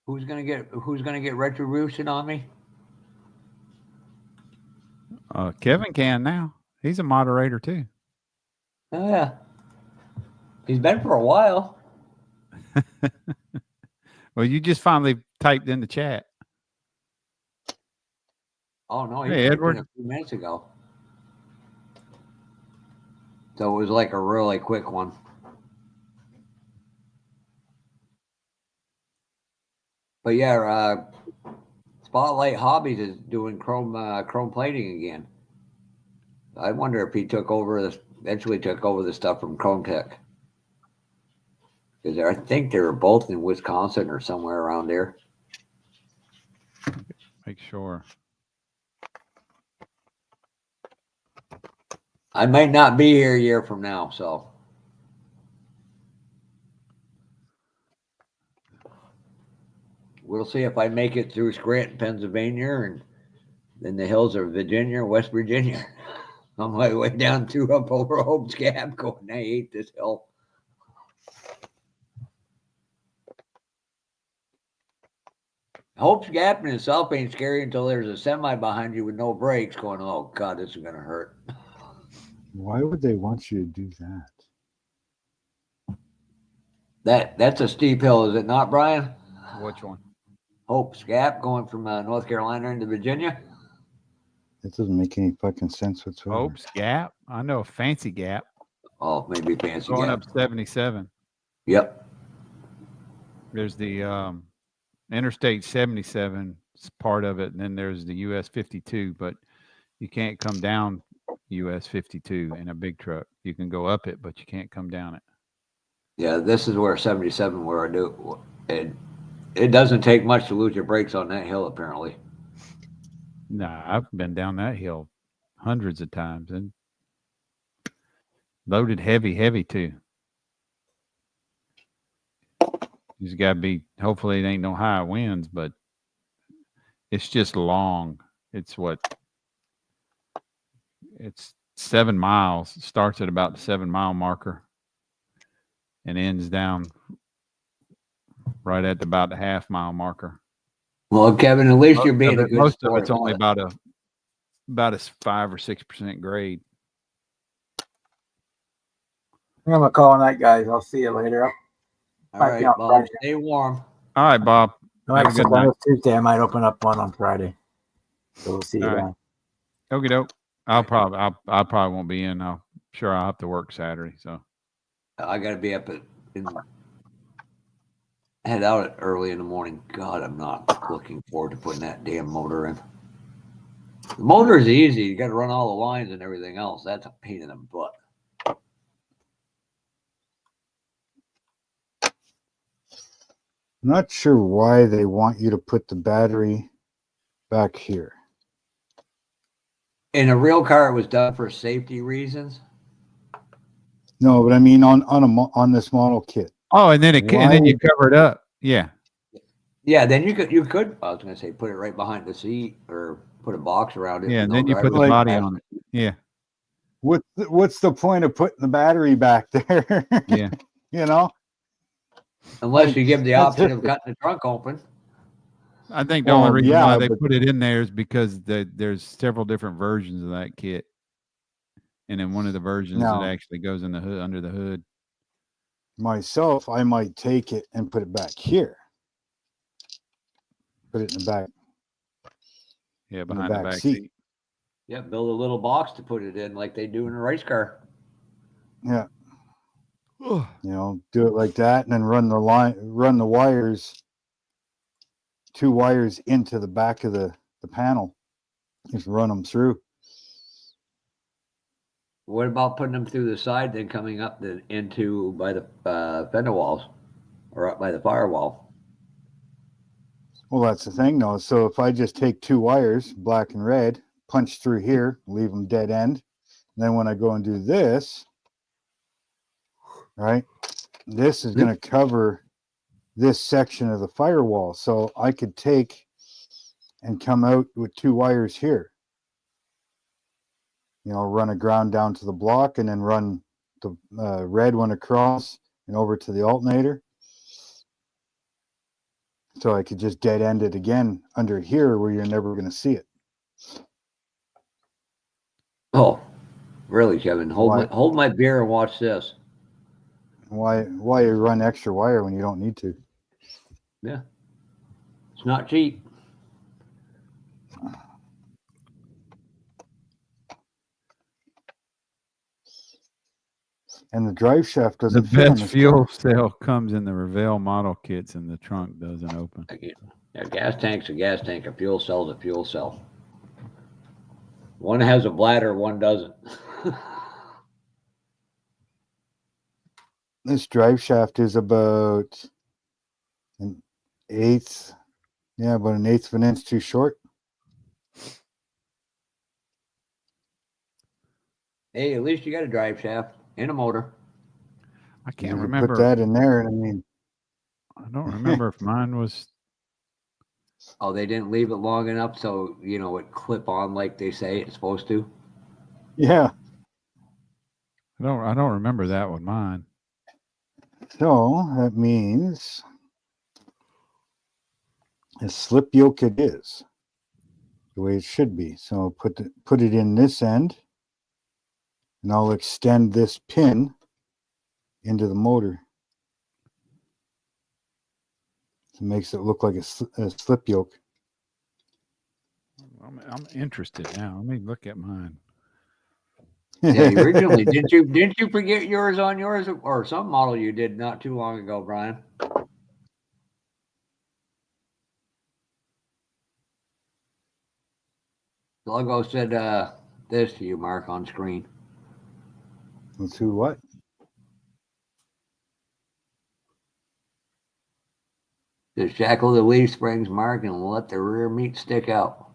Speaker 2: Who's gonna get retribution on me?
Speaker 1: Kevin can now. He's a moderator too.
Speaker 2: Oh yeah, he's been for a while.
Speaker 1: Well, you just finally typed in the chat.
Speaker 2: Oh no, he
Speaker 1: Hey,
Speaker 2: typed
Speaker 1: Edward.
Speaker 2: in a few minutes ago. So it was like a really quick one. But yeah, Spotlight Hobbies is doing chrome plating again. I wonder if he eventually took over the stuff from Chrome Tech. Because I think they were both in Wisconsin or somewhere around there.
Speaker 1: sure.
Speaker 2: I might not be here a year from now, so we'll see if I make it through Scranton, Pennsylvania, and then the hills of Virginia, West Virginia. On my way down through up over Hope's Gap, going, I hate this hill. Hope's Gap in itself ain't scary until there's a semi behind you with no brakes going, oh God, this is gonna hurt.
Speaker 4: Why would they want you to do that?
Speaker 2: That's a steep hill, is it not, Brian?
Speaker 1: Which one?
Speaker 2: Hope's Gap going from North Carolina into Virginia.
Speaker 4: It doesn't make any fucking sense whatsoever.
Speaker 1: Hope's Gap. I know a Fancy Gap
Speaker 2: Oh, maybe Fancy
Speaker 1: going
Speaker 2: Gap.
Speaker 1: up 77.
Speaker 2: Yep.
Speaker 1: There's the Interstate 77 is part of it, and then there's the US 52. But you can't come down US 52 in a big truck. You can go up it, but you can't come down it.
Speaker 2: Yeah, this is where 77 where I do it doesn't take much to lose your brakes on that hill, apparently.
Speaker 1: Nah, I've been down that hill hundreds of times and loaded heavy too. You just gotta be, hopefully it ain't no high winds, but it's just long. It's 7 miles. It starts at about the 7 mile marker and ends down right at about the half mile marker.
Speaker 2: Well, Kevin, at least you're being a good
Speaker 1: Most of
Speaker 2: sport
Speaker 1: it's only
Speaker 2: about
Speaker 1: about a 5 or 6% grade.
Speaker 3: I'm gonna call night, guys. I'll see you later.
Speaker 2: All right,
Speaker 3: Yeah,
Speaker 2: Bob,
Speaker 3: Friday.
Speaker 2: stay warm.
Speaker 1: All right, Bob.
Speaker 3: No,
Speaker 1: Have a
Speaker 3: except
Speaker 1: good night.
Speaker 3: on Tuesday, I might open up one on Friday. So we'll see you
Speaker 1: All right.
Speaker 3: then.
Speaker 1: Okie doke. I probably won't be in. I'll have to work Saturday. So
Speaker 2: I got to be up head out early in the morning. God, I'm not looking forward to putting that damn motor in. The motor is easy. You got to run all the lines and everything else. That's a pain in the butt.
Speaker 4: I'm not sure why they want you to put the battery back here.
Speaker 2: In a real car, it was done for safety reasons.
Speaker 4: No, but I mean on this model kit.
Speaker 1: oh, and then you cover it up. Yeah.
Speaker 2: Yeah, then you could. I was going to say put it right behind the seat or put a box around it.
Speaker 1: Yeah,
Speaker 2: with
Speaker 1: and
Speaker 2: no
Speaker 1: then you put the
Speaker 2: driver's
Speaker 1: body
Speaker 2: seat.
Speaker 1: on it. Yeah.
Speaker 4: What's the point of putting the battery back there?
Speaker 1: Yeah.
Speaker 4: You know?
Speaker 2: Unless you give the
Speaker 4: That's
Speaker 2: option of
Speaker 4: it.
Speaker 2: cutting the trunk open.
Speaker 1: I think the only
Speaker 4: Well,
Speaker 1: reason
Speaker 4: yeah,
Speaker 1: why they
Speaker 4: but-
Speaker 1: put it in there is because there's several different versions of that kit. And in one of the versions
Speaker 4: No.
Speaker 1: it actually goes in the hood, under the hood.
Speaker 4: Myself, I might take it and put it back here. Put it in the back.
Speaker 1: Yeah, behind the
Speaker 4: back
Speaker 1: back
Speaker 4: seat.
Speaker 1: seat.
Speaker 2: Yeah, build a little box to put it in like they do in a race car.
Speaker 4: Yeah. You know, do it like that and then run the wires, 2 wires into the back of the panel. Just run them through.
Speaker 2: What about putting them through the side, then coming up into by the fender walls or up by the firewall?
Speaker 4: Well, that's the thing though. So if I just take 2 wires, black and red, punch through here, leave them dead end. And then when I go and do this, right, this is going to cover this section of the firewall. So I could take and come out with 2 wires here. You know, run a ground down to the block and then run the red one across and over to the alternator. So I could just dead end it again under here where you're never going to see it.
Speaker 2: Oh, really, Kevin? Hold my beer and watch this.
Speaker 4: Why you run extra wire when you don't need to?
Speaker 2: Yeah, it's not cheap.
Speaker 4: And the drive shaft
Speaker 1: The
Speaker 4: doesn't fit on
Speaker 1: best
Speaker 4: this
Speaker 1: fuel
Speaker 4: car.
Speaker 1: cell comes in the Revell model kits and the trunk doesn't open.
Speaker 2: A gas tank's a gas tank. A fuel cell's a fuel cell. One has a bladder, one doesn't.
Speaker 4: This drive shaft is about an eighth, about an eighth of an inch too short.
Speaker 2: Hey, at least you got a drive shaft and a motor.
Speaker 1: I
Speaker 4: You
Speaker 1: can't
Speaker 4: ever
Speaker 1: remember.
Speaker 4: put that in there, and I mean,
Speaker 1: I don't remember if mine was.
Speaker 2: Oh, they didn't leave it long enough so it clip on like they say it's supposed to.
Speaker 4: yeah.
Speaker 1: I don't remember that with mine.
Speaker 4: So that means a slip yoke it is, the way it should be. So put it in this end, and I'll extend this pin into the motor. It makes it look like a slip yoke.
Speaker 1: I'm interested now. Let me look at mine.
Speaker 2: Yeah, originally didn't you forget yours on yours or some model you did not too long ago, Brian? Logo said this to you, Mark, on screen.
Speaker 4: Let's do what?
Speaker 2: Just shackle the leaf springs, Mark, and let the rear meat stick out.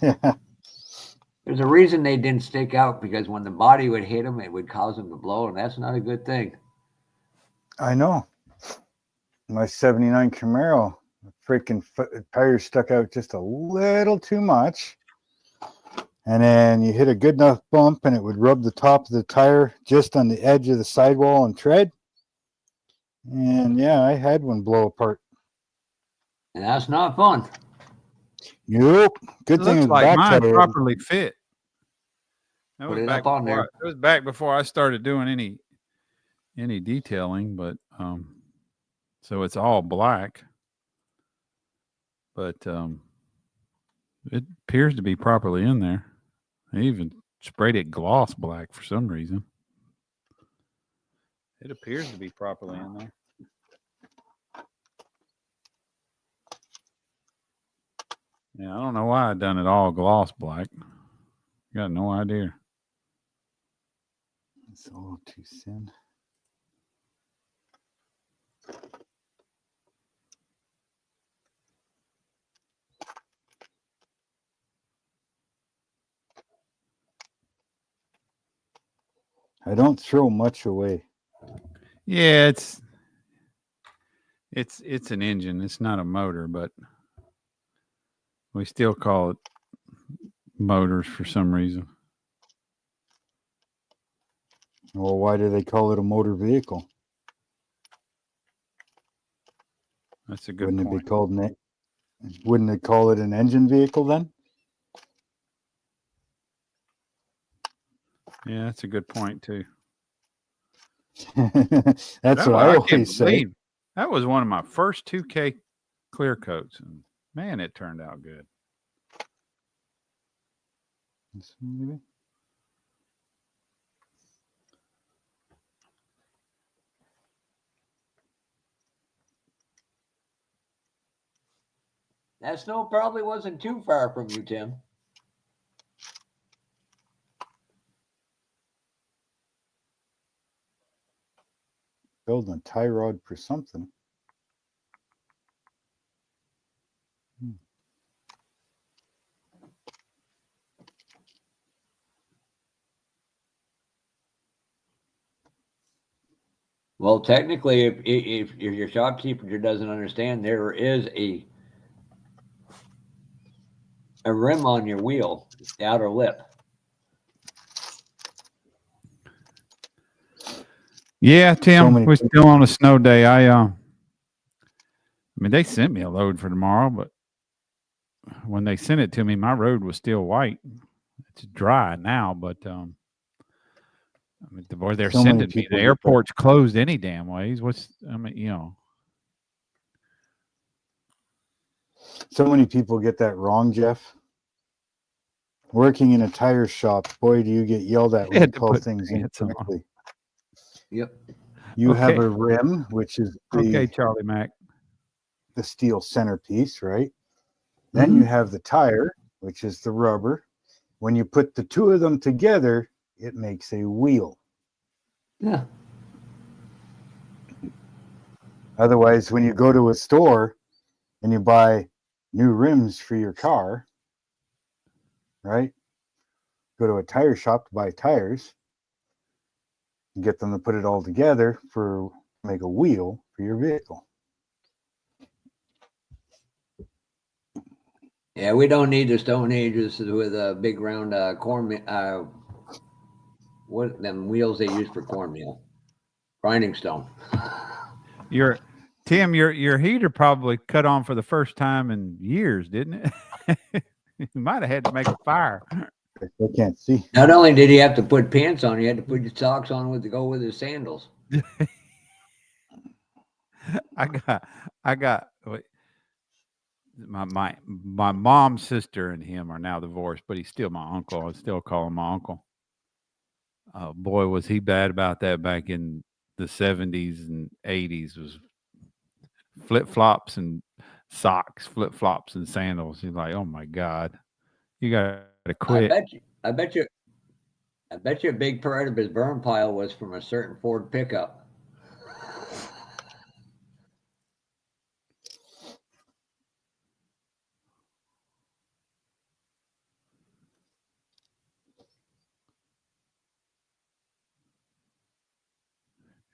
Speaker 2: There's a reason they didn't stick out, because when the body would hit them, it would cause them to blow, and that's not a good thing.
Speaker 4: I know. My 79 Camaro, freaking tire stuck out just a little too much. And then you hit a good enough bump and it would rub the top of the tire just on the edge of the sidewall and tread. And yeah, I had one blow apart.
Speaker 2: And that's not fun.
Speaker 4: Nope. Good
Speaker 1: It
Speaker 4: thing
Speaker 1: looks
Speaker 4: it was
Speaker 1: like
Speaker 4: back
Speaker 1: mine
Speaker 4: tire.
Speaker 1: properly fit. That
Speaker 2: Put
Speaker 1: was
Speaker 2: it
Speaker 1: back
Speaker 2: up on
Speaker 1: before
Speaker 2: there.
Speaker 1: it was back before I started doing any detailing, but so it's all black. But it appears to be properly in there. I even sprayed it gloss black for some reason. It appears to be properly in there. Yeah, I don't know why I done it all gloss black. Got no idea.
Speaker 4: It's a little too thin. I don't throw much away.
Speaker 1: Yeah, it's an engine. It's not a motor, but we still call it motors for some reason.
Speaker 4: Well, why do they call it a motor vehicle?
Speaker 1: That's a good
Speaker 4: Wouldn't
Speaker 1: point.
Speaker 4: it be called wouldn't they call it an engine vehicle then?
Speaker 1: Yeah, that's a good point too.
Speaker 4: That's
Speaker 1: That
Speaker 4: what
Speaker 1: wa-
Speaker 4: I
Speaker 1: can't
Speaker 4: always say.
Speaker 1: believe that was one of my first 2K clear coats, and man, it turned out good.
Speaker 4: Maybe.
Speaker 2: That snow probably wasn't too far from you, Tim.
Speaker 4: Building a tie rod for something.
Speaker 2: Well, technically, if your shopkeeper doesn't understand, there is a rim on your wheel, the outer lip.
Speaker 1: Yeah, Tim,
Speaker 4: many
Speaker 1: we're still on a snow day. I mean, they sent me a load for tomorrow, but when they sent it to me, my road was still white. It's dry now, but I mean, where they're
Speaker 4: So many
Speaker 1: sending me,
Speaker 4: people
Speaker 1: the
Speaker 4: get that.
Speaker 1: airport's closed any damn ways.
Speaker 4: So many people get that wrong, Jeff. Working in a tire shop, boy, do you get yelled at when you
Speaker 1: Had to
Speaker 4: call
Speaker 1: put
Speaker 4: things
Speaker 1: pants on.
Speaker 4: incorrectly.
Speaker 2: Yep.
Speaker 4: You have
Speaker 1: Okay.
Speaker 4: a rim, which is
Speaker 1: Okay, Charlie Mac.
Speaker 4: the steel centerpiece, right? Then you have the tire, which is the rubber. When you put the two of them together, it makes a wheel.
Speaker 2: Yeah.
Speaker 4: Otherwise, when you go to a store and you buy new rims for your car, right? go to a tire shop to buy tires, and get them to put it all together for make a wheel for your vehicle.
Speaker 2: Yeah, we don't need the Stone Ages with a big round corn. What them wheels they use for cornmeal? Grinding stone.
Speaker 1: Your Tim, your heater probably cut on for the first time in years, didn't it? You might have had to make a fire.
Speaker 4: I can't see.
Speaker 2: Not only did he have to put pants on, he had to put your socks on to go with his sandals.
Speaker 1: I got my mom's sister and him are now divorced, but he's still my uncle. I still call him my uncle. Boy, was he bad about that back in the 70s and 80s. Was flip flops and socks, flip flops and sandals. He's like, oh my God, you got to quit.
Speaker 2: I bet you a big part of his burn pile was from a certain Ford pickup.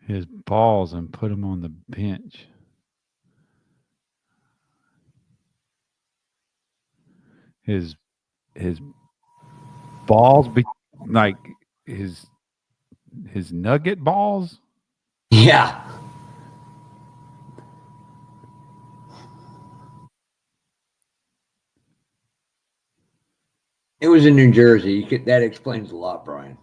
Speaker 1: His balls and put him on the bench. His balls be like his nugget balls.
Speaker 2: Yeah. It was in New Jersey. That explains a lot, Brian.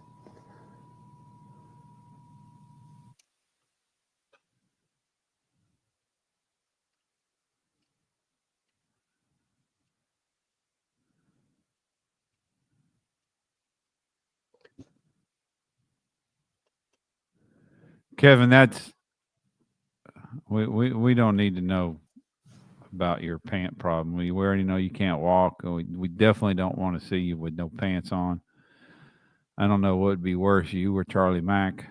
Speaker 1: Kevin, that's we don't need to know about your pant problem. We already know you can't walk. We definitely don't want to see you with no pants on. I don't know what would be worse, you or Charlie Mack.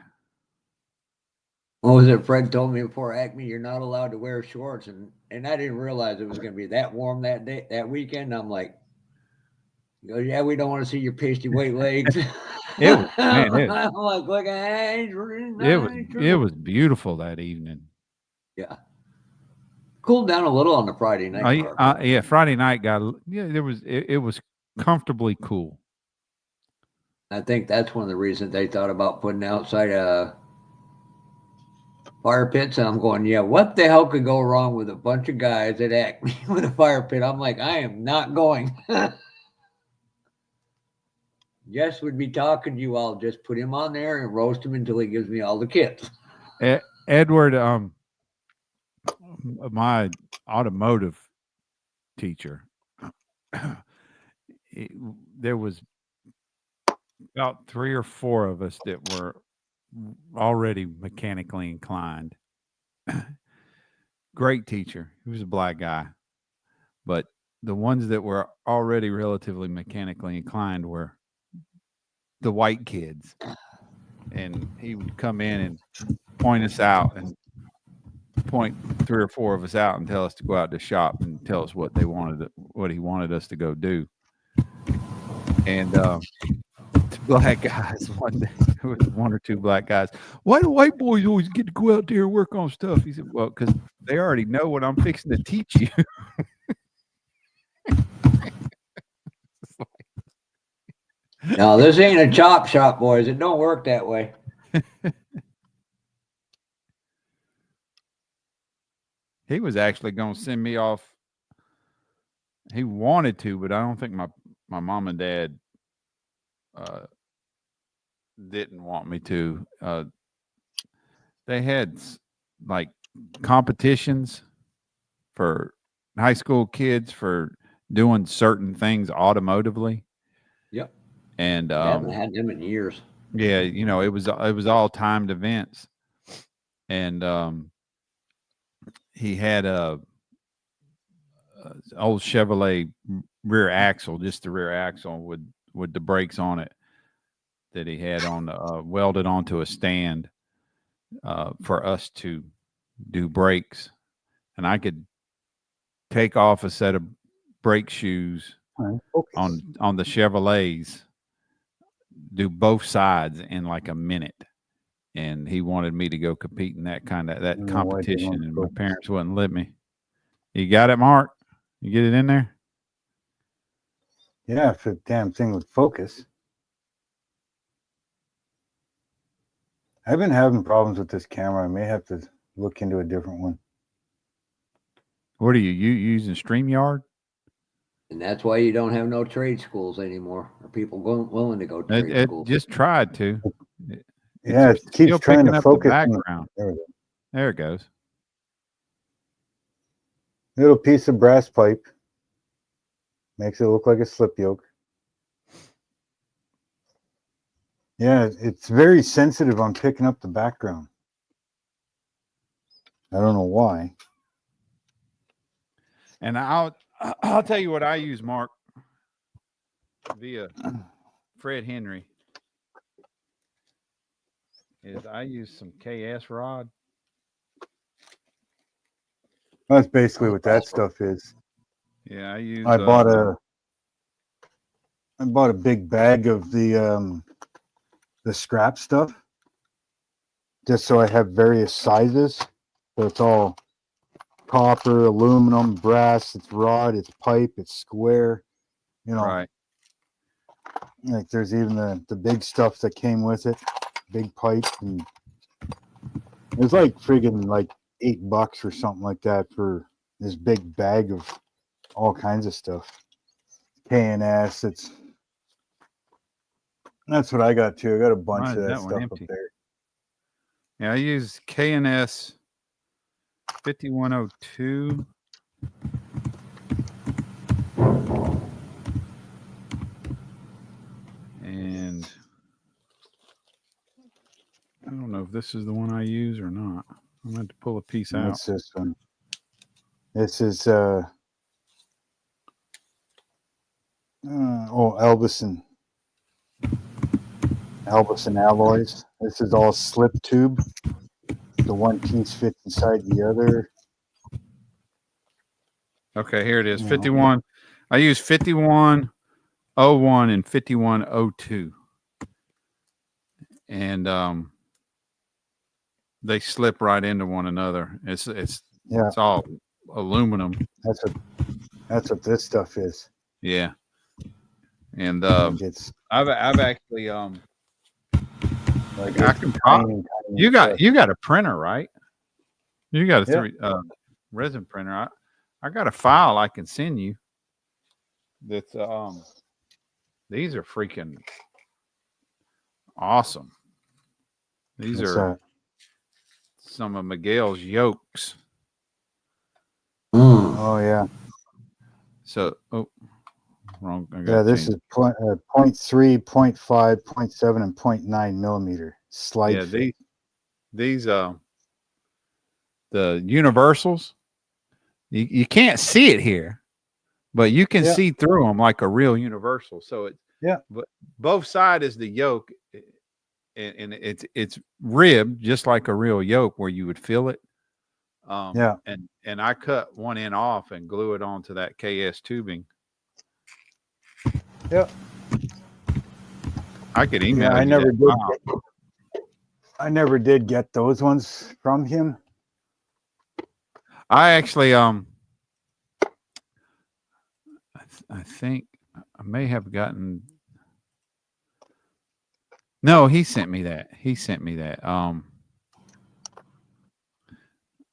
Speaker 2: What was it? Fred told me before Acme, you're not allowed to wear shorts, and I didn't realize it was going to be that warm that day, that weekend. I'm like, he goes, yeah, we don't want to see your pasty white legs.
Speaker 1: It was, man,
Speaker 2: I'm like, look at
Speaker 1: it was beautiful that evening.
Speaker 2: Yeah. Cooled down a little on the Friday night.
Speaker 1: Yeah, Friday night it was comfortably cool.
Speaker 2: I think that's one of the reasons they thought about putting outside fire pits. And I'm going, yeah, what the hell could go wrong with a bunch of guys at Acme with a fire pit? I'm like, I am not going. Jess would be talking to you. I'll just put him on there and roast him until he gives me all the kits.
Speaker 1: Edward, my automotive teacher, there was about 3 or 4 of us that were already mechanically inclined. Great teacher. He was a black guy. But the ones that were already relatively mechanically inclined were the white kids. And he would come in and point us out and point 3 or 4 of us out and tell us to go out to shop and tell us what he wanted us to go do. And black guys, one or two black guys. Why do white boys always get to go out there and work on stuff? He said, well, because they already know what I'm fixing to teach you.
Speaker 2: No, this ain't a chop shop, boys. It don't work that way.
Speaker 1: He was actually going to send me off. He wanted to, but I don't think my mom and dad didn't want me to. They had like competitions for high school kids for doing certain things automotively.
Speaker 2: Yep.
Speaker 1: And
Speaker 2: I haven't had them in years.
Speaker 1: Yeah, it was all timed events. And he had a old Chevrolet rear axle, just the rear axle with the brakes on it that he had on welded onto a stand for us to do brakes. And I could take off a set of brake shoes on the Chevrolets do both sides in like a minute. And he wanted me to go compete in that
Speaker 4: No, why they
Speaker 1: competition,
Speaker 4: won't
Speaker 1: and my
Speaker 4: focus.
Speaker 1: parents wouldn't let me. You got it, Mark? You get it in there?
Speaker 4: Yeah, if the damn thing would focus. I've been having problems with this camera. I may have to look into a different one.
Speaker 1: What are you using StreamYard?
Speaker 2: And that's why you don't have no trade schools anymore, or people willing to go to trade
Speaker 1: It
Speaker 2: schools.
Speaker 1: just tried to.
Speaker 4: Yeah, it keeps
Speaker 1: still
Speaker 4: trying
Speaker 1: picking
Speaker 4: to
Speaker 1: up the
Speaker 4: focus on the
Speaker 1: background.
Speaker 4: there we go.
Speaker 1: There it goes.
Speaker 4: Little piece of brass pipe. Makes it look like a slip yoke. Yeah, it's very sensitive on picking up the background. I don't know why.
Speaker 1: And I'll tell you what I use, Mark, via Fred Henry, is I use some KS rod.
Speaker 4: That's basically what that stuff is.
Speaker 1: Yeah, I use.
Speaker 4: I bought a big bag of the scrap stuff, just so I have various sizes. So it's all copper, aluminum, brass. It's rod, it's pipe, it's square. You know,
Speaker 1: Right.
Speaker 4: like there's even the big stuff that came with it, big pipe, and it was like friggin' like $8 or something like that for this big bag of all kinds of stuff. K&S, that's what I got too. I got a bunch
Speaker 1: Why
Speaker 4: of
Speaker 1: is
Speaker 4: that
Speaker 1: that one
Speaker 4: stuff up
Speaker 1: empty?
Speaker 4: there.
Speaker 1: Yeah, I use KNS 5102. And I don't know if this is the one I use or not. I'm going to pull a piece out.
Speaker 4: What's this one? This is Elbison alloys. This is all slip tube. The one piece fits inside the other.
Speaker 1: Okay, here it is.
Speaker 4: Yeah.
Speaker 1: 51. I use 5101 and 5102. And they slip right into one another. It's all aluminum.
Speaker 4: That's what this stuff is.
Speaker 1: Yeah. And
Speaker 4: It's
Speaker 1: I've actually
Speaker 4: like
Speaker 1: I
Speaker 4: it's
Speaker 1: can
Speaker 4: tiny
Speaker 1: you
Speaker 4: stuff.
Speaker 1: got a printer, right? You got a
Speaker 4: Yeah.
Speaker 1: resin printer. I got a file I can send you. That's these are freaking awesome. These
Speaker 4: What's
Speaker 1: are
Speaker 4: that?
Speaker 1: some of Miguel's yokes.
Speaker 2: Mm.
Speaker 4: Oh yeah.
Speaker 1: So wrong.
Speaker 4: Yeah, this is 0.3, 0.5, 0.7, and 0.9 millimeter slide
Speaker 1: yeah,
Speaker 4: fit.
Speaker 1: these the universals. You can't see it here, but you can
Speaker 4: Yeah.
Speaker 1: see through them like a real universal. So but both side is the yoke, and it's ribbed just like a real yoke where you would feel it.
Speaker 4: Yeah.
Speaker 1: And I cut one end off and glue it onto that KS tubing.
Speaker 4: Yep.
Speaker 1: I could email.
Speaker 4: Yeah, I
Speaker 1: you
Speaker 4: never
Speaker 1: that
Speaker 4: did.
Speaker 1: file.
Speaker 4: I never did get those ones from him.
Speaker 1: I actually I think I may have gotten. No, he sent me that.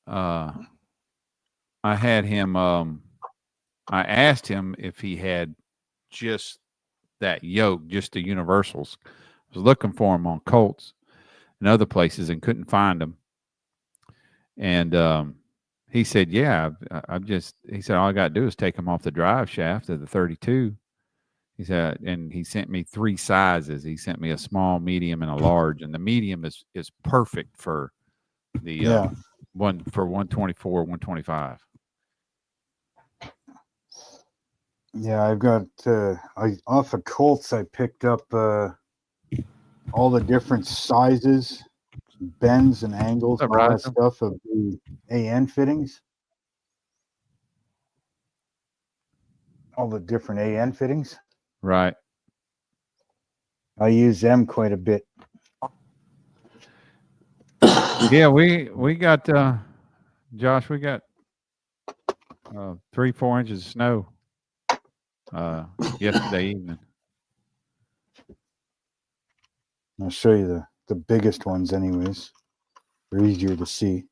Speaker 1: I had him. I asked him if he had just that yoke, just the universals. I was looking for them on Colts and other places and couldn't find them. And he said, "Yeah, he said all I got to do is take them off the drive shaft of the 32." He said, and he sent me 3 sizes. He sent me a small, medium, and a large. And the medium is perfect for the one for 124, 125.
Speaker 4: Yeah, I've got off of Colts. I picked up all the different sizes, bends, and angles, and all that stuff of the AN fittings. All the different AN fittings.
Speaker 1: Right.
Speaker 4: I use them quite a bit.
Speaker 1: Yeah, we got Josh, we got 3-4 inches of snow yesterday evening.
Speaker 4: I'll show you the biggest ones anyways. They're easier to see.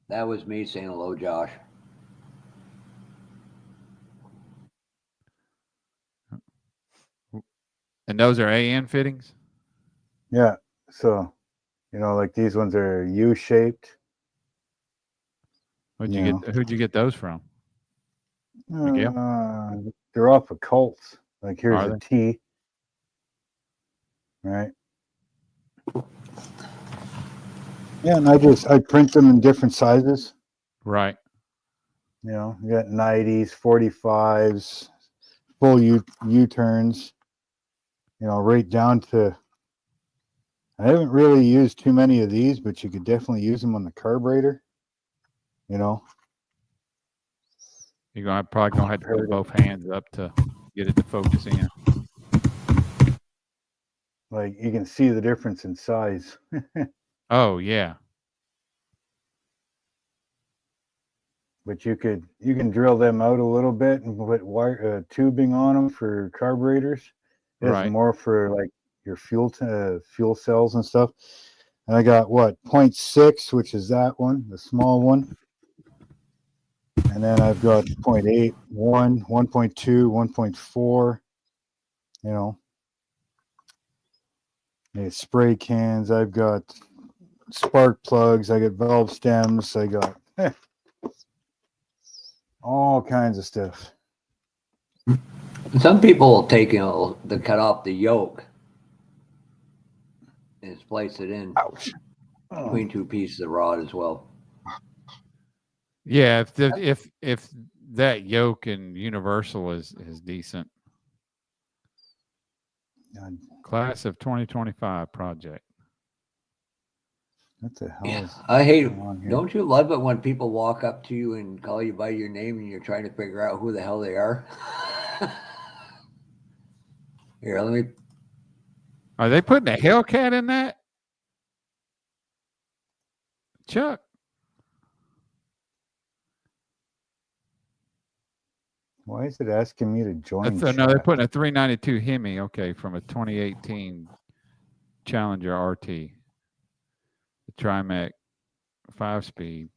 Speaker 2: That was me saying hello, Josh.
Speaker 1: And those are AN fittings?
Speaker 4: Yeah. So, like these ones are U-shaped.
Speaker 1: Who'd
Speaker 4: Yeah.
Speaker 1: you get those from? Miguel?
Speaker 4: They're off of Colts. Like here's
Speaker 1: Are
Speaker 4: a
Speaker 1: they?
Speaker 4: T. Right. Yeah, and I print them in different sizes.
Speaker 1: Right.
Speaker 4: You got 90s, 45s, full U-turns. Right down to. I haven't really used too many of these, but you could definitely use them on the carburetor.
Speaker 1: You're probably gonna have to put both hands up to get it to focus in.
Speaker 4: Like you can see the difference in size.
Speaker 1: Oh yeah.
Speaker 4: But you can drill them out a little bit and put wire tubing on them for carburetors. This
Speaker 1: Right.
Speaker 4: is more for like your fuel cells and stuff. And I got 0.6, which is that one, the small one. And then I've got 0.8, 1, 1.2, 1.4. Spray cans. I've got spark plugs. I got valve stems. I got all kinds of stuff.
Speaker 2: Some people will take, to cut off the yoke and splice it in
Speaker 4: Ouch.
Speaker 2: between two pieces of rod as well.
Speaker 1: Yeah, if that yoke and universal is decent.
Speaker 4: God,
Speaker 1: Class of 2025 project.
Speaker 4: what the hell
Speaker 2: Yeah,
Speaker 4: is
Speaker 2: I hate.
Speaker 4: going on here?
Speaker 2: Don't you love it when people walk up to you and call you by your name and you're trying to figure out who the hell they are? Here, let me.
Speaker 1: Are they putting a Hellcat in that? Chuck.
Speaker 4: Why is it asking me to join?
Speaker 1: No, they're
Speaker 4: chat?
Speaker 1: putting a 392 Hemi, okay, from a 2018 Challenger RT. The Trimac 5-speed.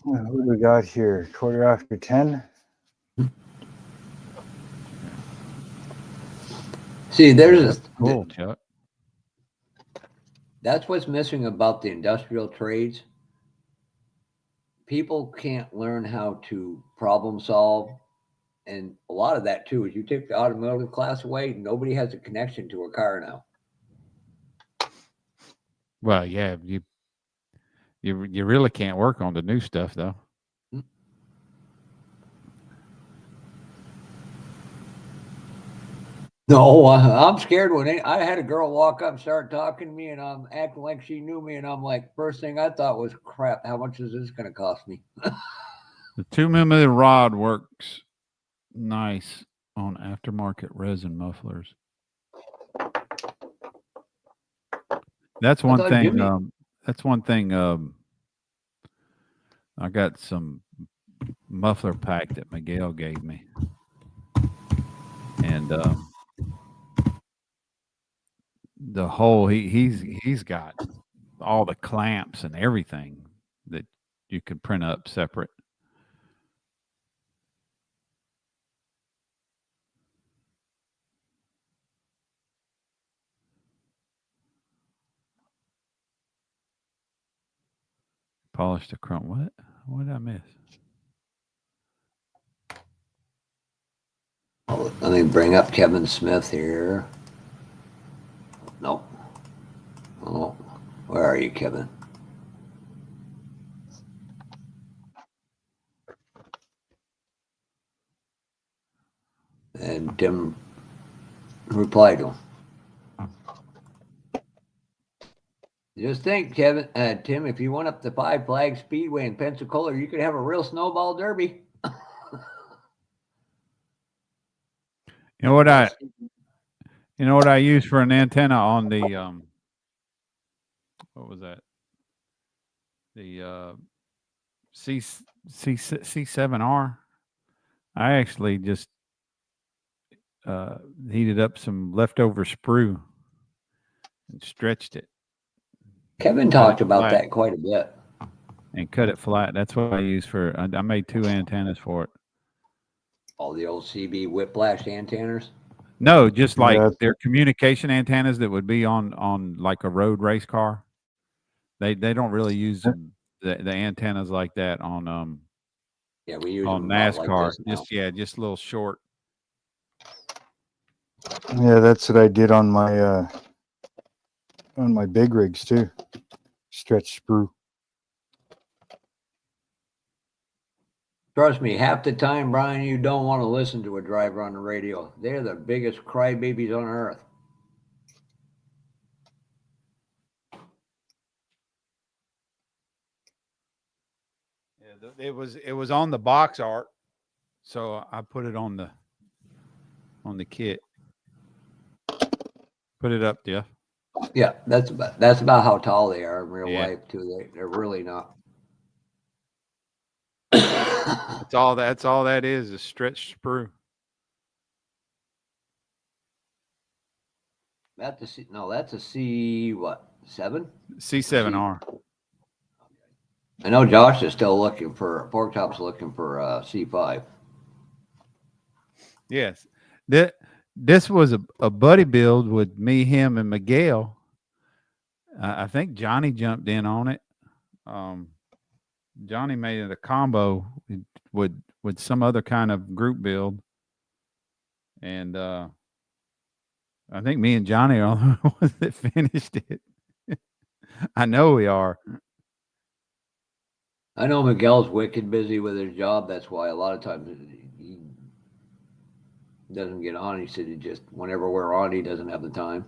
Speaker 4: What do we got here? 10:15.
Speaker 2: See, there's
Speaker 1: Cool, Chuck.
Speaker 2: That's what's missing about the industrial trades. People can't learn how to problem solve. And a lot of that, too, is you take the automotive class away, nobody has a connection to a car now.
Speaker 1: Well, yeah, you really can't work on the new stuff though.
Speaker 2: No, I'm scared when I had a girl walk up and start talking to me, and I'm acting like she knew me, and I'm like, first thing I thought was, crap, how much is this going to cost me?
Speaker 1: The 2mm rod works nice on aftermarket resin mufflers. That's one
Speaker 2: thought
Speaker 1: thing.
Speaker 2: Jimmy-
Speaker 1: That's one thing. I got some muffler pack that Miguel gave me, and the whole he's got all the clamps and everything that you could print up separate. Polished the chrome. What did I miss?
Speaker 2: Let me bring up Kevin Smith here. Nope. Oh, where are you, Kevin? And Tim replied to him. Just think, Tim, if you went up the Five Flag Speedway in Pensacola, you could have a real snowball derby.
Speaker 1: You know what I use for an antenna on the what was that? The C7R. I actually just heated up some leftover sprue and stretched it
Speaker 2: Kevin talked about that quite a bit.
Speaker 1: and cut it flat. That's what I use for. I made 2 antennas for it.
Speaker 2: All the old CB whiplash antennas.
Speaker 1: No, just like
Speaker 4: Yeah.
Speaker 1: their communication antennas that would be on like a road race car. They don't really use the antennas like that on
Speaker 2: Yeah, we use
Speaker 1: on
Speaker 2: them about like
Speaker 1: NASCAR.
Speaker 2: this now.
Speaker 1: Just a little short.
Speaker 4: Yeah, that's what I did on my big rigs too. Stretch sprue.
Speaker 2: Trust me, half the time, Brian, you don't want to listen to a driver on the radio. They're the biggest crybabies on earth.
Speaker 1: Yeah, it was on the box art, so I put it on the kit. Put it up, Jeff.
Speaker 2: Yeah, that's about how tall they are in real
Speaker 1: Yeah.
Speaker 2: life too. They're really not.
Speaker 1: That's all that is stretched sprue.
Speaker 2: That's a C what 7?
Speaker 1: C7R.
Speaker 2: I know Josh is still looking for Porktop's looking for C5.
Speaker 1: Yes. This was a buddy build with me, him, and Miguel. I think Johnny jumped in on it. Johnny made it a combo with some other kind of group build. And I think me and Johnny are the ones that finished it. I know we are.
Speaker 2: I know Miguel's wicked busy with his job. That's why a lot of times he doesn't get on. He said he just whenever we're on, he doesn't have the time.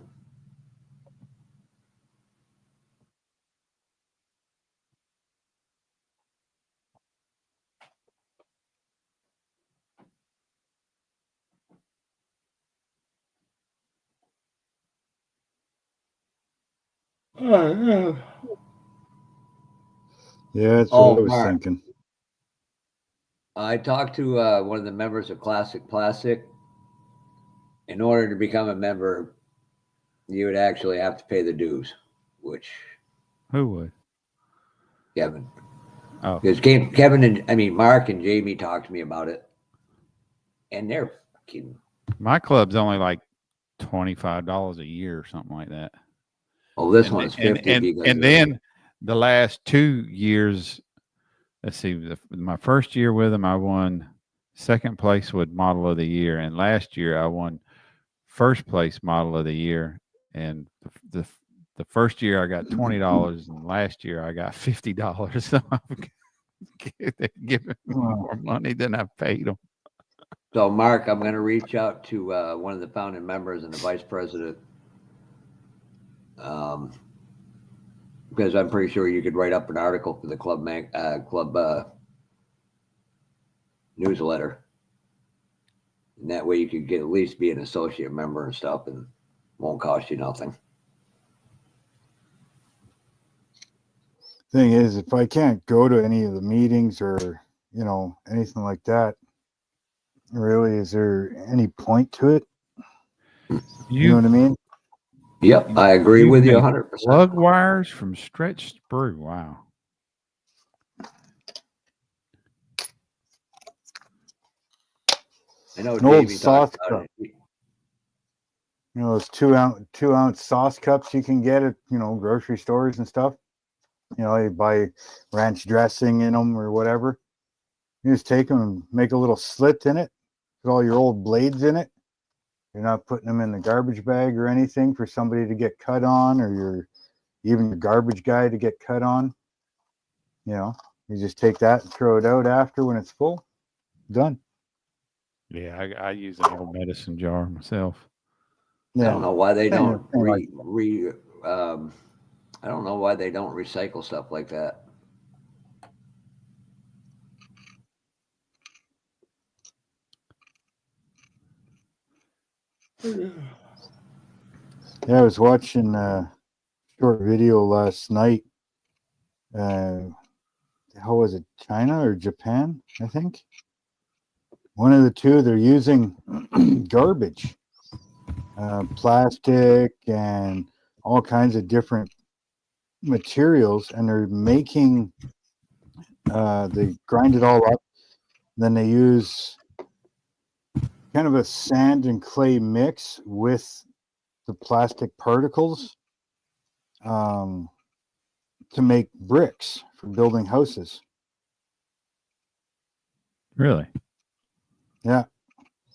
Speaker 4: Yeah, that's what I was
Speaker 2: Mark.
Speaker 4: thinking.
Speaker 2: I talked to one of the members of Classic Plastic. In order to become a member, you would actually have to pay the dues, which
Speaker 1: Who would?
Speaker 2: Kevin.
Speaker 1: Oh,
Speaker 2: Because Mark and Jamie talked to me about it, and they're fucking.
Speaker 1: my club's only like $25 a year or something like that.
Speaker 2: Oh, this one's 50.
Speaker 1: And then the last 2 years, let's see, my first year with them, I won second place with Model of the Year, and last year I won first place Model of the Year. And the first year I got $20, and last year I got $50. So they're giving me more money than I paid them.
Speaker 2: So, Mark, I'm going to reach out to one of the founding members and the vice president, because I'm pretty sure you could write up an article for the club newsletter, and that way you could get at least be an associate member and stuff, and won't cost you nothing.
Speaker 4: Thing is, if I can't go to any of the meetings or anything like that, really, is there any point to it? You know what I mean?
Speaker 2: Yep, I agree with you 100%.
Speaker 1: Plug wires from stretched sprue. Wow.
Speaker 2: I know
Speaker 4: An old
Speaker 2: Davey
Speaker 4: sauce
Speaker 2: talked about
Speaker 4: cup.
Speaker 2: it.
Speaker 4: Those 2-ounce sauce cups you can get at grocery stores and stuff. You buy ranch dressing in them or whatever. You just take them and make a little slit in it, put all your old blades in it. You're not putting them in the garbage bag or anything for somebody to get cut on, or even your garbage guy to get cut on. You just take that and throw it out after when it's full. Done.
Speaker 1: Yeah, I use an old medicine jar myself.
Speaker 2: I don't know why they don't
Speaker 4: Like-
Speaker 2: I don't know why they don't recycle stuff like that.
Speaker 4: Yeah, I was watching a short video last night. How was it? China or Japan? I think one of the two. They're using garbage, plastic, and all kinds of different materials, and they're making. They grind it all up. Then they use kind of a sand and clay mix with the plastic particles to make bricks for building houses.
Speaker 1: Really?
Speaker 4: Yeah.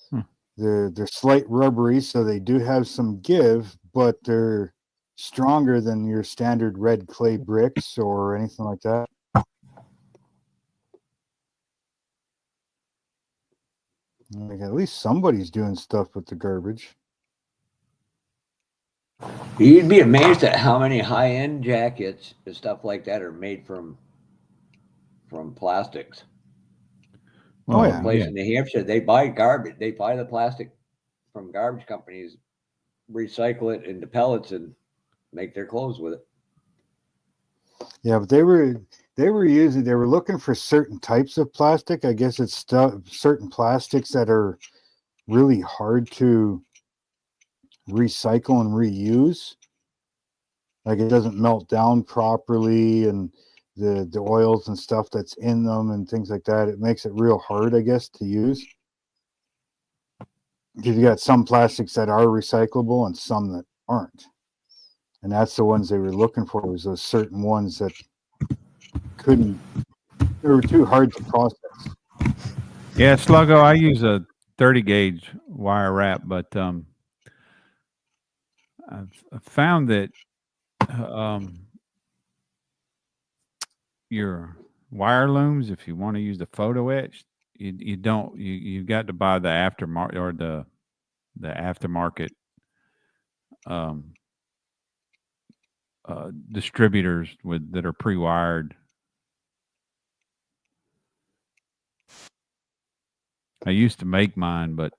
Speaker 1: Hmm.
Speaker 4: They're slight rubbery, so they do have some give, but they're stronger than your standard red clay bricks or anything like that. Like, at least somebody's doing stuff with the garbage.
Speaker 2: You'd be amazed at how many high-end jackets and stuff like that are made from plastics.
Speaker 4: Oh, yeah.
Speaker 2: One place in New Hampshire, they buy garbage. They buy the plastic from garbage companies, recycle it into pellets, and make their clothes with it.
Speaker 4: Yeah, but they were looking for certain types of plastic. I guess it's certain plastics that are really hard to recycle and reuse. Like, it doesn't melt down properly, and the oils and stuff that's in them and things like that, it makes it real hard, I guess, to use. Because you got some plastics that are recyclable and some that aren't. And that's the ones they were looking for, was those certain ones that they were too hard to process.
Speaker 1: Yeah, Sluggo, I use a 30 gauge wire wrap, but I've found that your wire looms, if you want to use the photo etch, you got to buy the aftermarket or the aftermarket distributors that are pre-wired. I used to make mine, but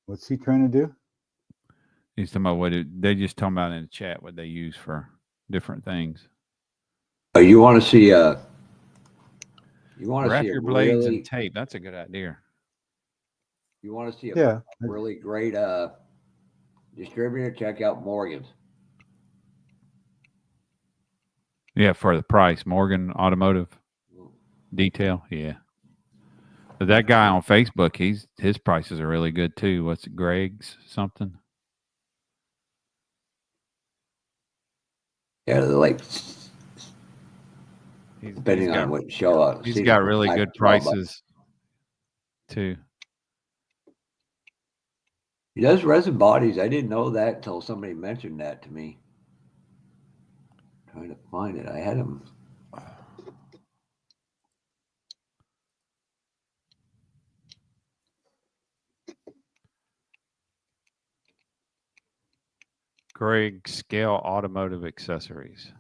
Speaker 4: What's he trying to do?
Speaker 1: he's talking about they just talking about in the chat what they use for different things.
Speaker 2: Oh, you want to see
Speaker 1: Wrap
Speaker 2: a
Speaker 1: your blades
Speaker 2: really
Speaker 1: in tape. That's a good idea.
Speaker 2: you want to see a
Speaker 4: Yeah.
Speaker 2: really great distributor? Check out Morgan's.
Speaker 1: Yeah, for the price, Morgan Automotive Detail. Yeah, but that guy on Facebook, his prices are really good too. What's it, Greg's something?
Speaker 2: Yeah, they're like
Speaker 1: He's
Speaker 2: depending
Speaker 1: got,
Speaker 2: on what show out.
Speaker 1: he's got really good prices too.
Speaker 2: He does resin bodies. I didn't know that until somebody mentioned that to me. Trying to find it. I had him.
Speaker 1: Greg Scale Automotive Accessories.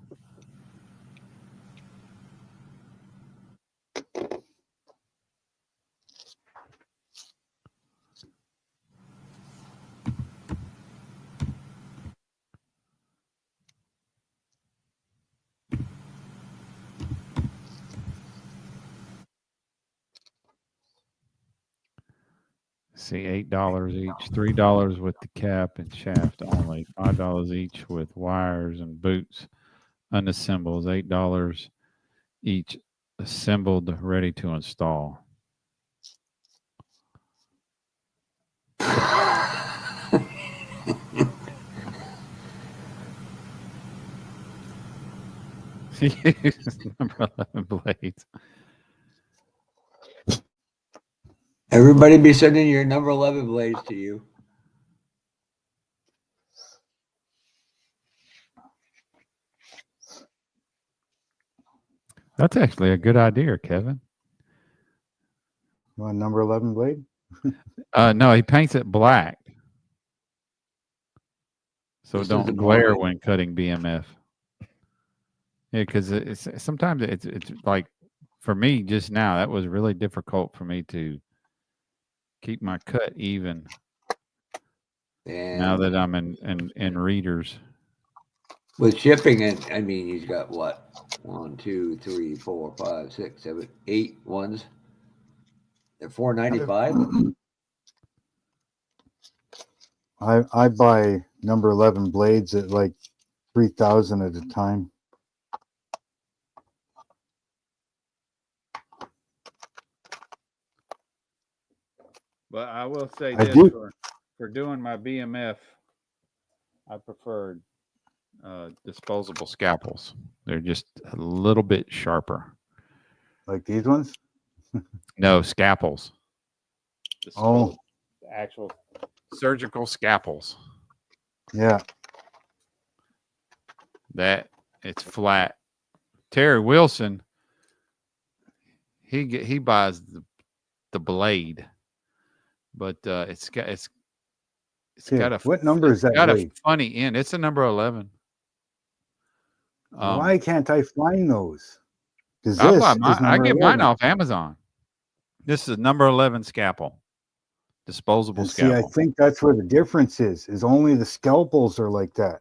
Speaker 1: See, $8 each, $3 with the cap and shaft only, $5 each with wires and boots, unassembled, $8 each, assembled, ready to install. Number 11 blades.
Speaker 2: Everybody be sending your number 11 blades to you.
Speaker 1: That's actually a good idea, Kevin.
Speaker 4: You want number 11 blade?
Speaker 1: No, he paints it black, so
Speaker 2: This is
Speaker 1: don't
Speaker 2: the
Speaker 1: glare
Speaker 2: Morgan.
Speaker 1: when cutting BMF. Yeah, because it's sometimes it's like for me just now that was really difficult for me to keep my cut even now
Speaker 2: And
Speaker 1: that I'm in readers.
Speaker 2: with shipping, and I mean, he's got what? 1, 2, 3, 4, 5, 6, 7, 8 ones. They're $4.95.
Speaker 4: I buy number 11 blades at like 3,000 at a time.
Speaker 1: But I will say
Speaker 4: I
Speaker 1: this
Speaker 4: do.
Speaker 1: for doing my BMF, I preferred disposable scalpels. They're just a little bit sharper.
Speaker 4: Like these ones.
Speaker 1: No, scalpels.
Speaker 4: Oh,
Speaker 1: The actual surgical scalpels.
Speaker 4: yeah.
Speaker 1: That it's flat. Terry Wilson, he buys the blade, but it's got
Speaker 4: Okay, what number is that
Speaker 1: got
Speaker 4: blade?
Speaker 1: a funny end. It's a number 11.
Speaker 4: Why can't I find those? Because
Speaker 1: I
Speaker 4: this
Speaker 1: buy
Speaker 4: is
Speaker 1: I
Speaker 4: number
Speaker 1: get
Speaker 4: 11.
Speaker 1: mine off Amazon. This is number 11 scalpel, disposable
Speaker 4: And see, I
Speaker 1: scalpel.
Speaker 4: think that's where the difference is only the scalpels are like that.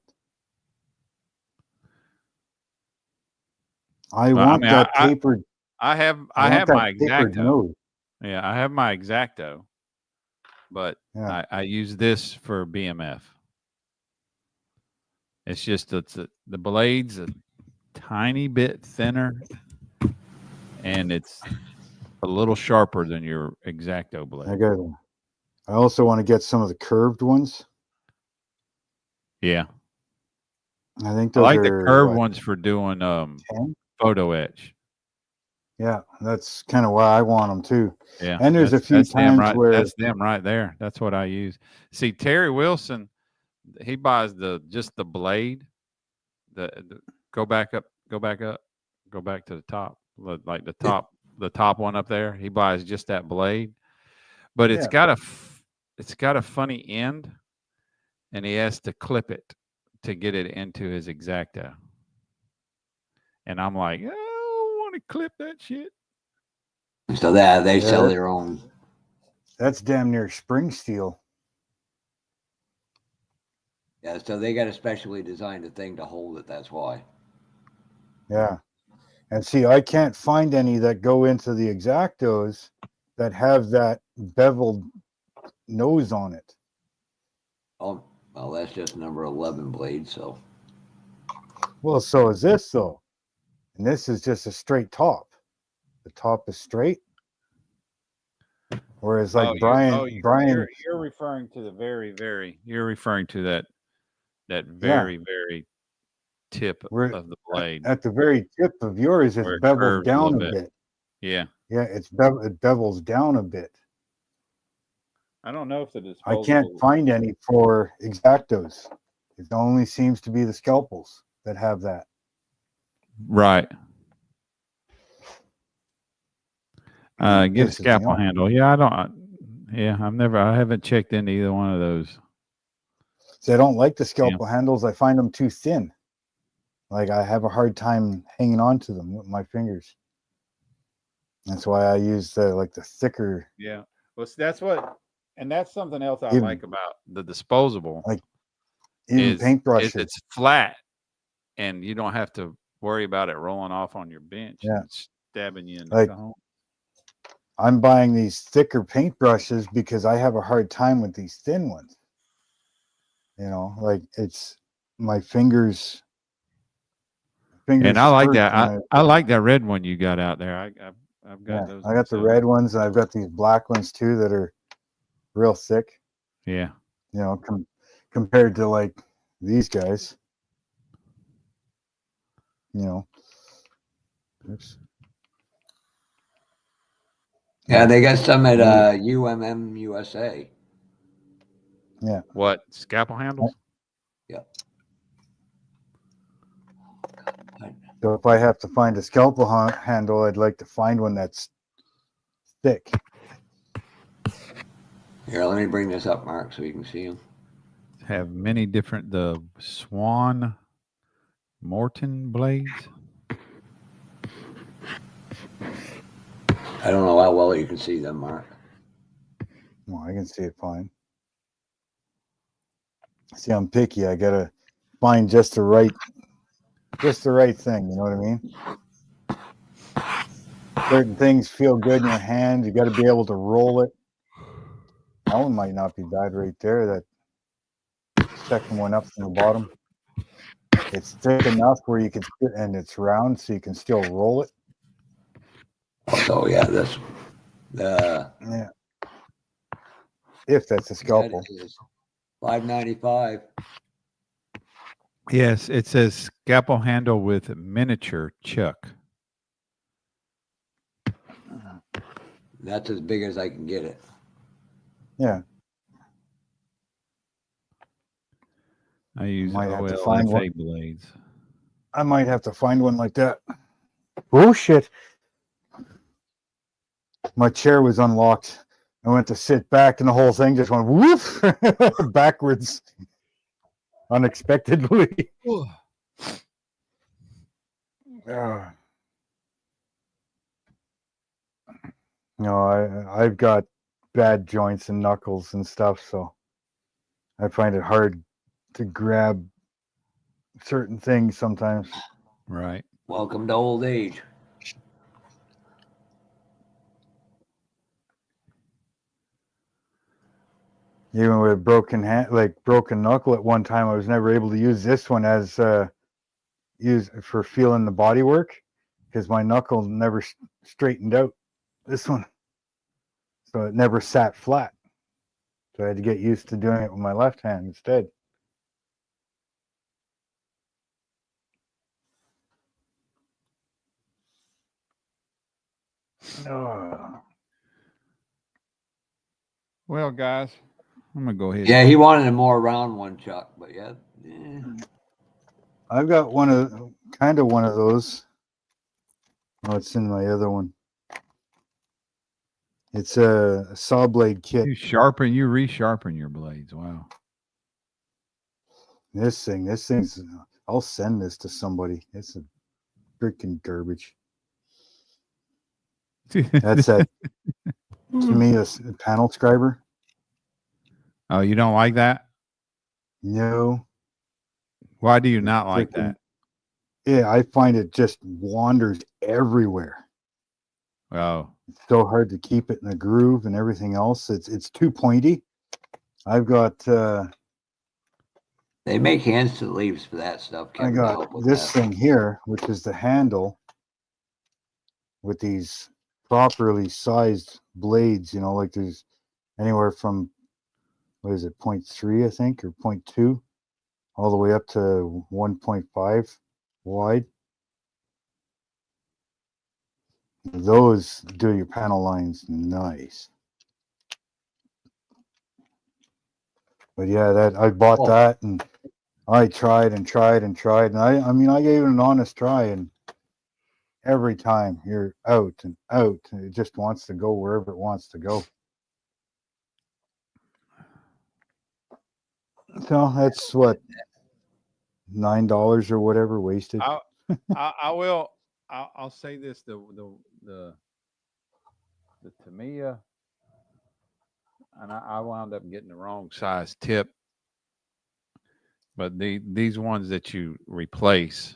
Speaker 4: I want that tapered.
Speaker 1: I have
Speaker 4: want
Speaker 1: my
Speaker 4: that tapered
Speaker 1: X-Acto.
Speaker 4: nose.
Speaker 1: Yeah, I have my X-Acto, but
Speaker 4: Yeah.
Speaker 1: I use this for BMF. It's just the blade's a tiny bit thinner, and it's a little sharper than your X-Acto blade.
Speaker 4: I also want to get some of the curved ones.
Speaker 1: Yeah,
Speaker 4: I think
Speaker 1: I
Speaker 4: those
Speaker 1: like
Speaker 4: are
Speaker 1: the curved ones for doing
Speaker 4: 10?
Speaker 1: photo etch.
Speaker 4: Yeah, that's kind of why I want them too.
Speaker 1: Yeah,
Speaker 4: And there's a few
Speaker 1: that's them
Speaker 4: times where
Speaker 1: that's them right there. That's what I use. See, Terry Wilson, he buys just the blade. The go back up, go back to the top, like the top one up there. He buys just that blade, but it's got a funny end, and he has to clip it to get it into his X-Acto. And I'm like, oh, I want to clip that shit.
Speaker 2: So that they sell their own.
Speaker 4: That's damn near spring steel.
Speaker 2: Yeah, so they got a specially designed a thing to hold it. That's why.
Speaker 4: Yeah. And see, I can't find any that go into the X-Actos that have that beveled nose on it.
Speaker 2: Oh, well, that's just number 11 blade. So.
Speaker 4: Well, so is this though. And this is just a straight top. The top is straight. Whereas like Brian,
Speaker 1: you're referring to the you're referring to that very tip of the blade.
Speaker 4: At the very tip of yours, it's beveled down a bit.
Speaker 1: Yeah.
Speaker 4: Yeah, it bevels down a bit.
Speaker 1: I don't know if the disposable.
Speaker 4: I can't find any for X-Actos. It only seems to be the scalpels that have that.
Speaker 1: Right. Get a scalpel handle. Yeah, I haven't checked into either one of those.
Speaker 4: So I don't like the scalpel handles. I find them too thin. Like I have a hard time hanging on to them with my fingers. That's why I use the thicker.
Speaker 1: Yeah. Well, that's something else I like about the disposable.
Speaker 4: Like even paintbrushes.
Speaker 1: It's flat, and you don't have to worry about it rolling off on your bench and stabbing you in the cone.
Speaker 4: I'm buying these thicker paintbrushes because I have a hard time with these thin ones. You know, like it's my fingers.
Speaker 1: And I like that. I like that red one you got out there. I've got those.
Speaker 4: I got the red ones, and I've got these black ones too that are real thick.
Speaker 1: Yeah.
Speaker 4: You know, compared to like these guys. You know. Oops.
Speaker 2: Yeah, they got some at UMM USA.
Speaker 4: Yeah.
Speaker 1: What, scalpel handles?
Speaker 2: Yeah.
Speaker 4: So if I have to find a scalpel handle, I'd like to find one that's thick.
Speaker 2: Here, let me bring this up, Mark, so you can see them.
Speaker 1: Have many different, the Swan Morton blades.
Speaker 2: I don't know how well you can see them, Mark.
Speaker 4: Well, I can see it fine. See, I'm picky. I gotta find just the right thing. You know what I mean? Certain things feel good in your hand. You got to be able to roll it. That one might not be bad right there. That second one up from the bottom. It's thick enough where you can, and it's round, so you can still roll it.
Speaker 2: Oh yeah, this.
Speaker 4: Yeah. If that's a scalpel.
Speaker 2: $5.95.
Speaker 1: Yes, it says scalpel handle with miniature chuck.
Speaker 2: That's as big as I can get it.
Speaker 4: Yeah.
Speaker 1: I use
Speaker 4: Might have to find
Speaker 1: OLFA
Speaker 4: one.
Speaker 1: blades.
Speaker 4: I might have to find one like that. Oh shit. My chair was unlocked. I went to sit back and the whole thing just went woof backwards unexpectedly. No, I've got bad joints and knuckles and stuff, so I find it hard to grab certain things sometimes.
Speaker 1: Right.
Speaker 2: Welcome to old age.
Speaker 4: Even with broken hand, like broken knuckle at one time, I was never able to use this one as use for feeling the body work because my knuckle never straightened out. This one, so it never sat flat. So I had to get used to doing it with my left hand instead.
Speaker 1: Well, guys, I'm gonna go ahead.
Speaker 2: Yeah, he wanted a more round one, Chuck, but yeah.
Speaker 4: I've got one of those. Oh, it's in my other one. It's a saw blade kit.
Speaker 1: You resharpen your blades. Wow.
Speaker 4: This thing's. I'll send this to somebody. It's a freaking garbage. That's a to me a panel scriber.
Speaker 1: Oh, you don't like that?
Speaker 4: No.
Speaker 1: Why do you not like that?
Speaker 4: Yeah, I find it just wanders everywhere.
Speaker 1: Oh,
Speaker 4: It's so hard to keep it in a groove and everything else. It's too pointy. I've got
Speaker 2: They make hand sleeves for that stuff.
Speaker 4: I got this thing here, which is the handle with these properly sized blades, you know, like there's anywhere from what is it, 0.3, I think, or 0.2, all the way up to 1.5 wide. Those do your panel lines nice. But yeah, that I bought that and I tried and tried and tried, and I mean I gave it an honest try, and every time you're out and out, it just wants to go wherever it wants to go. So that's what, $9 or whatever wasted.
Speaker 1: I will. I'll say this: the Tamiya, and I wound up getting the wrong size tip. But these ones that you replace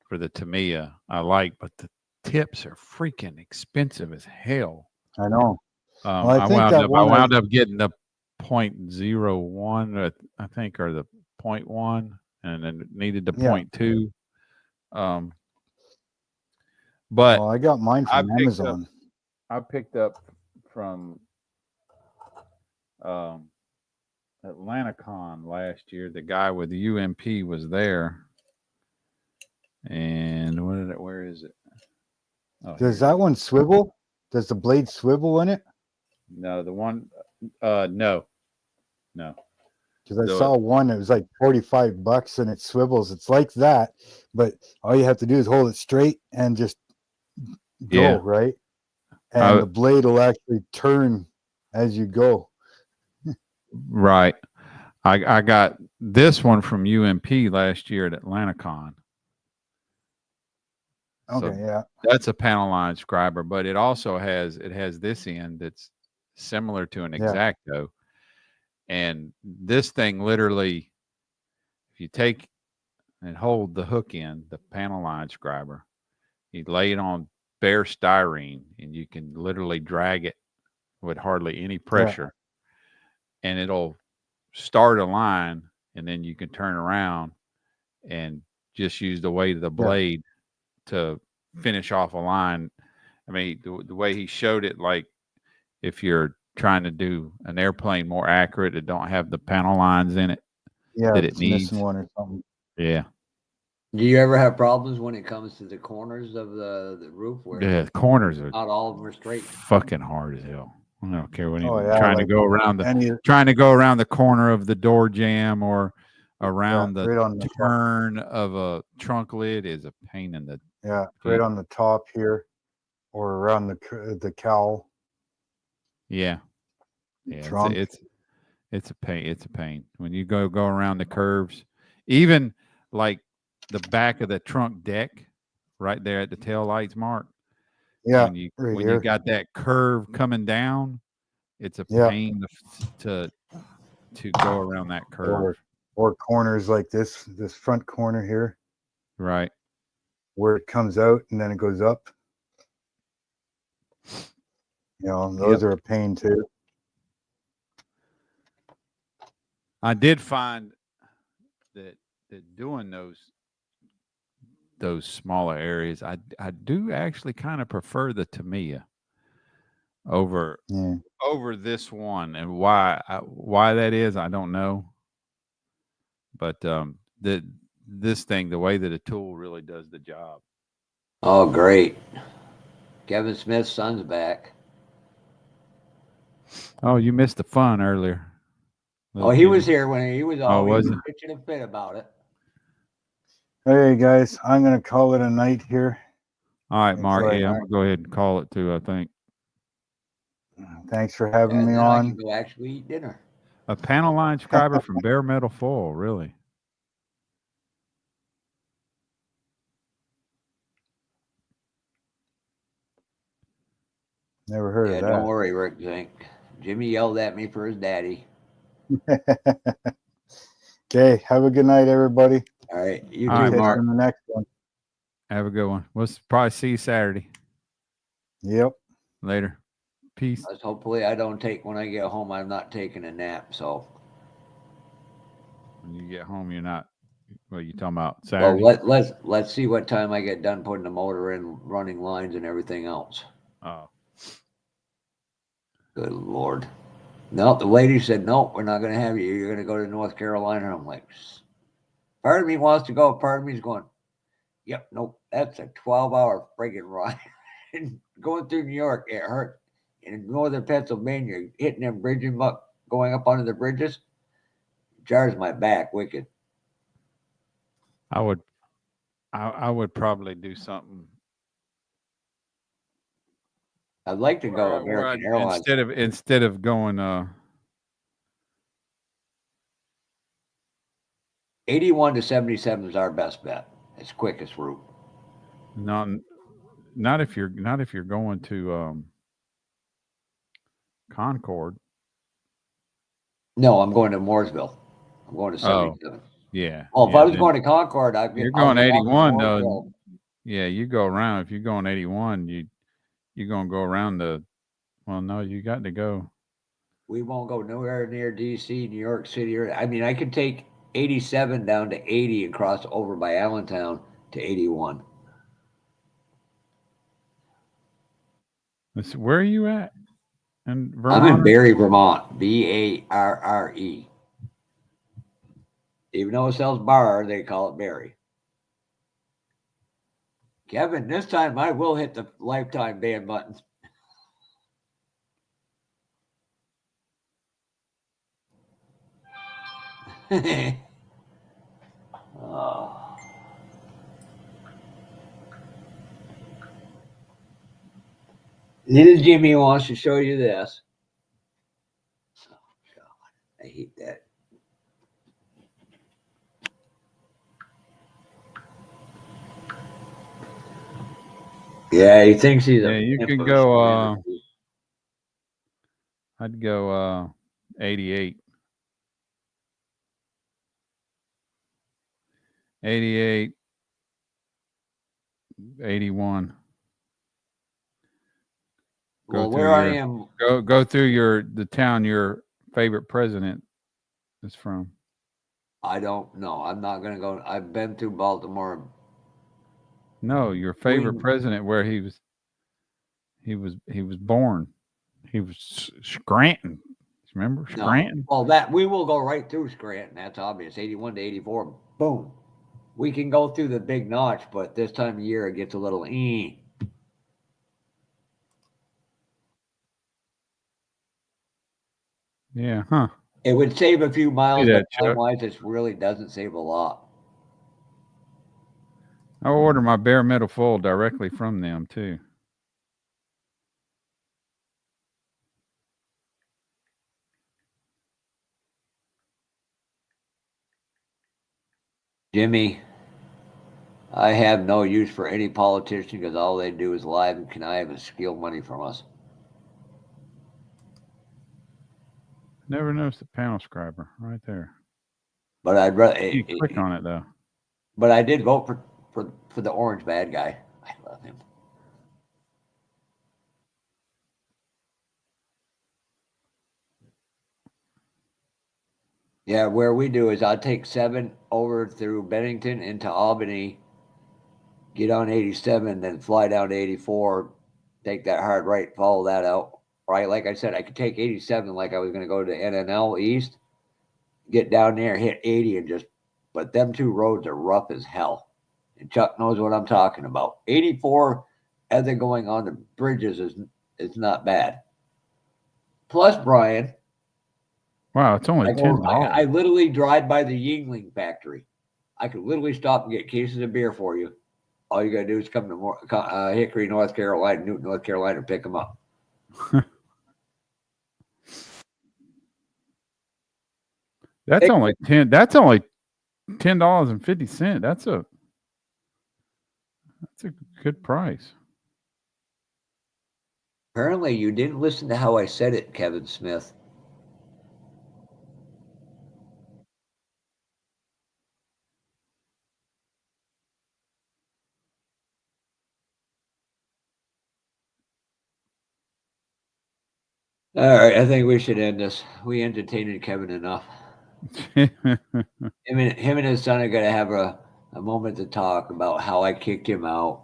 Speaker 1: for the Tamiya, I like, but the tips are freaking expensive as hell.
Speaker 4: I know.
Speaker 1: Well, I wound up getting the 0.01, I think, or the 0.1, and then needed the 0.2. But
Speaker 4: I got mine from Amazon.
Speaker 1: I picked up from AtlantaCon last year. The guy with the UMP was there, and where is it? Oh,
Speaker 4: does that one swivel? Does the blade swivel in it?
Speaker 1: No, the one. No.
Speaker 4: Because I saw one that was like $45 and it swivels. It's like that, but all you have to do is hold it straight and just go, right? And the blade will actually turn as you go.
Speaker 1: Right. I got this one from UMP last year at AtlantaCon. So
Speaker 4: Okay, yeah.
Speaker 1: that's a panel line scriber, but it also has this end that's similar to an
Speaker 4: Yeah.
Speaker 1: X-Acto. And this thing literally, if you take and hold the hook end, the panel line scriber, you lay it on bare styrene and you can literally drag it with hardly any pressure and it'll start a line, and then you can turn around and just use the weight of the blade to finish off a line. I mean, the way he showed it, like if you're trying to do an airplane more accurate, it don't have the panel lines in it
Speaker 4: Yeah,
Speaker 1: that it
Speaker 4: it's
Speaker 1: needs.
Speaker 4: missing one or something.
Speaker 1: Yeah.
Speaker 2: Do you ever have problems when it comes to the corners of the roof where
Speaker 1: Yeah, the corners are
Speaker 2: not all of them are straight?
Speaker 1: fucking hard as hell. I don't care when
Speaker 4: Oh,
Speaker 1: you're
Speaker 4: yeah,
Speaker 1: trying to
Speaker 4: like
Speaker 1: go around
Speaker 4: any
Speaker 1: the corner of the door jamb or around
Speaker 4: right on the top.
Speaker 1: turn of a trunk lid is a pain in the
Speaker 4: Yeah, right on the top here, or around the cowl.
Speaker 1: yeah. Yeah,
Speaker 4: Trunk.
Speaker 1: it's a pain. It's a pain when you go around the curves, even like the back of the trunk deck, right there at the tail lights mark.
Speaker 4: Yeah,
Speaker 1: When you
Speaker 4: right
Speaker 1: when
Speaker 4: here.
Speaker 1: you got that curve coming down, it's a
Speaker 4: Yeah.
Speaker 1: pain to go around that curve.
Speaker 4: Or corners like this front corner here,
Speaker 1: Right.
Speaker 4: where it comes out and then it goes up. You know, those are a pain too.
Speaker 1: I did find that doing those smaller areas, I do actually kind of prefer the Tamiya over
Speaker 4: Yeah.
Speaker 1: this one, and why that is, I don't know. But this thing, the way that a tool really does the job.
Speaker 2: Oh, great. Kevin Smith's son's back.
Speaker 1: Oh, you missed the fun earlier.
Speaker 2: Oh, he was here when he was all
Speaker 1: was he?
Speaker 2: pitching a fit about it.
Speaker 4: Hey guys, I'm gonna call it a night here.
Speaker 1: All right,
Speaker 4: It's
Speaker 1: Mark.
Speaker 4: like-
Speaker 1: Yeah, I'm gonna go ahead and call it too. I think
Speaker 4: Thanks for having
Speaker 2: And
Speaker 4: me
Speaker 2: then I
Speaker 4: on.
Speaker 2: can go actually eat dinner.
Speaker 1: a panel line scriber from Bare Metal Foil, really.
Speaker 4: Never heard
Speaker 2: Yeah,
Speaker 4: of
Speaker 2: don't
Speaker 4: that.
Speaker 2: worry, Rick Zink. Jimmy yelled at me for his daddy.
Speaker 4: Okay, have a good night, everybody.
Speaker 2: All right, you
Speaker 1: All
Speaker 2: too,
Speaker 1: right,
Speaker 4: Catch you
Speaker 2: Mark.
Speaker 4: in the next one.
Speaker 1: Have a good one. We'll probably see you Saturday.
Speaker 4: Yep.
Speaker 1: Later. Peace.
Speaker 2: Hopefully, I don't take when I get home. I'm not taking a nap. So,
Speaker 1: When you get home, you're not. What are you talking about?
Speaker 2: well,
Speaker 1: Saturday.
Speaker 2: let's see what time I get done putting the motor in, running lines, and everything else.
Speaker 1: Oh,
Speaker 2: Good Lord. No, the lady said, no, we're not going to have you. You're going to go to North Carolina. I'm like, part of me wants to go. Part of me's going, yep, nope, that's a 12-hour friggin' ride. Going through New York, it hurt. In northern Pennsylvania, hitting them bridges, going up under the bridges, jars my back wicked.
Speaker 1: I would probably do something
Speaker 2: I'd like to go
Speaker 1: where
Speaker 2: American Airlines.
Speaker 1: instead of going
Speaker 2: 81 to 77 is our best bet. It's quickest route.
Speaker 1: not if you're going to Concord.
Speaker 2: No, I'm going to Mooresville. I'm going to
Speaker 1: Oh,
Speaker 2: 77.
Speaker 1: yeah.
Speaker 2: Oh, if
Speaker 1: yeah,
Speaker 2: I was
Speaker 1: then
Speaker 2: going to Concord,
Speaker 1: you're going 81 though.
Speaker 2: though.
Speaker 1: Yeah, you go around. If you're going 81, you're gonna go around well, no, you got to go.
Speaker 2: We won't go nowhere near DC, New York City. I mean, I could take 87 down to 80 and cross over by Allentown to 81.
Speaker 1: Where are you at? In Vermont?
Speaker 2: I'm in Barre, Vermont. Barre. Even though it sells bar, they call it Barre. Kevin, this time I will hit the lifetime ban button. Oh. Little Jimmy wants to show you this. Oh, God. I hate that. Yeah, he thinks he's
Speaker 1: Yeah,
Speaker 2: a
Speaker 1: you can
Speaker 2: infamous
Speaker 1: go.
Speaker 2: man.
Speaker 1: I'd go 88. 88, 81. Go
Speaker 2: Well,
Speaker 1: through
Speaker 2: where I
Speaker 1: your
Speaker 2: am,
Speaker 1: go through the town your favorite president is from.
Speaker 2: I don't know. I'm not gonna go. I've been through Baltimore.
Speaker 1: No, your favorite
Speaker 2: Queen-
Speaker 1: president where he was born. He was Scranton. Remember
Speaker 2: No.
Speaker 1: Scranton?
Speaker 2: Well, that we will go right through Scranton. That's obvious. 81 to 84. Boom. We can go through the big notch, but this time of year it gets a little
Speaker 1: Yeah, huh?
Speaker 2: It would save a few miles,
Speaker 1: Do
Speaker 2: but
Speaker 1: that, Chuck.
Speaker 2: time-wise, it really doesn't save a lot.
Speaker 1: I order my bare metal full directly from them too.
Speaker 2: Jimmy, I have no use for any politician because all they do is lie and connive and steal money from us.
Speaker 1: Never noticed the panel scriber right there.
Speaker 2: But I'd rather.
Speaker 1: You click on it though.
Speaker 2: But I did vote for the orange bad guy. I love him. Yeah, where we do is I'll take 7 over through Bennington into Albany, get on 87, then fly down to 84, take that hard right, follow that out. Right, like I said, I could take 87 like I was going to go to NNL East, get down there, hit 80, and just. But them two roads are rough as hell, and Chuck knows what I'm talking about. 84, as they're going on the bridges, is not bad. Plus, Brian.
Speaker 1: Wow, it's only $10.
Speaker 2: I literally drive by the Yingling factory. I could literally stop and get cases of beer for you. All you got to do is come to Hickory, North Carolina, Newton, North Carolina, and pick them up.
Speaker 1: That's only $10.50. That's a good price.
Speaker 2: Apparently, you didn't listen to how I said it, Kevin Smith. All right, I think we should end this. We entertained Kevin enough. Him and his son are going to have a moment to talk about how I kicked him out.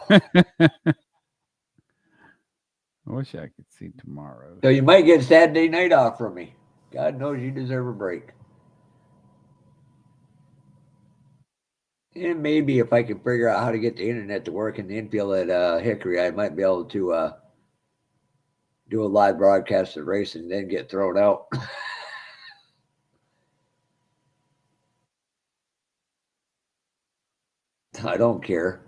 Speaker 1: I wish I could see tomorrow.
Speaker 2: So you might get Saturday night off from me. God knows you deserve a break. And maybe if I can figure out how to get the internet to work in the infield at Hickory, I might be able to do a live broadcast of race and then get thrown out. I don't care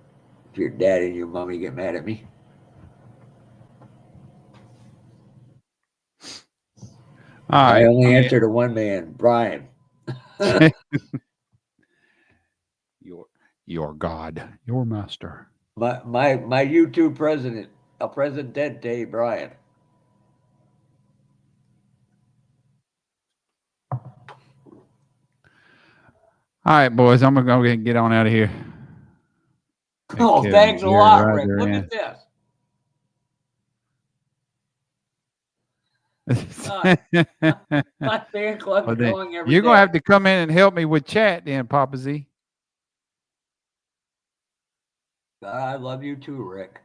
Speaker 2: if your daddy and your mommy get mad at me. I only answer to one man, Brian.
Speaker 1: Your God, your master.
Speaker 2: My YouTube president, El Presidente, Brian.
Speaker 1: All right, boys, I'm gonna go get on out of here.
Speaker 2: Oh, thanks a lot, Rick. Look at this. My fan club
Speaker 1: Well,
Speaker 2: going every
Speaker 1: you're
Speaker 2: day.
Speaker 1: gonna have to come in and help me with chat, then, Papa Z.
Speaker 2: I love you too, Rick.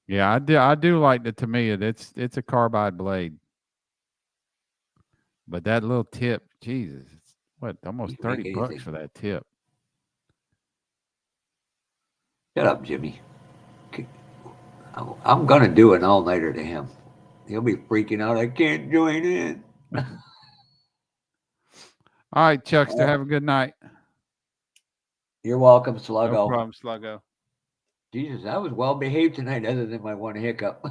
Speaker 1: Yeah, I do like the Tamiya. It's a carbide blade, but that little tip, Jesus, it's what, almost $30 for that tip.
Speaker 2: Shut up, Jimmy. I'm gonna do an all-nighter to him. He'll be freaking out. I can't join in.
Speaker 1: All right, Chuckster, have a good night.
Speaker 2: You're welcome, Sluggo.
Speaker 1: No problem, Sluggo.
Speaker 2: Jesus, I was well behaved tonight, other than my one hiccup.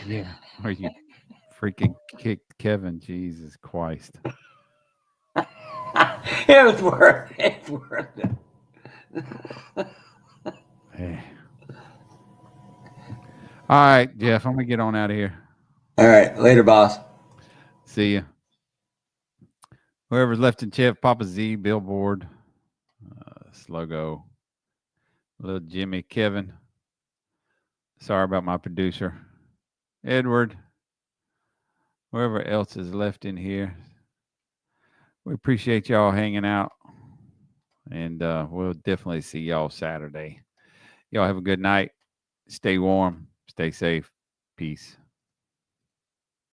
Speaker 1: Yeah, or you freaking kicked Kevin. Jesus Christ.
Speaker 2: It was worth it.
Speaker 1: Hey. All right, Jeff, I'm gonna get on out of here.
Speaker 2: All right, later, boss.
Speaker 1: See ya. Whoever's left in Chef, Papa Z, Billboard, Sluggo, little Jimmy, Kevin. Sorry about my producer, Edward. Whoever else is left in here. We appreciate y'all hanging out. And we'll definitely see y'all Saturday. Y'all have a good night. Stay warm. Stay safe. Peace.